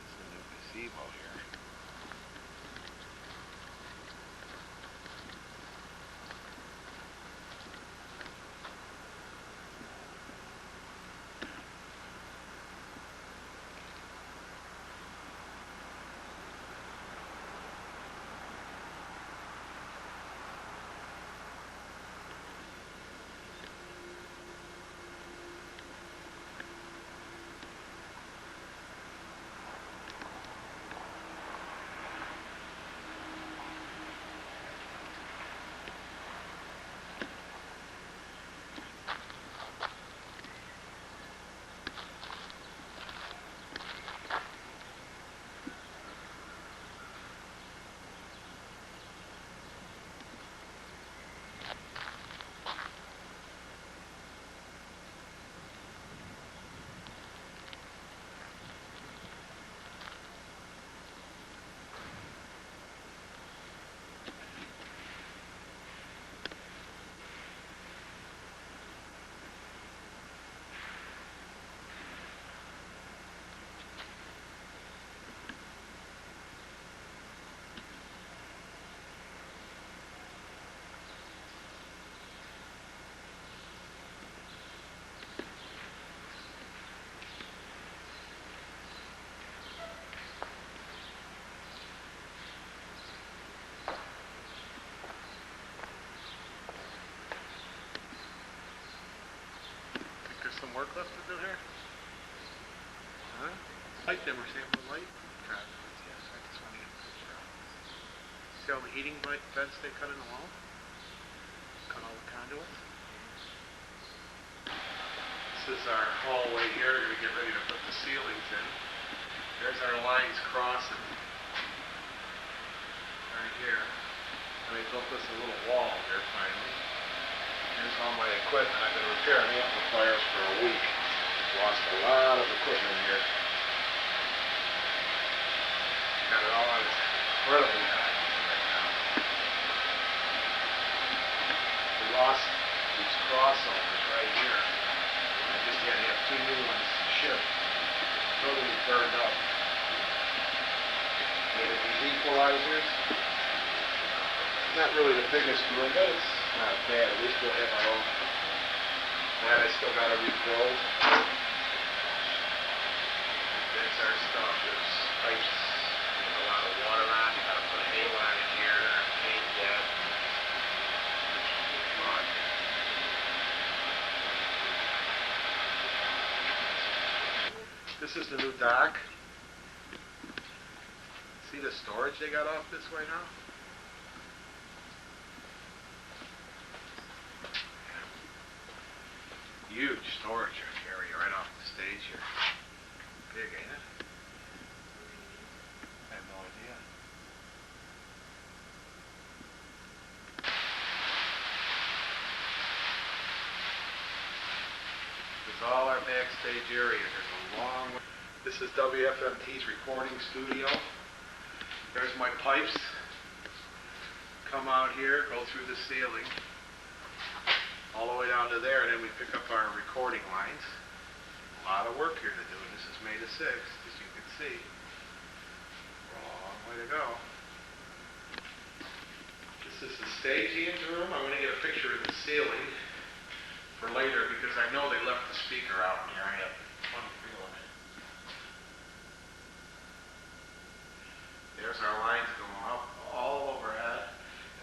It's the new gazebo here. Some work left to do here? Huh? Light dimmer, sample light? Conduits, yes, I just want to get a picture of it. See all the heating vents they cut in the wall? Cut all the conduits? This is our hallway here. We're going to get ready to put the ceilings in. There's our lines crossing. Right here. And they built us a little wall here finally. Here's all my equipment. I've been repairing amplifiers for a week. Lost a lot of equipment here. Got it all on incredibly high right now. We lost these crossovers right here. I just had to have 2 new ones shipped. Totally burned up. Made these equalizers. Not really the biggest room, but it's not bad. At least we'll have our own. That I still got to rebuild. That's our stuff. There's pipes with a lot of water on. You got to put a halon in here. They're not paid yet. This is the new dock. See the storage they got off this way now? Huge storage area right off the stage here. Big, ain't it? I have no idea. This is all our backstage area. There's a long way. This is WFMT's recording studio. There's my pipes. Come out here, go through the ceiling. All the way down to there, and then we pick up our recording lines. A lot of work here to do, and this is May the 6th, as you can see. Long way to go. This is the stagehand room. I'm going to get a picture of the ceiling for later, because I know they left the speaker out in here. I have fun feeling it. There's our lines going up all overhead.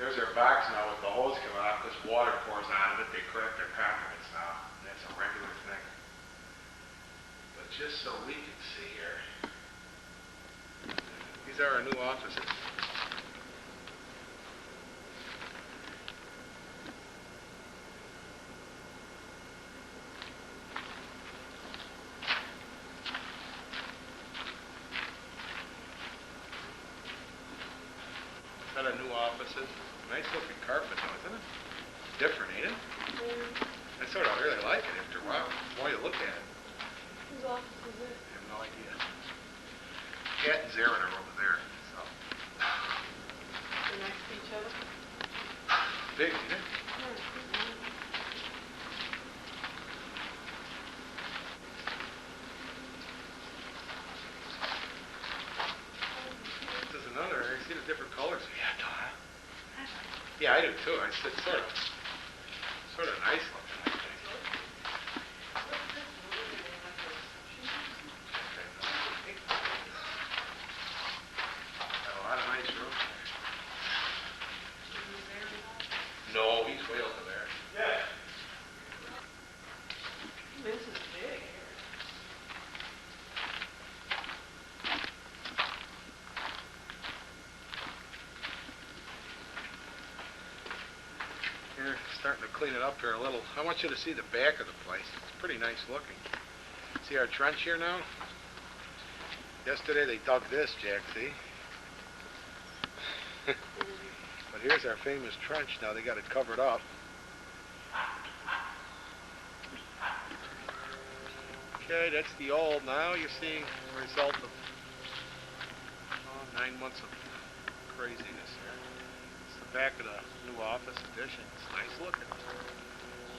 There's our box now with the hose coming out because water pours out of it. They correct their conduits now. That's a regular thing. But just so we can see here, these are our new offices. offices. Nice looking carpet though, isn't it? Different, ain't it? I sort of really like it after a while. The more you look at it. Whose office is it? I have no idea. Cat and Zarin are over there. So. They're next to each other? Big, isn't it? This is another. I see the different colors. Yeah, yeah, I do too. It's sort of nice looking. I think. Got a lot of nice rooms there. No, he's way over there. Yeah. This is big. Here, starting to clean it up here a little. I want you to see the back of the place. It's pretty nice looking. See our trench here now? Yesterday they dug this, Jack, see? But here's our famous trench now. They got it covered up. Okay, that's the old. Now you're seeing the result of 9 months of craziness here. It's the back of the new office addition. It's nice looking.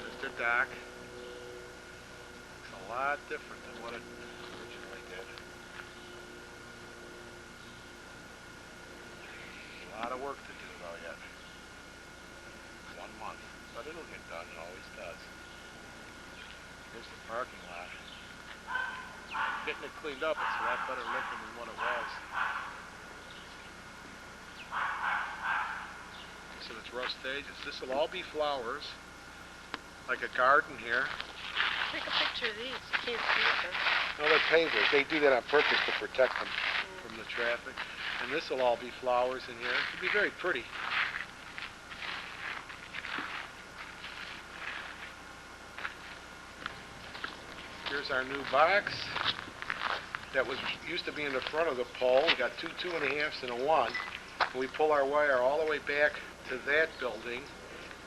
There's the dock. It's a lot different than what it originally did. A lot of work to do though yet. 1 month. But it'll get done, it always does. Here's the parking lot. Getting it cleaned up, it's a lot better looking than what it was. So it's rough stages. This will all be flowers, like a garden here. Take a picture of these. You can't see them. No, they're pavers. They do that on purpose to protect them from the traffic. And this will all be flowers in here. It'll be very pretty. Here's our new box. That used to be in the front of the pole. We got two 2.5s and a 1. And we pull our wire all the way back to that building,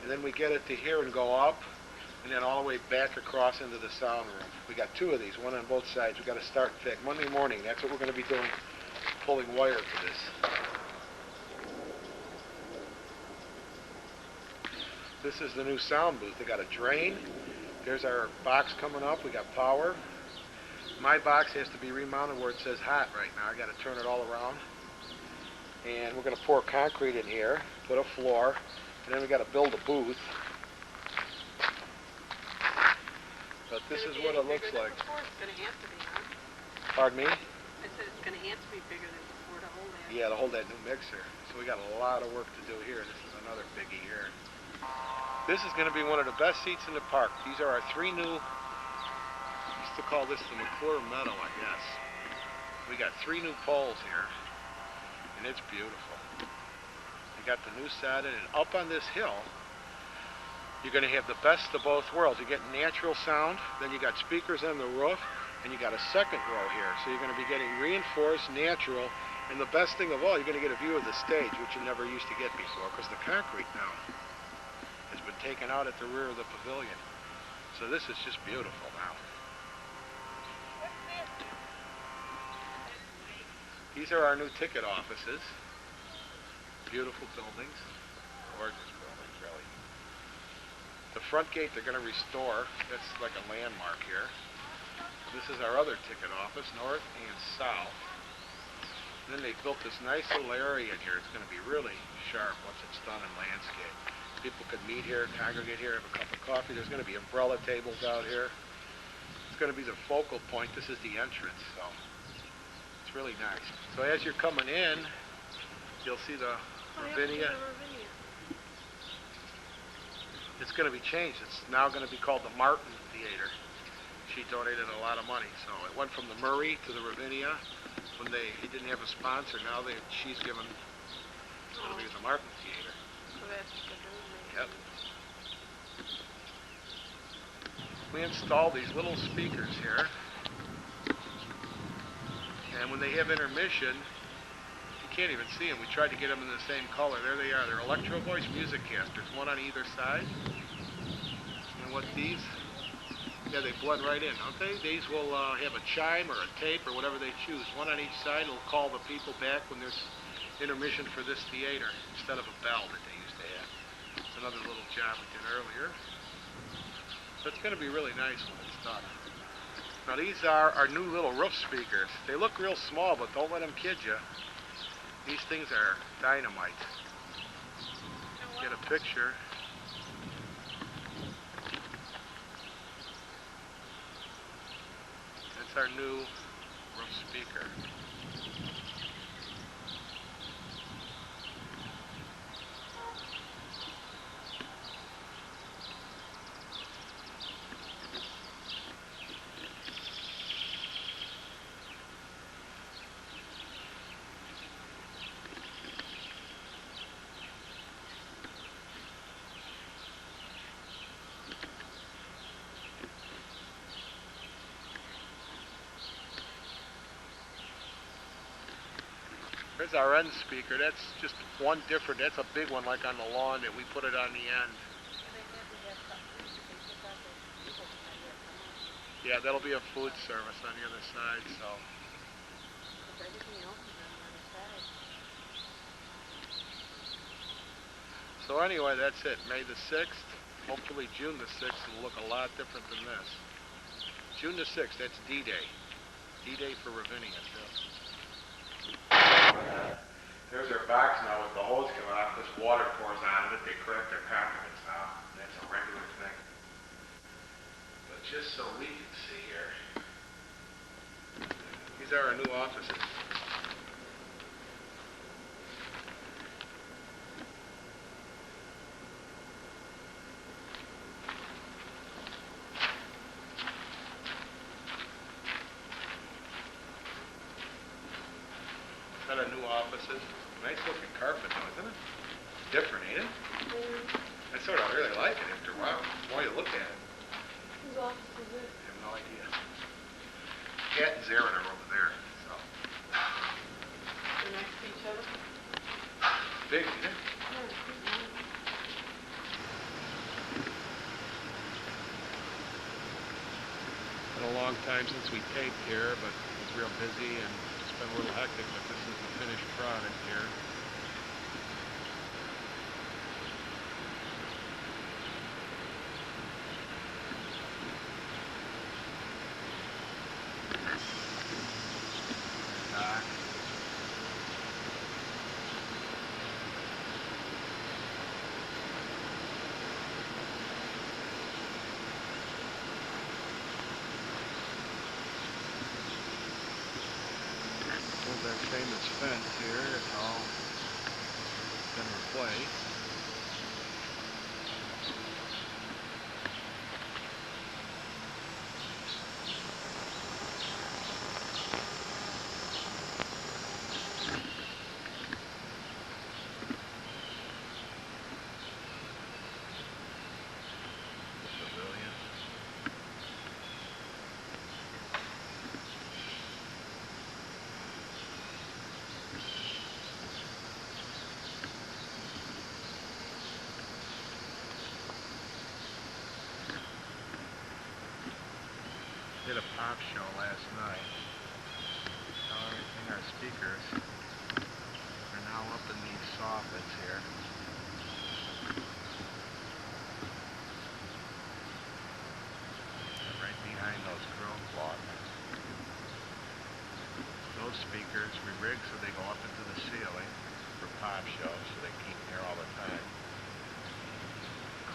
and then we get it to here and go up, and then all the way back across into the sound room. We got 2 of these, one on both sides. We got to start thick. Monday morning, that's what we're going to be doing, pulling wire for this. This is the new sound booth. They got a drain. There's our box coming up. We got power. My box has to be remounted where it says hot right now. I got to turn it all around. And we're going to pour concrete in here, put a floor, and then we got to build a booth. But this is what it looks like. It's going to have to be, huh? Pardon me? I said it's going to have to be bigger than before to hold that. Yeah, to hold that new mixer. So we got a lot of work to do here. This is another biggie here. This is going to be one of the best seats in the park. These are our 3 new, I used to call this the McClure Meadow, I guess. We got 3 new poles here, and it's beautiful. You got the new sided, and up on this hill, you're going to have the best of both worlds. You get natural sound, then you got speakers on the roof, and you got a second row here. So you're going to be getting reinforced, natural, and the best thing of all, you're going to get a view of the stage, which you never used to get before, because the concrete now has been taken out at the rear of the pavilion. So this is just beautiful now. These are our new ticket offices. Beautiful buildings. Gorgeous buildings, really. The front gate they're going to restore. That's like a landmark here. This is our other ticket office, north and south. And then they built this nice little area in here. It's going to be really sharp once it's done in landscape. People could meet here, congregate here, have a cup of coffee. There's going to be umbrella tables out here. It's going to be the focal point. This is the entrance, so it's really nice. So as you're coming in, you'll see the Ravinia. It's going to be changed. It's now going to be called the Martin Theater. She donated a lot of money, so it went from the Murray to the Ravinia. When he didn't have a sponsor, now she's given. It's going to be the Martin Theater. So that's the room. Yep. We install these little speakers here, and when they have intermission, to can't even see them. We tried to get them in the same color. There they are. They're Electro Voice music casters, one on either side. And what these? Yeah, they blend right in, don't they? These will have a chime or a tape or whatever they choose. One on each side will call the people back when there's intermission for this theater instead of a bell that they used to have. It's another little job we did earlier. So it's going to be really nice when it's done. Now these are our new little roof speakers. They look real small, but don't let them kid you. These things are dynamite. Get a picture. That's our new roof speaker. There's our end speaker. That's just one different, that's a big one like on the lawn that we put it on the end. Yeah, that'll be a food service on the other side, so. So anyway, that's it. May the 6th. Hopefully June the 6th will look a lot different than this. June the 6th, that's D-Day. D-Day for Ravinia, too. There's our box now with the hose coming off. This water pours out of it. They correct their compliments now. And that's a regular thing. But just so we can see here, these are our new offices. Our new offices. Nice looking carpet though, isn't it? Different, ain't it? I sort of really like it after a while. The more you look at it. Whose office is it? I have no idea. Cat and Zarin are over there, so. They're next to each other? Big, isn't it? Been a long time since we taped here, but it was real busy and it's been a little hectic, but this is the finished product here. Dock. That famous fence here, it's all been replaced. Pavilion. Did a pop show last night. Now everything, our speakers are now up in these soffits here. And right behind those grill cloths. Those speakers we rig so they go up into the ceiling for pop shows so they keep here all the time.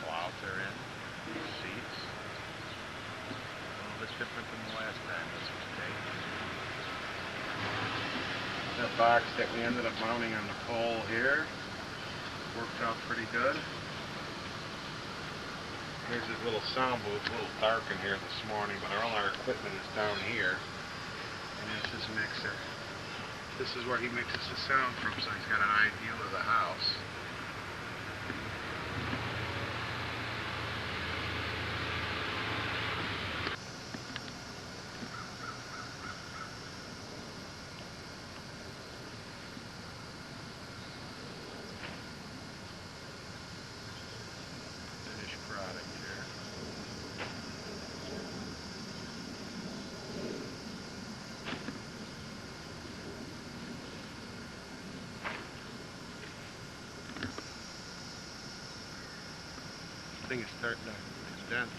Clouds are in, seats. It's different than the last time this was taped. That box that we ended up mounting on the pole here worked out pretty good. Here's his little sound booth, a little dark in here this morning, but all our equipment is down here. And there's his mixer. This is where he mixes the sound from, so he's got an eye view of the house. thing is starting to condense.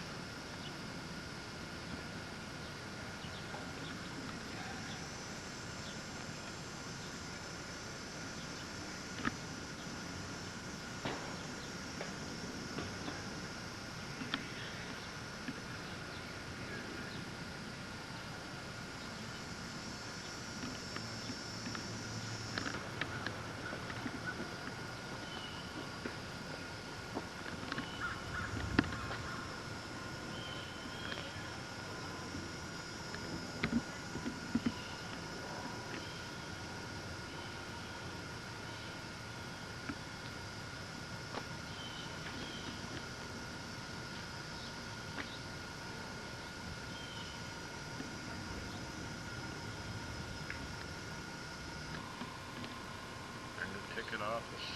Ticket office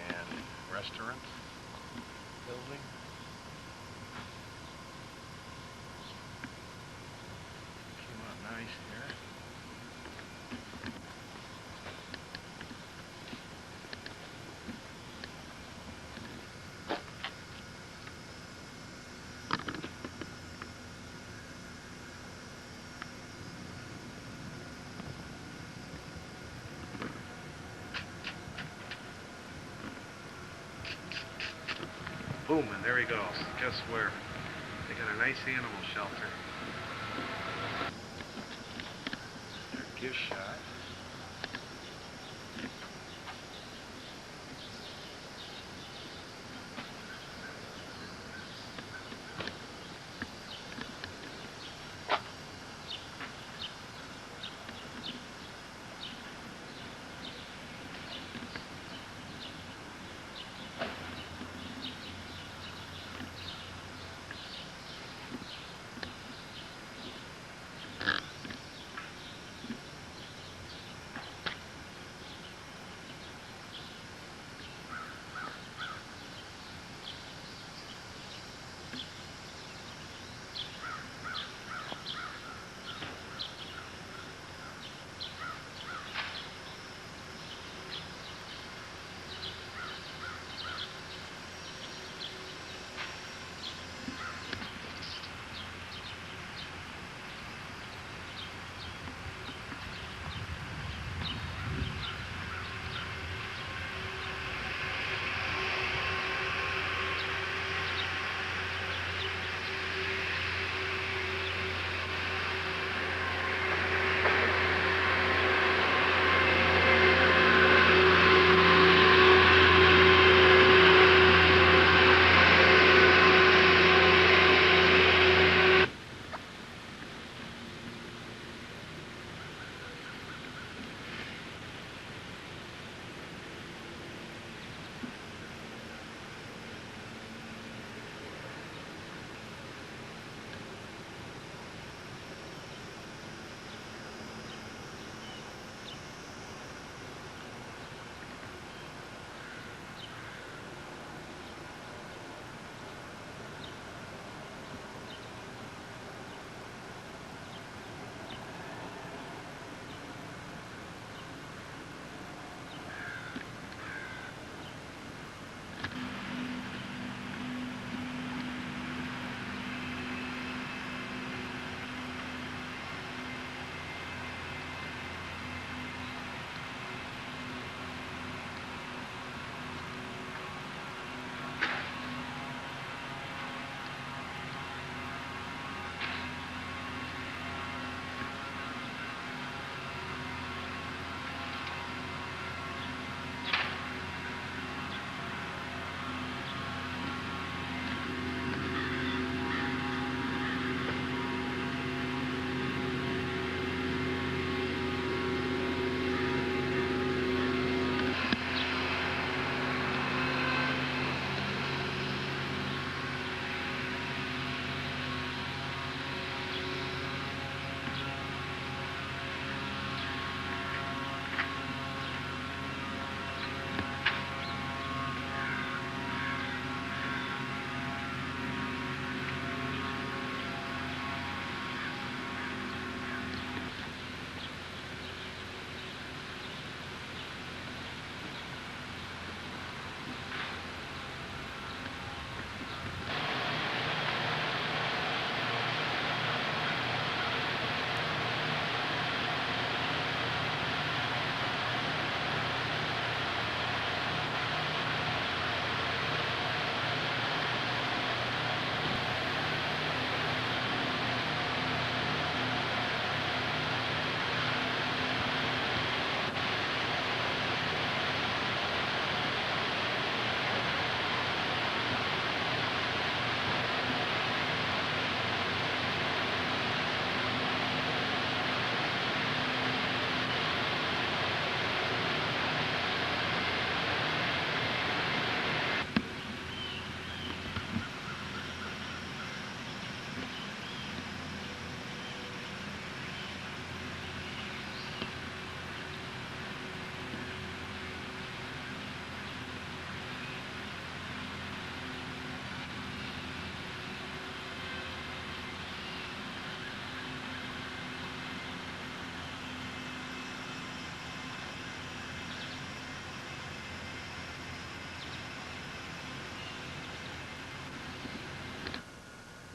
and restaurant building. Came out nice here. Boom, and there he goes. Guess where? They got a nice animal shelter. Their gift shop.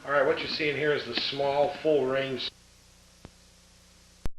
All right, what you're seeing here is the small, full-range